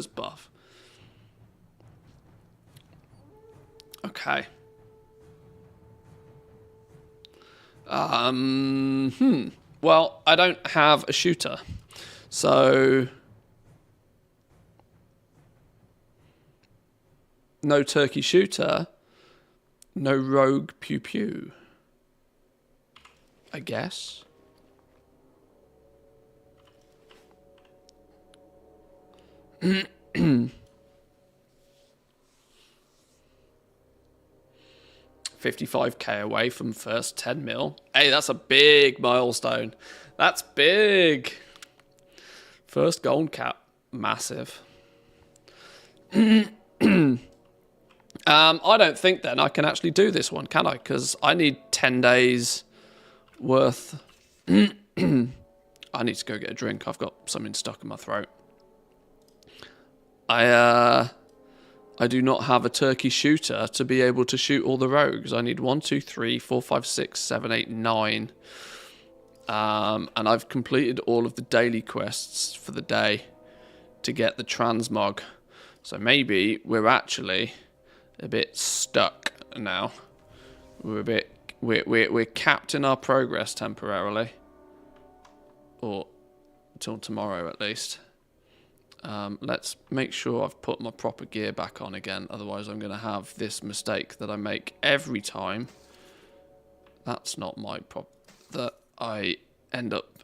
buff. Okay. Well, I don't have a shooter, so no turkey shooter, no rogue pew pew, I guess. $55k away from first 10 mil. Hey, that's a big milestone. That's big. First gold cap. Massive. And I don't think then I can actually do this one, can I? Because I need 10 days worth. I need to go get a drink. I've got something stuck in my throat. I do not have a turkey shooter to be able to shoot all the rogues. I need 1, 2, 3, 4, 5, 6, 7, 8, 9. And I've completed all of the daily quests for the day to get the transmog. So maybe we're actually a bit stuck now. We're capped in our progress temporarily, or till tomorrow at least. Let's make sure I've put my proper gear back on again, otherwise I'm going to have this mistake that I make every time. That's not my that I end up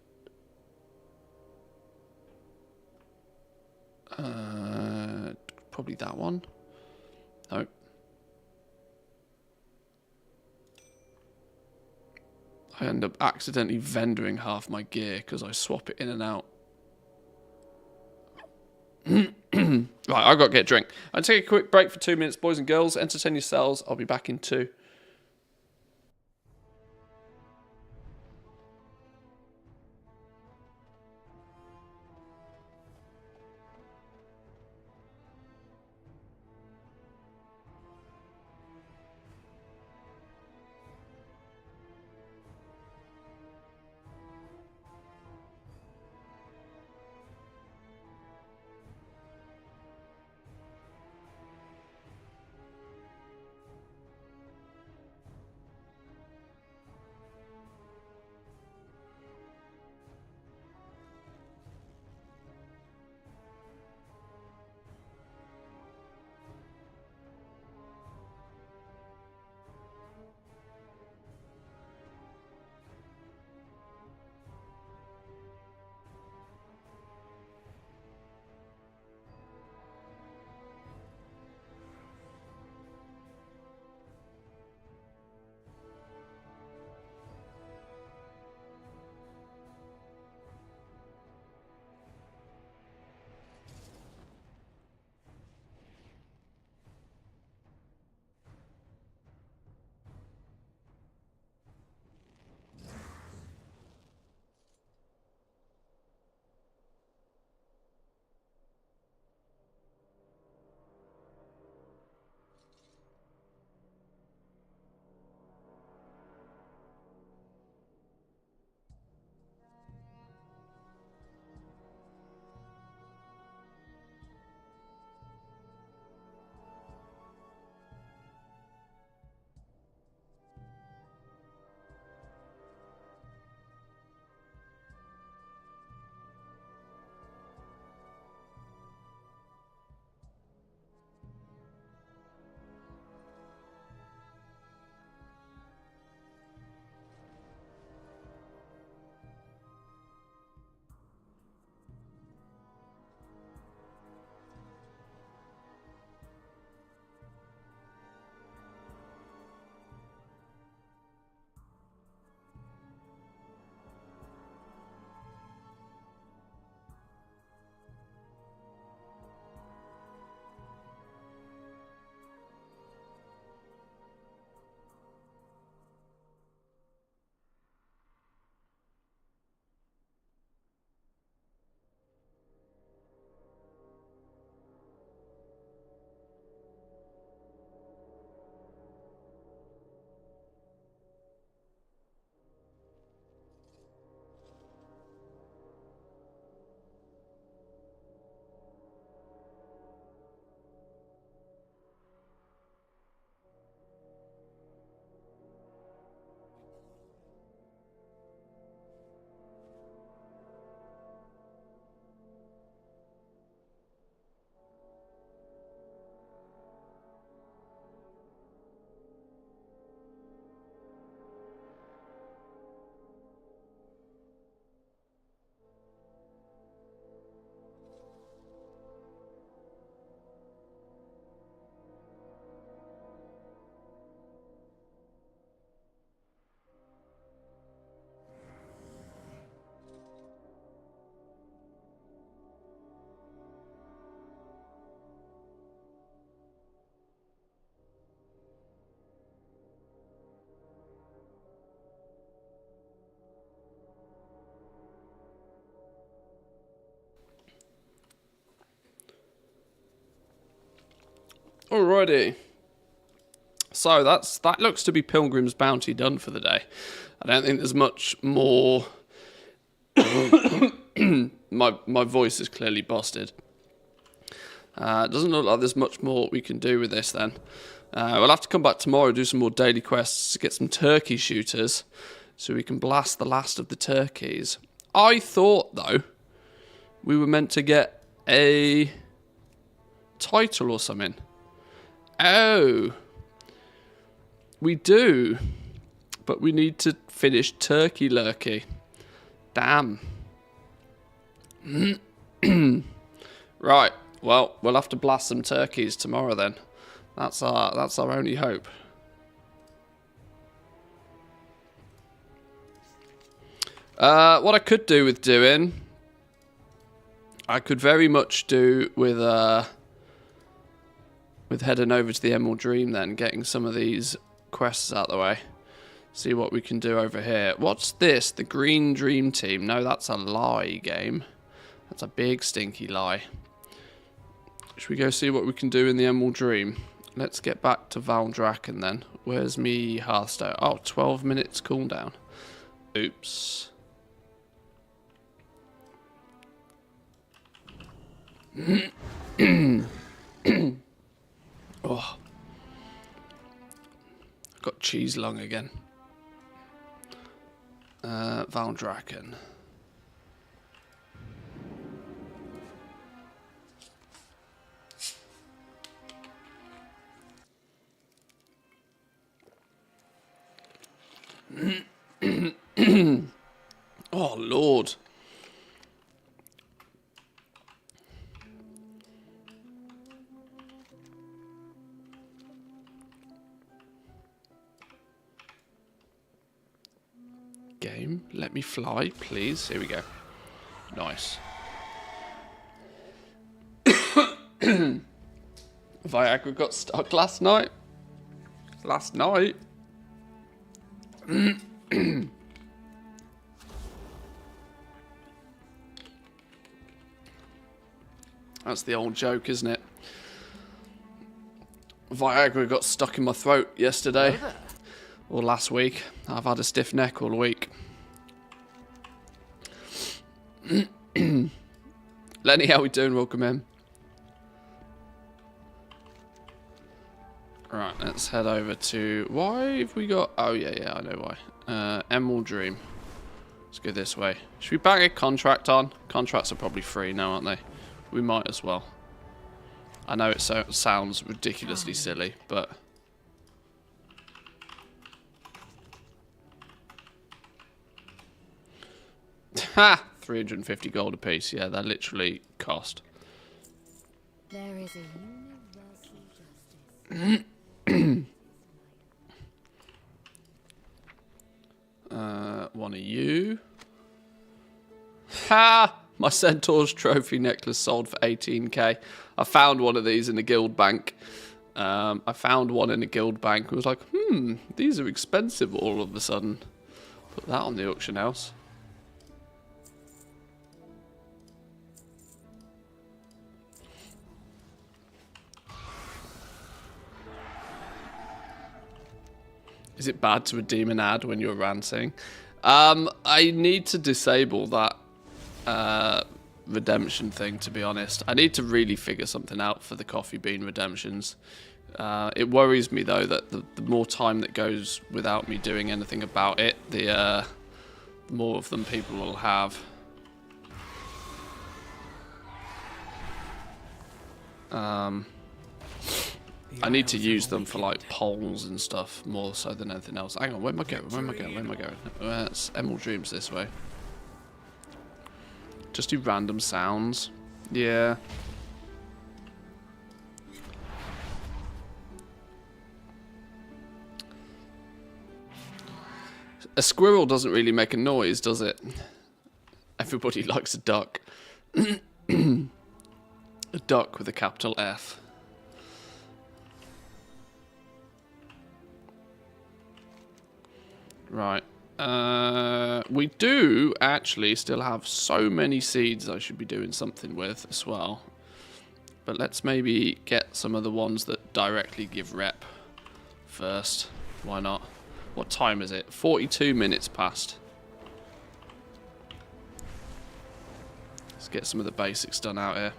probably that one. Nope. I end up accidentally vendoring half my gear because I swap it in and out. Right, I've got to get a drink. I'll take a quick break for 2 minutes, boys and girls. Entertain yourselves. I'll be back in 2. Alrighty. So that looks to be Pilgrim's Bounty done for the day. I don't think there's much more. My voice is clearly busted. It doesn't look like there's much more we can do with this then. We'll have to come back tomorrow, do some more daily quests to get some turkey shooters so we can blast the last of the turkeys. I thought, though, we were meant to get a title or something. Oh. We do. But we need to finish Turkey Lurkey. Damn. Right. Well, we'll have to blast some turkeys tomorrow then. That's our only hope. What I could do with doing, I could very much do with heading over to the Emerald Dream then, getting some of these quests out of the way. See what we can do over here. What's this? The Green Dream Team. No, that's a lie game. That's a big stinky lie. Should we go see what we can do in the Emerald Dream? Let's get back to Valdrakken then. Where's me Hearthstone? Oh, 12 minutes cooldown. Oops. Oh. I've got cheese lung again. Valdrakken. Oh, Lord. Game, let me fly, please. Here we go. Nice. Viagra got stuck last night. That's the old joke, isn't it? Viagra got stuck in my throat yesterday. Or last week. I've had a stiff neck all week. Lenny, how we doing? Welcome in. Right, let's head over to... Why have we got... Oh, yeah, I know why. Emerald Dream. Let's go this way. Should we bang a contract on? Contracts are probably free now, aren't they? We might as well. I know it sounds ridiculously silly, but... Ha! 350 gold apiece. Yeah, that literally cost. There is a universal justice. One of you. Ha! My Centaur's trophy necklace sold for 18k. I found one of these in a guild bank. I found one in a guild bank. I was like, these are expensive all of a sudden. Put that on the auction house. Is it bad to redeem an ad when you're ranting? I need to disable that redemption thing, to be honest. I need to really figure something out for the coffee bean redemptions. It worries me, though, that the more time that goes without me doing anything about it, the more of them people will have. I need to use them for like polls and stuff more so than anything else. Hang on, where am I going? It's Emerald Dreams this way. Just do random sounds. Yeah. A squirrel doesn't really make a noise, does it? Everybody likes a duck. A duck with a capital F. Right. We do actually still have so many seeds I should be doing something with as well. But let's maybe get some of the ones that directly give rep first. Why not? What time is it? 42 minutes past. Let's get some of the basics done out here.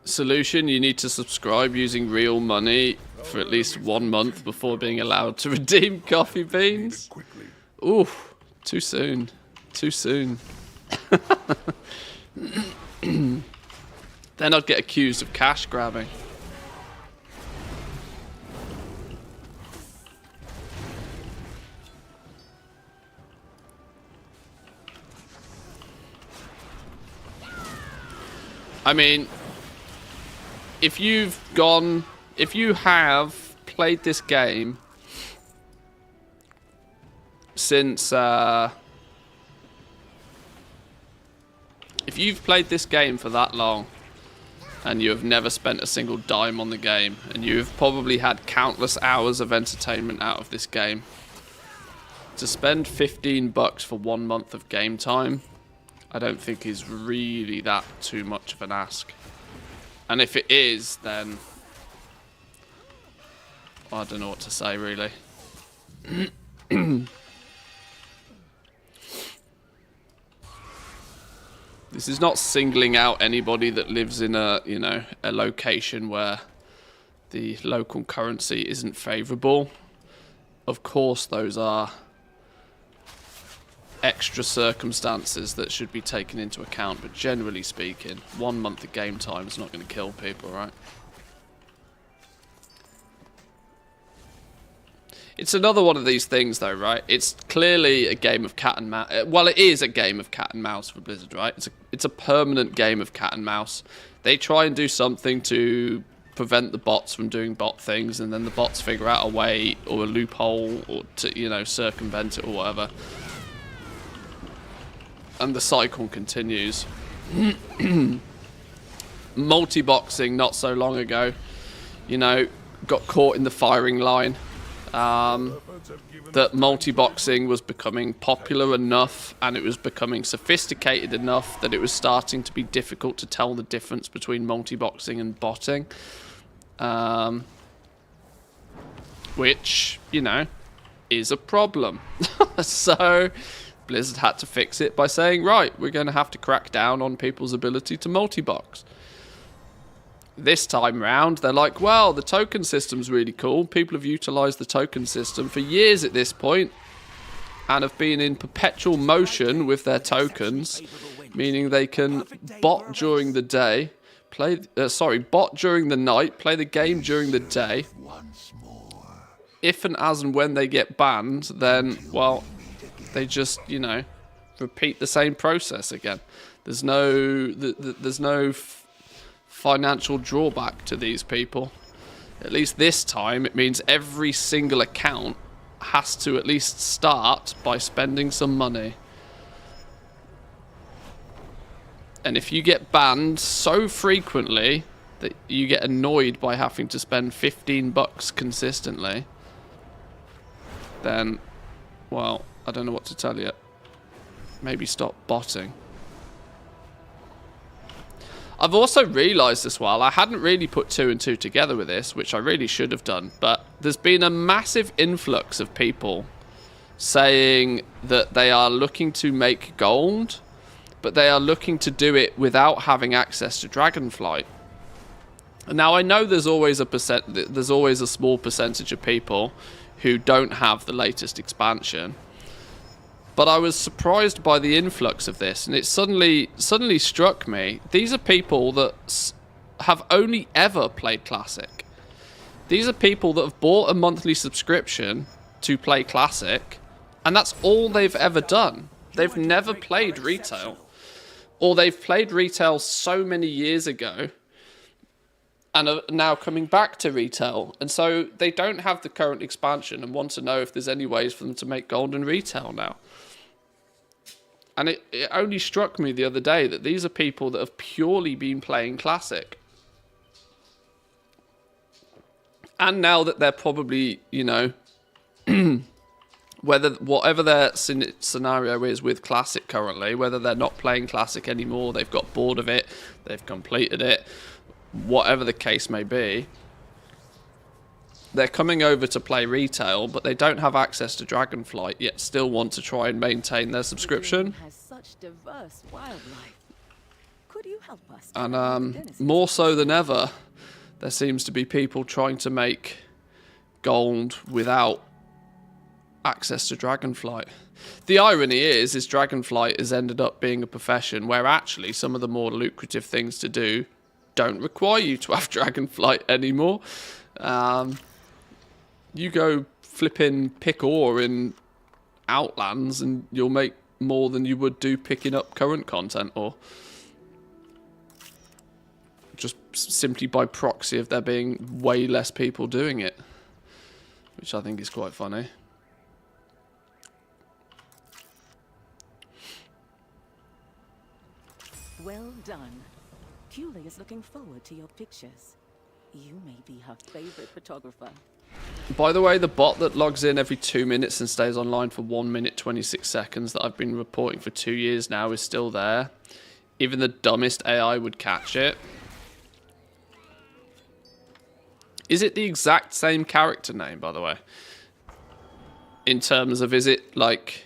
Solution, you need to subscribe using real money for at least 1 month before being allowed to redeem coffee beans. Ooh, too soon. Too soon. Then I'd get accused of cash grabbing. I mean, if you have played this game since, if you've played this game for that long and you have never spent a single dime on the game, and you've probably had countless hours of entertainment out of this game, to spend $15 for 1 month of game time, I don't think is really that too much of an ask. And if it is, then I don't know what to say, really. This is not singling out anybody that lives in a, you know, a location where the local currency isn't favorable. Of course, those are extra circumstances that should be taken into account, but generally speaking, 1 month of game time is not going to kill people, right? It's another one of these things, though, right? It's clearly a game of cat and mouse. Well, it is a game of cat and mouse for Blizzard, right? It's a permanent game of cat and mouse. They try and do something to prevent the bots from doing bot things, and then the bots figure out a way or a loophole or to, you know, circumvent it or whatever. And the cycle continues. Multi-boxing not so long ago, you know, got caught in the firing line. That multi-boxing was becoming popular enough and it was becoming sophisticated enough that it was starting to be difficult to tell the difference between multi-boxing and botting. Which, you know, is a problem. So Blizzard had to fix it by saying, right, we're going to have to crack down on people's ability to multi-box. This time round, they're like, well, the token system's really cool. People have utilised the token system for years at this point and have been in perpetual motion with their tokens, meaning they can bot during the day, bot during the night, play the game during the day. If and as and when they get banned, then, well, they just, you know, repeat the same process again. There's no financial drawback to these people. At least this time, it means every single account has to at least start by spending some money. And if you get banned so frequently that you get annoyed by having to spend $15 consistently, then, well, I don't know what to tell you. Maybe stop botting. I've also realised as well, I hadn't really put 2 and 2 together with this, which I really should have done, but there's been a massive influx of people saying that they are looking to make gold, but they are looking to do it without having access to Dragonflight. Now, I know there's always a small percentage of people who don't have the latest expansion, but I was surprised by the influx of this, and it suddenly struck me. These are people that have only ever played Classic. These are people that have bought a monthly subscription to play Classic, and that's all they've ever done. They've never played retail. Or they've played retail so many years ago and are now coming back to retail. And so they don't have the current expansion and want to know if there's any ways for them to make gold in retail now. And it only struck me the other day that these are people that have purely been playing Classic. And now that they're probably, you know, whatever their scenario is with Classic currently, whether they're not playing Classic anymore, they've got bored of it, they've completed it, whatever the case may be, they're coming over to play retail, but they don't have access to Dragonflight, yet still want to try and maintain their subscription. Has such diverse wildlife. Could you help us? And more so than ever, there seems to be people trying to make gold without access to Dragonflight. The irony is Dragonflight has ended up being a profession where actually some of the more lucrative things to do don't require you to have Dragonflight anymore. You go flipping pick ore in Outlands and you'll make more than you would do picking up current content, or just simply by proxy of there being way less people doing it, which I think is quite funny. Well done. Julie is looking forward to your pictures. You may be her favorite photographer. By the way, the bot that logs in every 2 minutes and stays online for 1 minute 26 seconds that I've been reporting for 2 years now is still there. Even the dumbest AI would catch it. Is it the exact same character name, by the way? In terms of, is it like...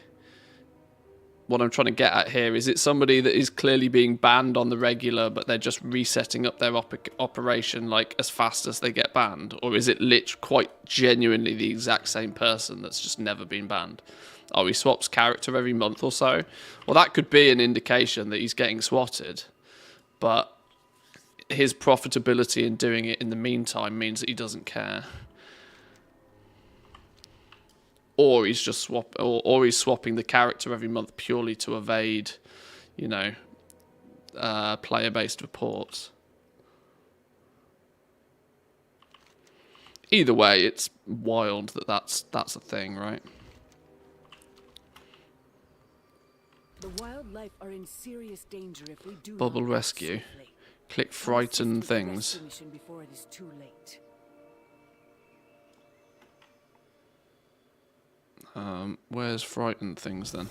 What I'm trying to get at here, is it somebody that is clearly being banned on the regular, but they're just resetting up their operation like as fast as they get banned? Or is it quite genuinely the exact same person that's just never been banned? Oh, he swaps character every month or so? Well, that could be an indication that he's getting swatted, but his profitability in doing it in the meantime means that he doesn't care. Or he's just or he's swapping the character every month purely to evade, you know, player-based reports. Either way, it's wild that that's a thing, right? The wildlife are in serious danger if we do Bubble not rescue. safely. Click frighten things. Rescue mission before it is too late. Where's frightened things then?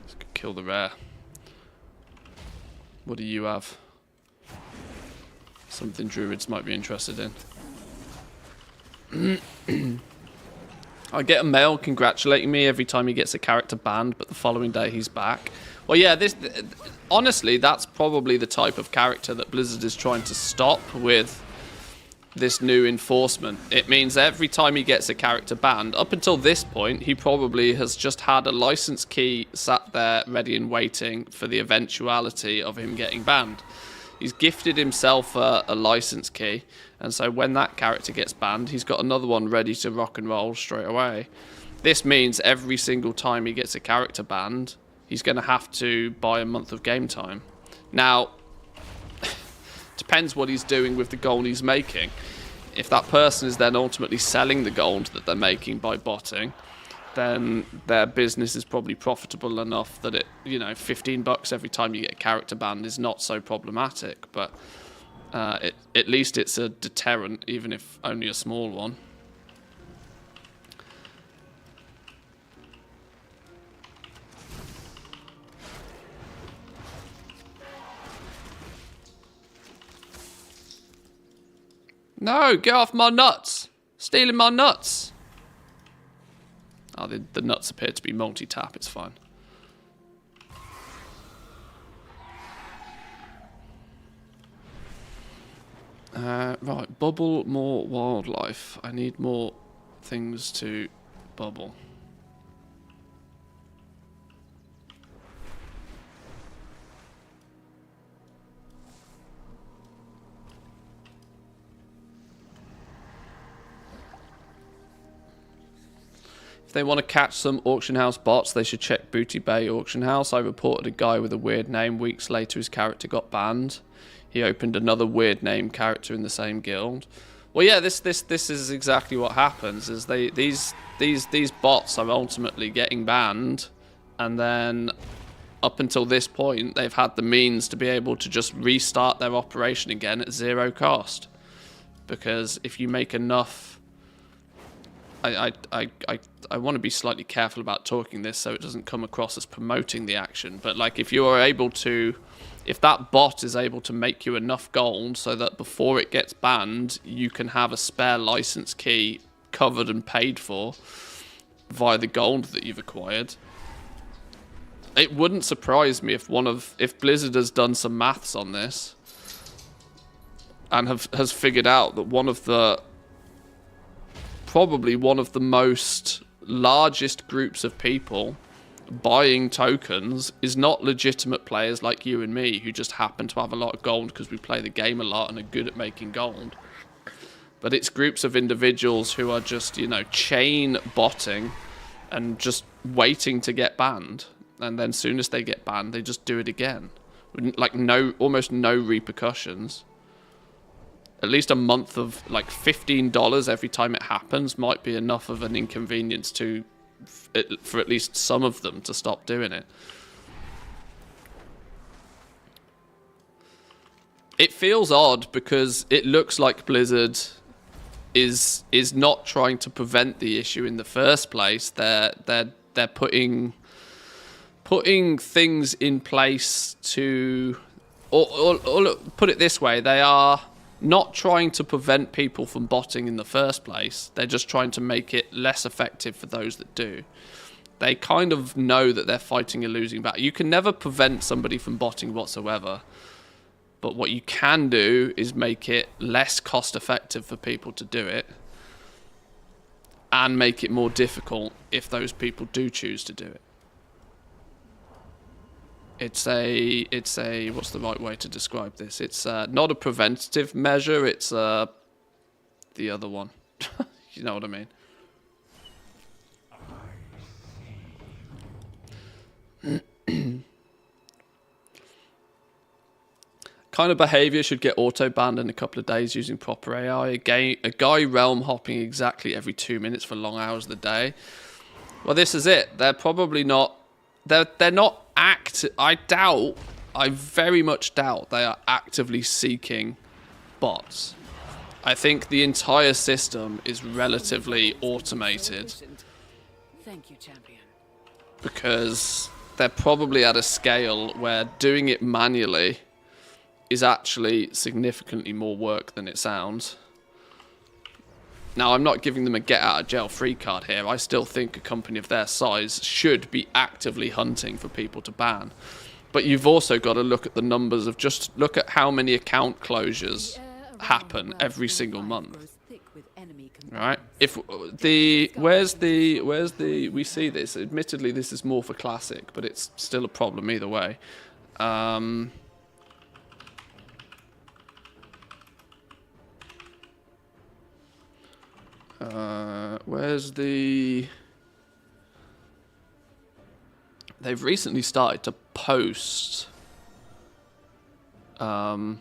Let's kill the rare. What do you have? Something druids might be interested in. I get a mail congratulating me every time he gets a character banned, but the following day he's back. Well, yeah, honestly, that's probably the type of character that Blizzard is trying to stop with this new enforcement. It means every time he gets a character banned, up until this point, he probably has just had a license key sat there ready and waiting for the eventuality of him getting banned. He's gifted himself a license key, and so when that character gets banned, he's got another one ready to rock and roll straight away. This means every single time he gets a character banned, he's going to have to buy a month of game time. Now, depends what he's doing with the gold he's making. If that person is then ultimately selling the gold that they're making by botting, then their business is probably profitable enough that it, you know, $15 every time you get a character banned is not so problematic. But at least it's a deterrent, even if only a small one. No, get off my nuts! Stealing my nuts! Oh, the nuts appear to be multi-tap, it's fine. Right, bubble more wildlife. I need more things to bubble. If they want to catch some auction house bots, they should check Booty Bay Auction House. I reported a guy with a weird name. Weeks later, his character got banned. He opened another weird name character in the same guild. Well, yeah, this is exactly what happens. Is these bots are ultimately getting banned, and then up until this point, they've had the means to be able to just restart their operation again at 0 cost. Because if you make enough... I want to be slightly careful about talking this so it doesn't come across as promoting the action. But like, if you are able to... If that bot is able to make you enough gold so that before it gets banned, you can have a spare license key covered and paid for via the gold that you've acquired... It wouldn't surprise me if Blizzard has done some maths on this and has figured out that probably one of the most largest groups of people buying tokens is not legitimate players like you and me who just happen to have a lot of gold because we play the game a lot and are good at making gold. But it's groups of individuals who are just, you know, chain botting and just waiting to get banned. And then as soon as they get banned, they just do it again. Like almost no repercussions. At least a month of like $15 every time it happens might be enough of an inconvenience for at least some of them to stop doing it. It feels odd because it looks like Blizzard is not trying to prevent the issue in the first place. They're putting things in place to, or put it this way, they are not trying to prevent people from botting in the first place. They're just trying to make it less effective for those that do. They kind of know that they're fighting a losing battle. You can never prevent somebody from botting whatsoever. But what you can do is make it less cost effective for people to do it. And make it more difficult if those people do choose to do it. It's a what's the right way to describe this? It's not a preventative measure, it's the other one. You know what I mean? Kind of behavior should get auto-banned in a couple of days using proper AI. A guy realm hopping exactly every 2 minutes for long hours of the day. Well, this is it. They're probably not... They're not I very much doubt they are actively seeking bots. I think the entire system is relatively automated. Thank you, champion. Because they're probably at a scale where doing it manually is actually significantly more work than it sounds. Now, I'm not giving them a get-out-of-jail-free card here. I still think a company of their size should be actively hunting for people to ban. But you've also got to look at the numbers of just look at how many account closures happen every single month. Right? If the where's the we see this. Admittedly, this is more for Classic, but it's still a problem either way. Where's the... They've recently started to post... in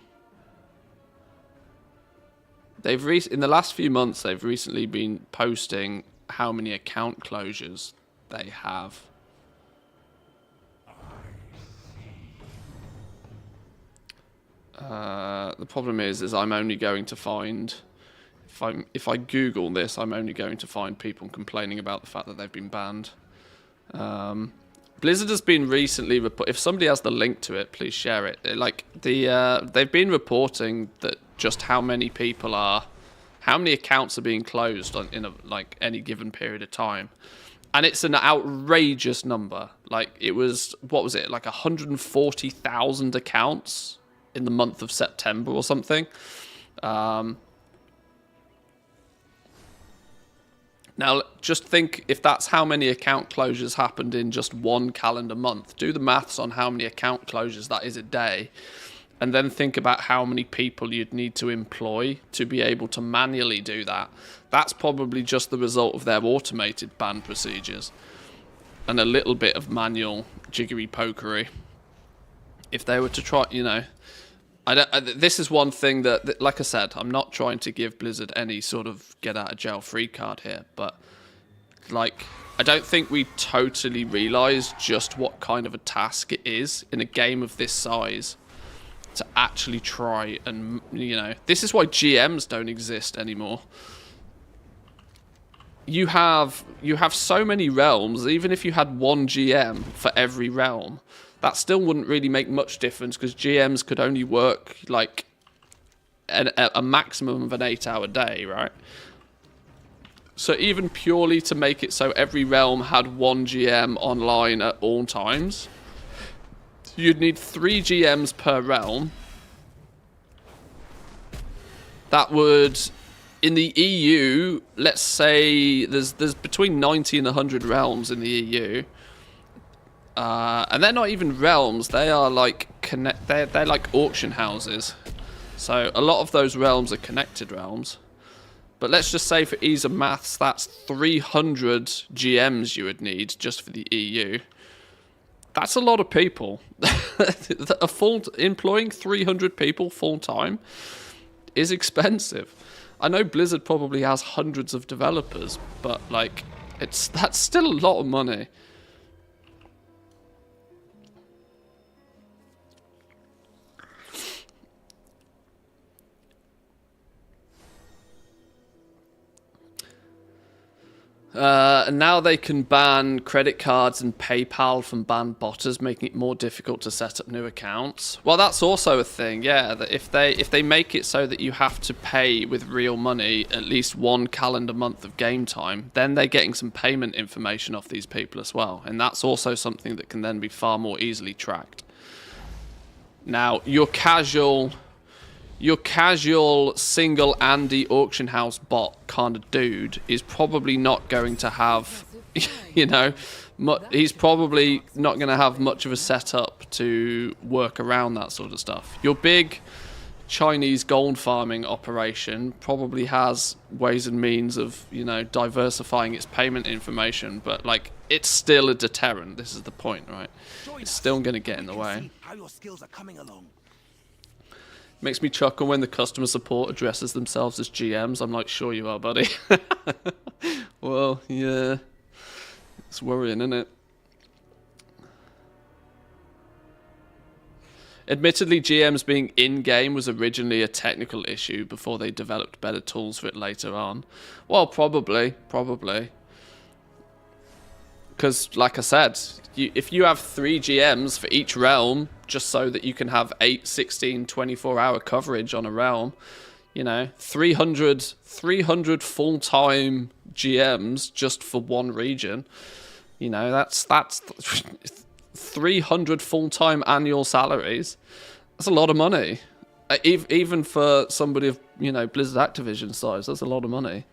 the last few months, they've recently been posting how many account closures they have. The problem is I'm only going to find... If I Google this, I'm only going to find people complaining about the fact that they've been banned. Blizzard has been recently if somebody has the link to it, please share it. They've been reporting that just how many accounts are being closed in any given period of time, and it's an outrageous number. Like it was, what was it? Like 140,000 accounts in the month of September or something. Now, just think if that's how many account closures happened in just one calendar month. Do the maths on how many account closures that is a day. and then think about how many people you'd need to employ to be able to manually do that. That's probably just the result of their automated ban procedures and a little bit of manual jiggery pokery. If they were to try, you know, this is one thing that, like I said, I'm not trying to give Blizzard any sort of get out of jail free card here, but like, I don't think we totally realize just what kind of a task it is in a game of this size to actually try and, you know, this is why GMs don't exist anymore. You have so many realms, even if you had one GM for every realm, that still wouldn't really make much difference because GMs could only work like a maximum of an 8-hour day, right? So even purely to make it so every realm had one GM online at all times, you'd need 3 GMs per realm. That would, in the EU, let's say there's between 90 and 100 realms in the EU. And they're not even realms, they are like they're like auction houses. So a lot of those realms are connected realms. But let's just say for ease of maths, that's 300 GMs you would need just for the EU. That's a lot of people. Employing 300 people full time is expensive. I know Blizzard probably has hundreds of developers, but like that's still a lot of money. And now they can ban credit cards and PayPal from banned botters, making it more difficult to set up new accounts. Well, that's also a thing, yeah. That if they make it so that you have to pay with real money at least 1 calendar month of game time, then they're getting some payment information off these people as well, and that's also something that can then be far more easily tracked. Now, your casual single Andy auction house bot kind of dude is probably not going to have, you know, he's probably not going to have much of a setup to work around that sort of stuff. Your big Chinese gold farming operation probably has ways and means of, you know, diversifying its payment information, but like, it's still a deterrent. This is the point, right? It's still going to get in the way. How your skills are coming along. Makes me chuckle when the customer support addresses themselves as GMs. I'm like, sure you are, buddy. Well, yeah. It's worrying, isn't it? Admittedly, GMs being in-game was originally a technical issue before they developed better tools for it later on. Well, probably. Because, like I said, if you have 3 GMs for each realm, just so that you can have 8, 16, 24-hour coverage on a realm, you know, 300 full-time GMs just for one region, you know, that's 300 full-time annual salaries. That's a lot of money. Even for somebody of, you know, Blizzard Activision size, that's a lot of money.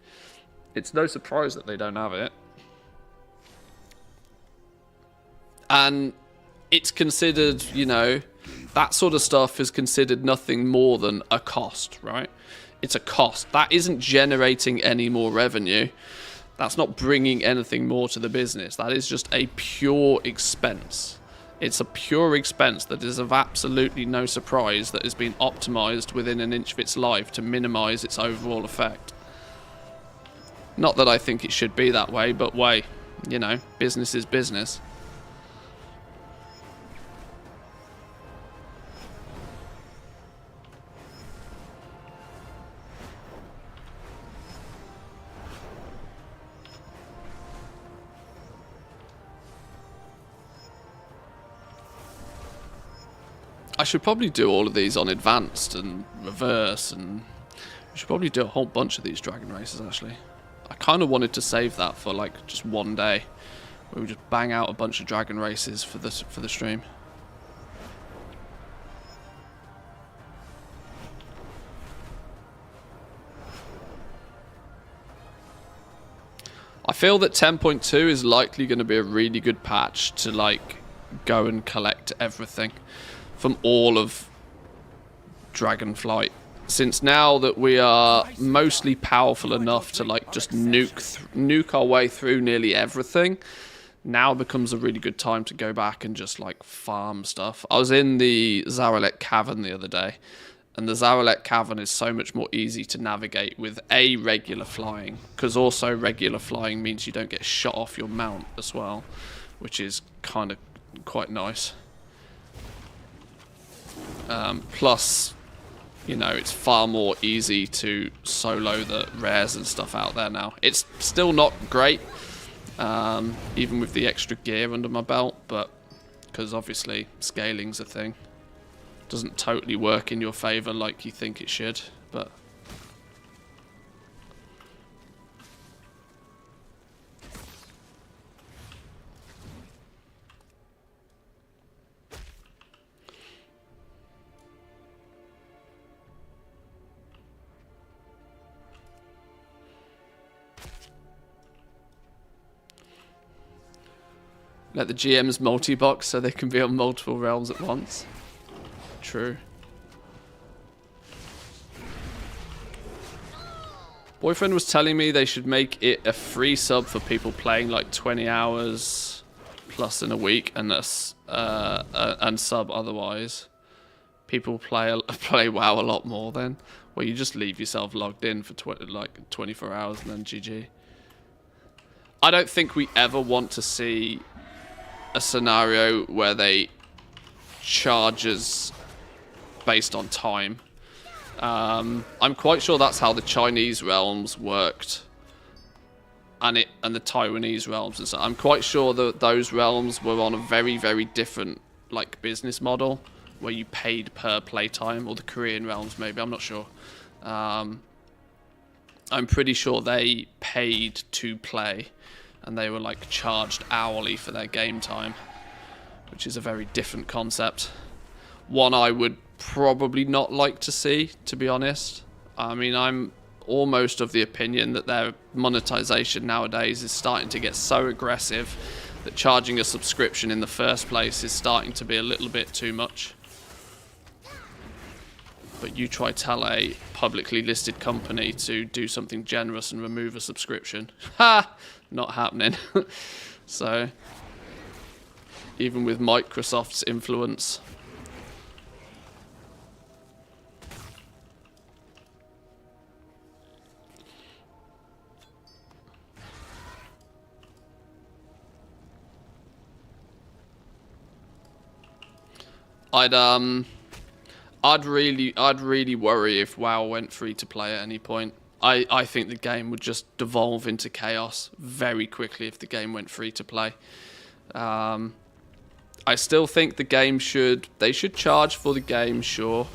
It's no surprise that they don't have it. And it's considered, you know, that sort of stuff is considered nothing more than a cost, right? It's a cost. That isn't generating any more revenue. That's not bringing anything more to the business. That is just a pure expense. It's a pure expense that is of absolutely no surprise that has been optimized within an inch of its life to minimize its overall effect. Not that I think it should be that way, but you know, business is business. I should probably do all of these on advanced and reverse, and we should probably do a whole bunch of these dragon races actually. I kind of wanted to save that for like just one day where we just bang out a bunch of dragon races for the stream. I feel that 10.2 is likely going to be a really good patch to like go and collect everything from all of Dragonflight. Since now that we are mostly powerful enough to like just nuke our way through nearly everything, now becomes a really good time to go back and just like farm stuff. I was in the Zaralek Cavern the other day, and the Zaralek Cavern is so much more easy to navigate with regular flying, because also regular flying means you don't get shot off your mount as well, which is kind of quite nice. Plus, you know, it's far more easy to solo the rares and stuff out there now. It's still not great, even with the extra gear under my belt, but because obviously scaling's a thing. Doesn't totally work in your favor like you think it should, but... Let the GMs multi-box so they can be on multiple realms at once. True. Boyfriend was telling me they should make it a free sub for people playing like 20 hours plus in a week, and sub otherwise. People play WoW a lot more then, where you just leave yourself logged in for 24 hours and then GG. I don't think we ever want to see a scenario where they charge us based on time. I'm quite sure that's how the Chinese realms worked, and the Taiwanese realms and so. I'm quite sure that those realms were on a very, very different like business model, where you paid per playtime, or the Korean realms maybe. I'm not sure. I'm pretty sure they paid to play, and they were like charged hourly for their game time, which is a very different concept. One I would probably not like to see, to be honest. I mean, I'm almost of the opinion that their monetization nowadays is starting to get so aggressive that charging a subscription in the first place is starting to be a little bit too much. But you try tell a publicly listed company to do something generous and remove a subscription. Ha! Not happening. So, even with Microsoft's influence. I'd really worry if WoW went free to play at any point. I think the game would just devolve into chaos very quickly if the game went free to play. I still think the game they should charge for the game, sure,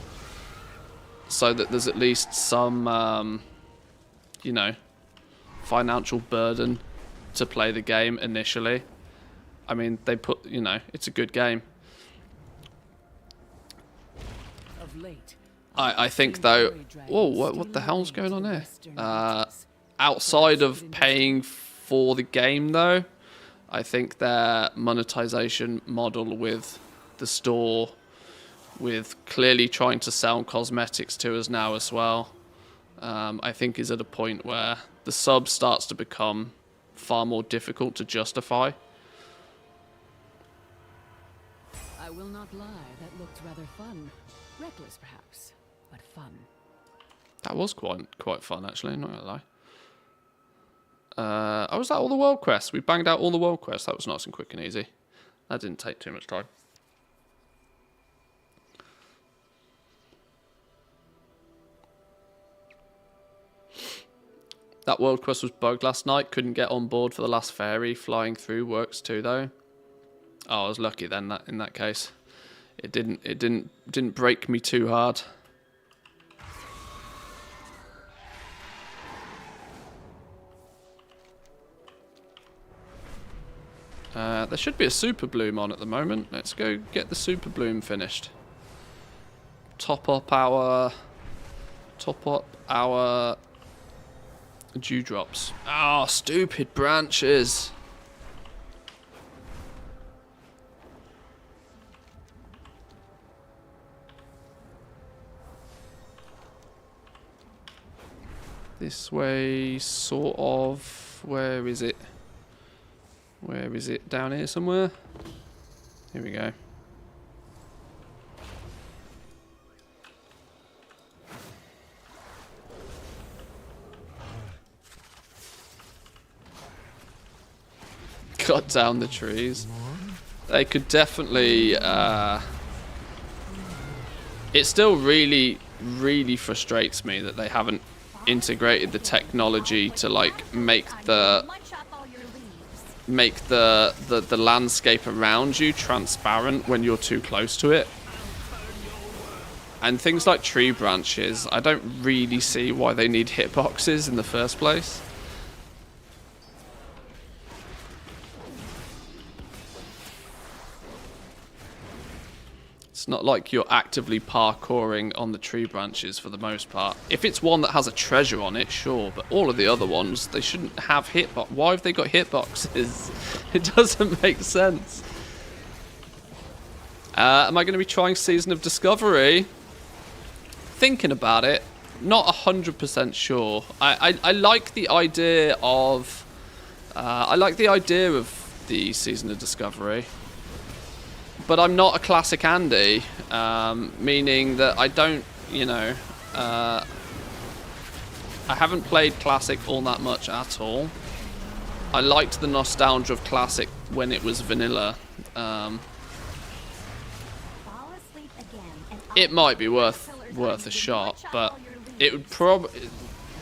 so that there's at least some, you know, financial burden to play the game initially. I mean, you know, it's a good game. I think though, whoa, what the hell's going on here? Outside of paying for the game though, I think their monetization model with the store, with clearly trying to sell cosmetics to us now as well, I think is at a point where the sub starts to become far more difficult to justify. I will not lie, that looked rather fun. Reckless, perhaps, but fun. That was quite fun, actually, not gonna lie. Was that all the world quests? We banged out all the world quests. That was nice and quick and easy. That didn't take too much time. That world quest was bugged last night. Couldn't get on board for the last ferry. Flying through works too, though. Oh, I was lucky then. In that case, it didn't break me too hard. There should be a super bloom on at the moment. Let's go get the super bloom finished. Top up our dewdrops. Ah, stupid branches. This way, sort of. Where is it? Where is it? Down here somewhere? Here we go. Cut down the trees. They could definitely... it still really frustrates me that they haven't integrated the technology to like make the landscape around you transparent when you're too close to it. And things like tree branches, I don't really see why they need hitboxes in the first place. It's not like you're actively parkouring on the tree branches for the most part. If it's one that has a treasure on it, sure, but all of the other ones, they shouldn't have hitbox. Why have they got hitboxes? It doesn't make sense. Am I going to be trying Season of Discovery? Thinking about it, not 100% sure. I like the idea of... the Season of Discovery. But I'm not a classic Andy, meaning that I don't, you know, I haven't played classic all that much at all. I liked the nostalgia of classic when it was vanilla. It might be worth a shot, but it would probably,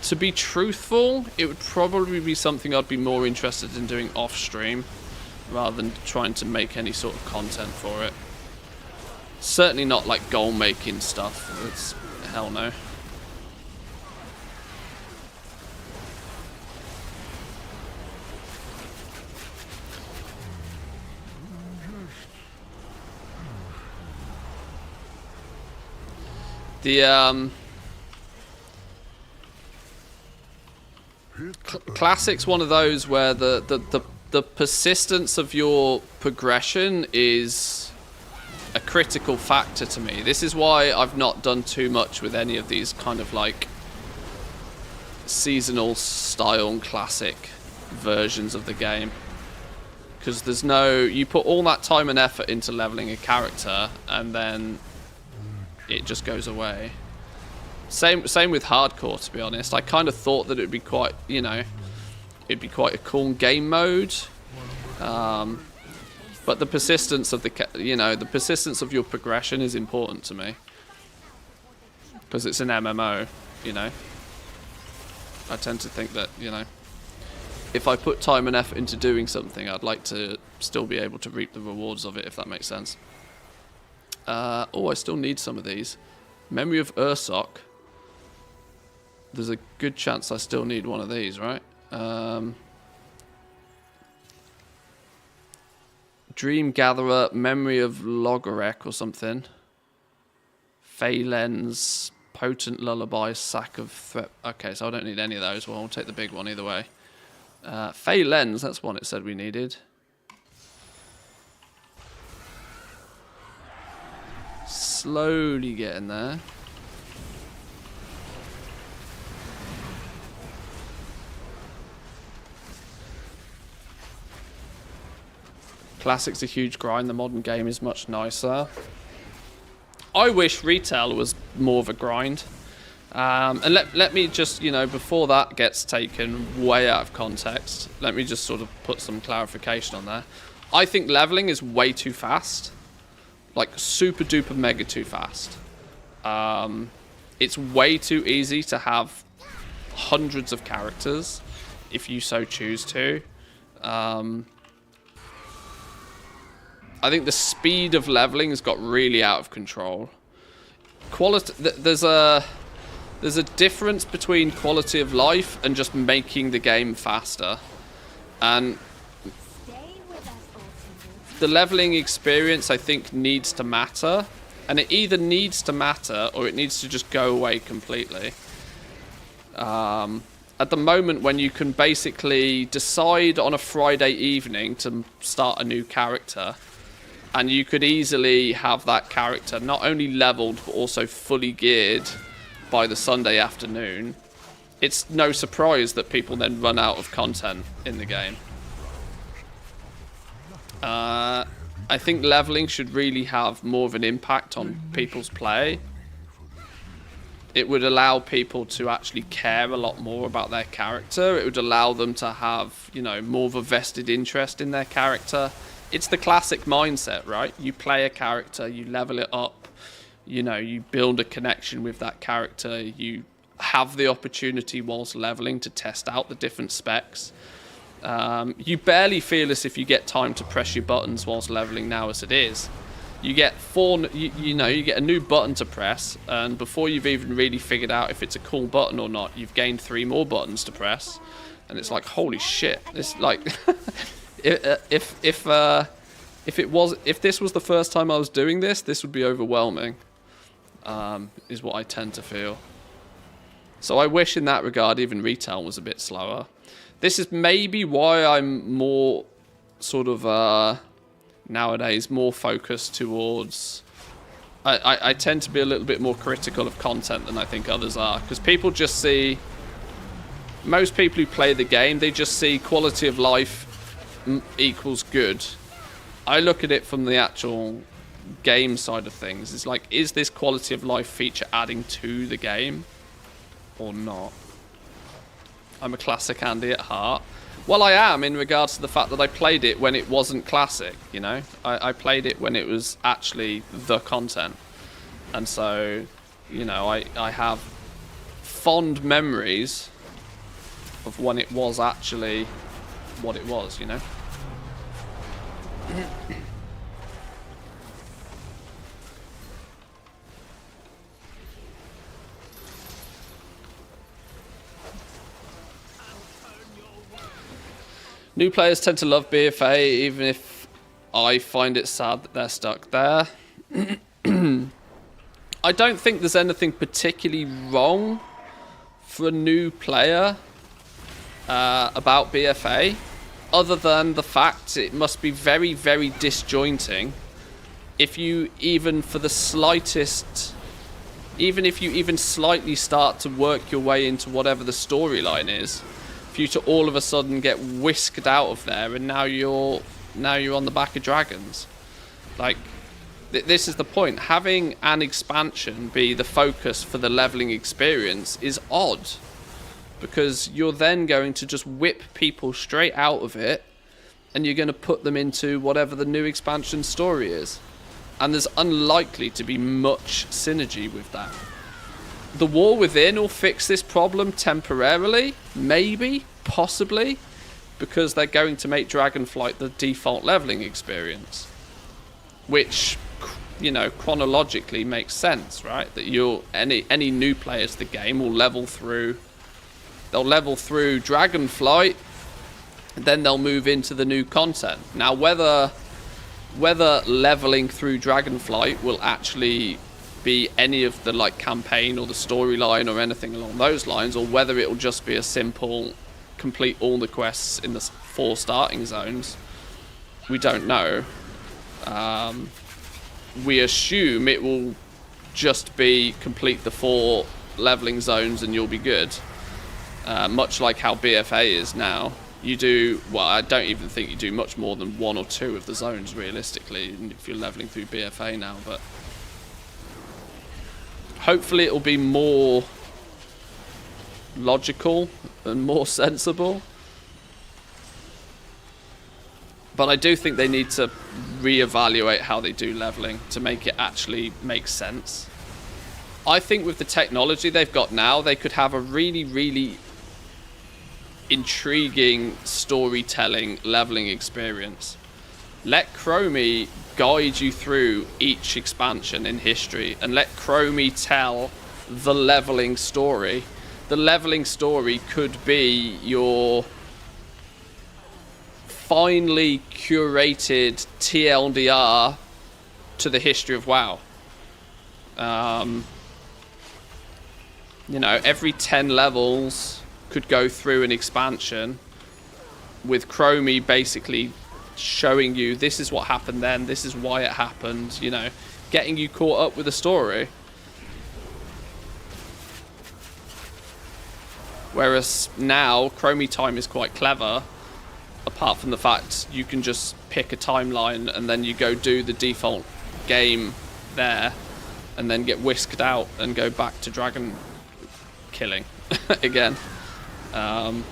to be truthful, it would probably be something I'd be more interested in doing off stream, rather than trying to make any sort of content for it. Certainly not like goal making stuff. It's hell no. The Classic's one of those where the persistence of your progression is a critical factor to me. This is why I've not done too much with any of these kind of like seasonal style classic versions of the game. Because there's no... You put all that time and effort into leveling a character and then it just goes away. Same with hardcore, to be honest. I kind of thought that it would be quite, you know... It'd be quite a cool game mode, but the persistence of the persistence of your progression is important to me because it's an MMO. You know, I tend to think that, you know, if I put time and effort into doing something, I'd like to still be able to reap the rewards of it, if that makes sense. Oh, I still need some of these. Memory of Ursok. There's a good chance I still need one of these, right? Dream Gatherer, Memory of Logorek or something. Phalen's, Potent Lullaby, Sack of Threat. Okay, so I don't need any of those. Well, I'll take the big one either way. Phalen's, that's one it said we needed. Slowly getting there. Classic's a huge grind. The modern game is much nicer. I wish retail was more of a grind. And let me just, you know, before that gets taken way out of context, let me just sort of put some clarification on there. I think leveling is way too fast. Like super duper mega too fast. It's way too easy to have hundreds of characters if you so choose to. I think the speed of leveling has got really out of control. There's a difference between quality of life and just making the game faster. And the leveling experience, I think, needs to matter. And it either needs to matter or it needs to just go away completely. At the moment, when you can basically decide on a Friday evening to start a new character, and you could easily have that character not only leveled but also fully geared by the Sunday afternoon, it's no surprise that people then run out of content in the game. I think leveling should really have more of an impact on people's play. It would allow people to actually care a lot more about their character. It would allow them to have, you know, more of a vested interest in their character. It's the classic mindset, right? You play a character, you level it up, you know, you build a connection with that character, you have the opportunity whilst leveling to test out the different specs. You barely feel as if you get time to press your buttons whilst leveling now as it is. You get you get a new button to press, and before you've even really figured out if it's a cool button or not, you've gained 3 more buttons to press, and it's like, holy shit! It's like, if this was the first time I was doing this, this would be overwhelming. Is what I tend to feel. So I wish in that regard even retail was a bit slower. This is maybe why I'm more sort of nowadays more focused towards... I tend to be a little bit more critical of content than I think others are, because people just see... Most people who play the game, they just see quality of life equals good. I look at it from the actual game side of things. It's like, is this quality of life feature adding to the game or not? I'm a classic Andy at heart. Well, I am in regards to the fact that I played it when it wasn't classic, you know? I played it when it was actually the content. And so, you know, I have fond memories of when it was actually what it was, you know? New players tend to love BFA, even if I find it sad that they're stuck there. I don't think there's anything particularly wrong for a new player about BFA, other than the fact it must be very, very disjointing if you even for the slightest... Even if you even slightly start to work your way into whatever the storyline is, for you to all of a sudden get whisked out of there, and now you're on the back of dragons. Like, this is the point. Having an expansion be the focus for the leveling experience is odd, because you're then going to just whip people straight out of it, and you're going to put them into whatever the new expansion story is, and there's unlikely to be much synergy with that. The War Within will fix this problem temporarily, maybe, possibly, because they're going to make Dragonflight the default leveling experience, which, you know, chronologically makes sense, right? That any new players to the game will level through. They'll level through Dragonflight, and then they'll move into the new content. Now, whether leveling through Dragonflight will actually be any of the like campaign or the storyline or anything along those lines, or whether it will just be a simple complete all the quests in the 4 starting zones, we don't know. We assume it will just be complete the 4 leveling zones and you'll be good, much like how BFA is now. You do, well, I don't even think you do much more than 1 or 2 of the zones realistically if you're leveling through BFA now, but hopefully it'll be more logical and more sensible. But I do think they need to reevaluate how they do leveling to make it actually make sense. I think with the technology they've got now, they could have a really, really intriguing storytelling leveling experience. Let Chromie guide you through each expansion in history, and let Chromie tell the leveling story. The leveling story could be your finely curated TLDR to the history of WoW. You know, every 10 levels could go through an expansion with Chromie basically showing you this is what happened then, this is why it happened, you know, getting you caught up with the story. Whereas now, Chromie Time is quite clever, apart from the fact you can just pick a timeline and then you go do the default game there and then get whisked out and go back to dragon killing again. The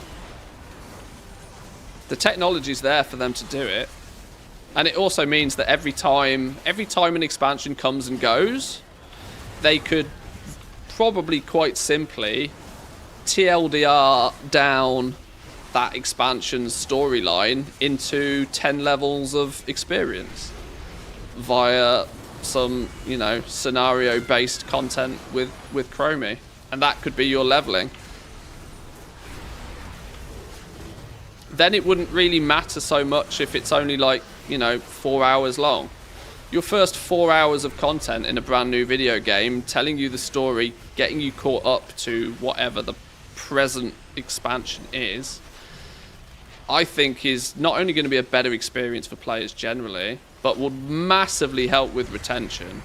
technology's there for them to do it. And it also means that every time an expansion comes and goes, they could probably quite simply TLDR down that expansion's storyline into 10 levels of experience via some, you know, scenario-based content with Chromie. And that could be your leveling. Then it wouldn't really matter so much if it's only like, you know, 4 hours long. Your first 4 hours of content in a brand new video game, telling you the story, getting you caught up to whatever the present expansion is, I think is not only going to be a better experience for players generally, but would massively help with retention.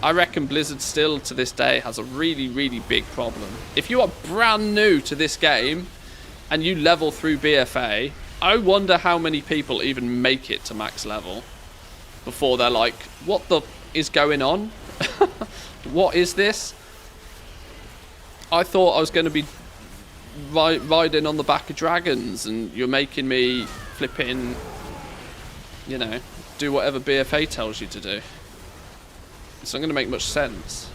I reckon Blizzard still to this day has a really, really big problem. If you are brand new to this game and you level through BFA, I wonder how many people even make it to max level before they're like, what the is going on? What is this? I thought I was going to be riding on the back of dragons and you're making me flipping, you know, do whatever BFA tells you to do. It's not going to make much sense.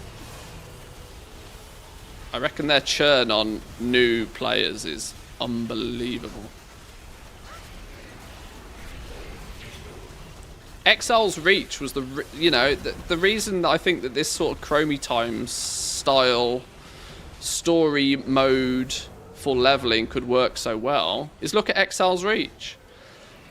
I reckon their churn on new players is unbelievable. Exile's Reach was the reason that I think that this sort of Chromie Time style story mode for leveling could work so well is look at Exile's Reach.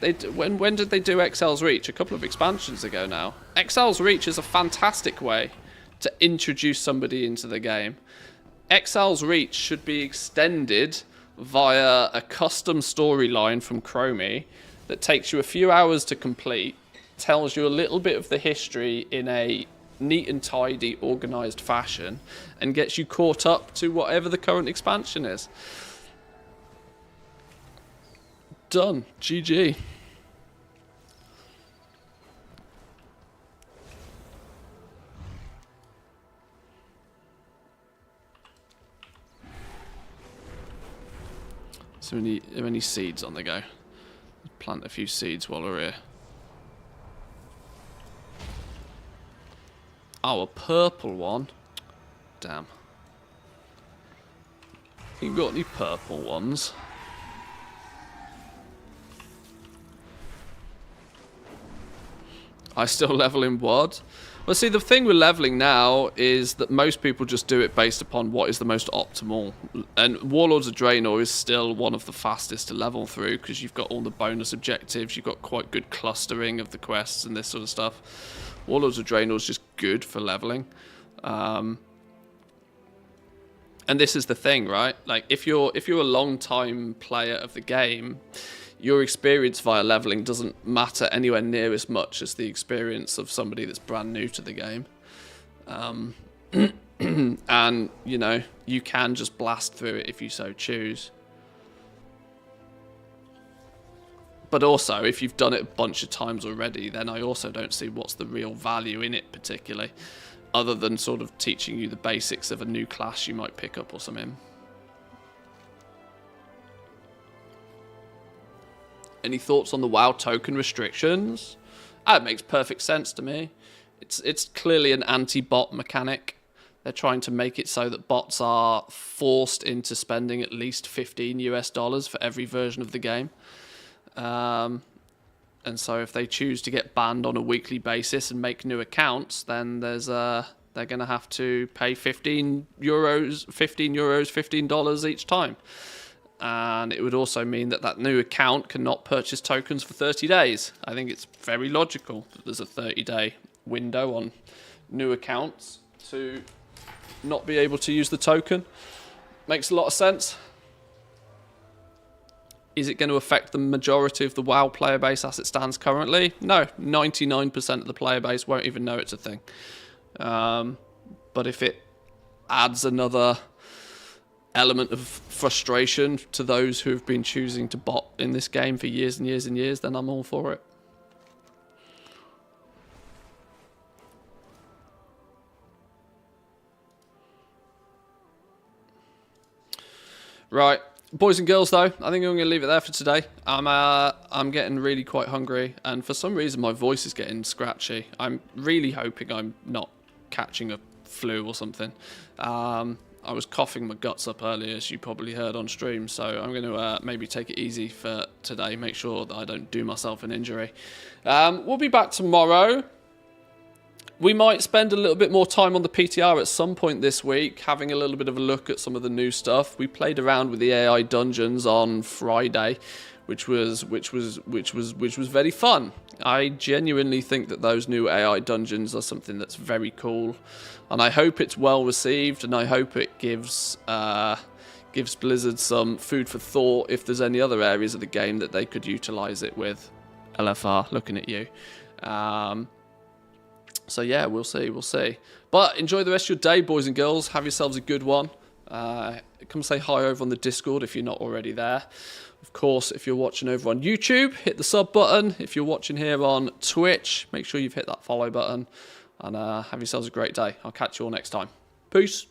When did they do Exile's Reach? A couple of expansions ago now. Exile's Reach is a fantastic way to introduce somebody into the game. Exile's Reach should be extended via a custom storyline from Chromie that takes you a few hours to complete, tells you a little bit of the history in a neat and tidy, organised fashion, and gets you caught up to whatever the current expansion is. Done. GG. So are there any seeds on the go? Plant a few seeds while we're here. Oh, a purple one. Damn. You got any purple ones? I still level in WoD. Well, see, the thing with leveling now is that most people just do it based upon what is the most optimal. And Warlords of Draenor is still one of the fastest to level through because you've got all the bonus objectives, you've got quite good clustering of the quests and this sort of stuff. Warlords of Draenor is just good for leveling. And this is the thing, right? Like, if you're a long-time player of the game, your experience via leveling doesn't matter anywhere near as much as the experience of somebody that's brand new to the game. And, you know, you can just blast through it if you so choose. But also, if you've done it a bunch of times already, then I also don't see what's the real value in it particularly, other than sort of teaching you the basics of a new class you might pick up or something. Any thoughts on the WoW token restrictions? It makes perfect sense to me. It's clearly an anti-bot mechanic. They're trying to make it so that bots are forced into spending at least $15 for every version of the game. And so if they choose to get banned on a weekly basis and make new accounts, then they're going to have to pay $15 each time. And it would also mean that that new account cannot purchase tokens for 30 days. I think it's very logical that there's a 30-day window on new accounts to not be able to use the token. Makes a lot of sense. Is it going to affect the majority of the WoW player base as it stands currently? No, 99% of the player base won't even know it's a thing. But if it adds another element of frustration to those who have been choosing to bot in this game for years and years and years, then I'm all for it. Right, boys and girls, though, I think I'm going to leave it there for today. I'm getting really quite hungry, and for some reason my voice is getting scratchy. I'm really hoping I'm not catching a flu or something. I was coughing my guts up earlier, as you probably heard on stream, so I'm going to maybe take it easy for today, make sure that I don't do myself an injury. We'll be back tomorrow. We might spend a little bit more time on the PTR at some point this week, having a little bit of a look at some of the new stuff. We played around with the AI dungeons on Friday, which was very fun. I genuinely think that those new AI dungeons are something that's very cool, and I hope it's well received, and I hope it gives Blizzard some food for thought if there's any other areas of the game that they could utilize it with. LFR, looking at you. So yeah, we'll see. But enjoy the rest of your day, boys and girls. Have yourselves a good one. Come say hi over on the Discord if you're not already there. Of course, if you're watching over on YouTube, hit the sub button. If you're watching here on Twitch, make sure you've hit that follow button. And have yourselves a great day. I'll catch you all next time. Peace.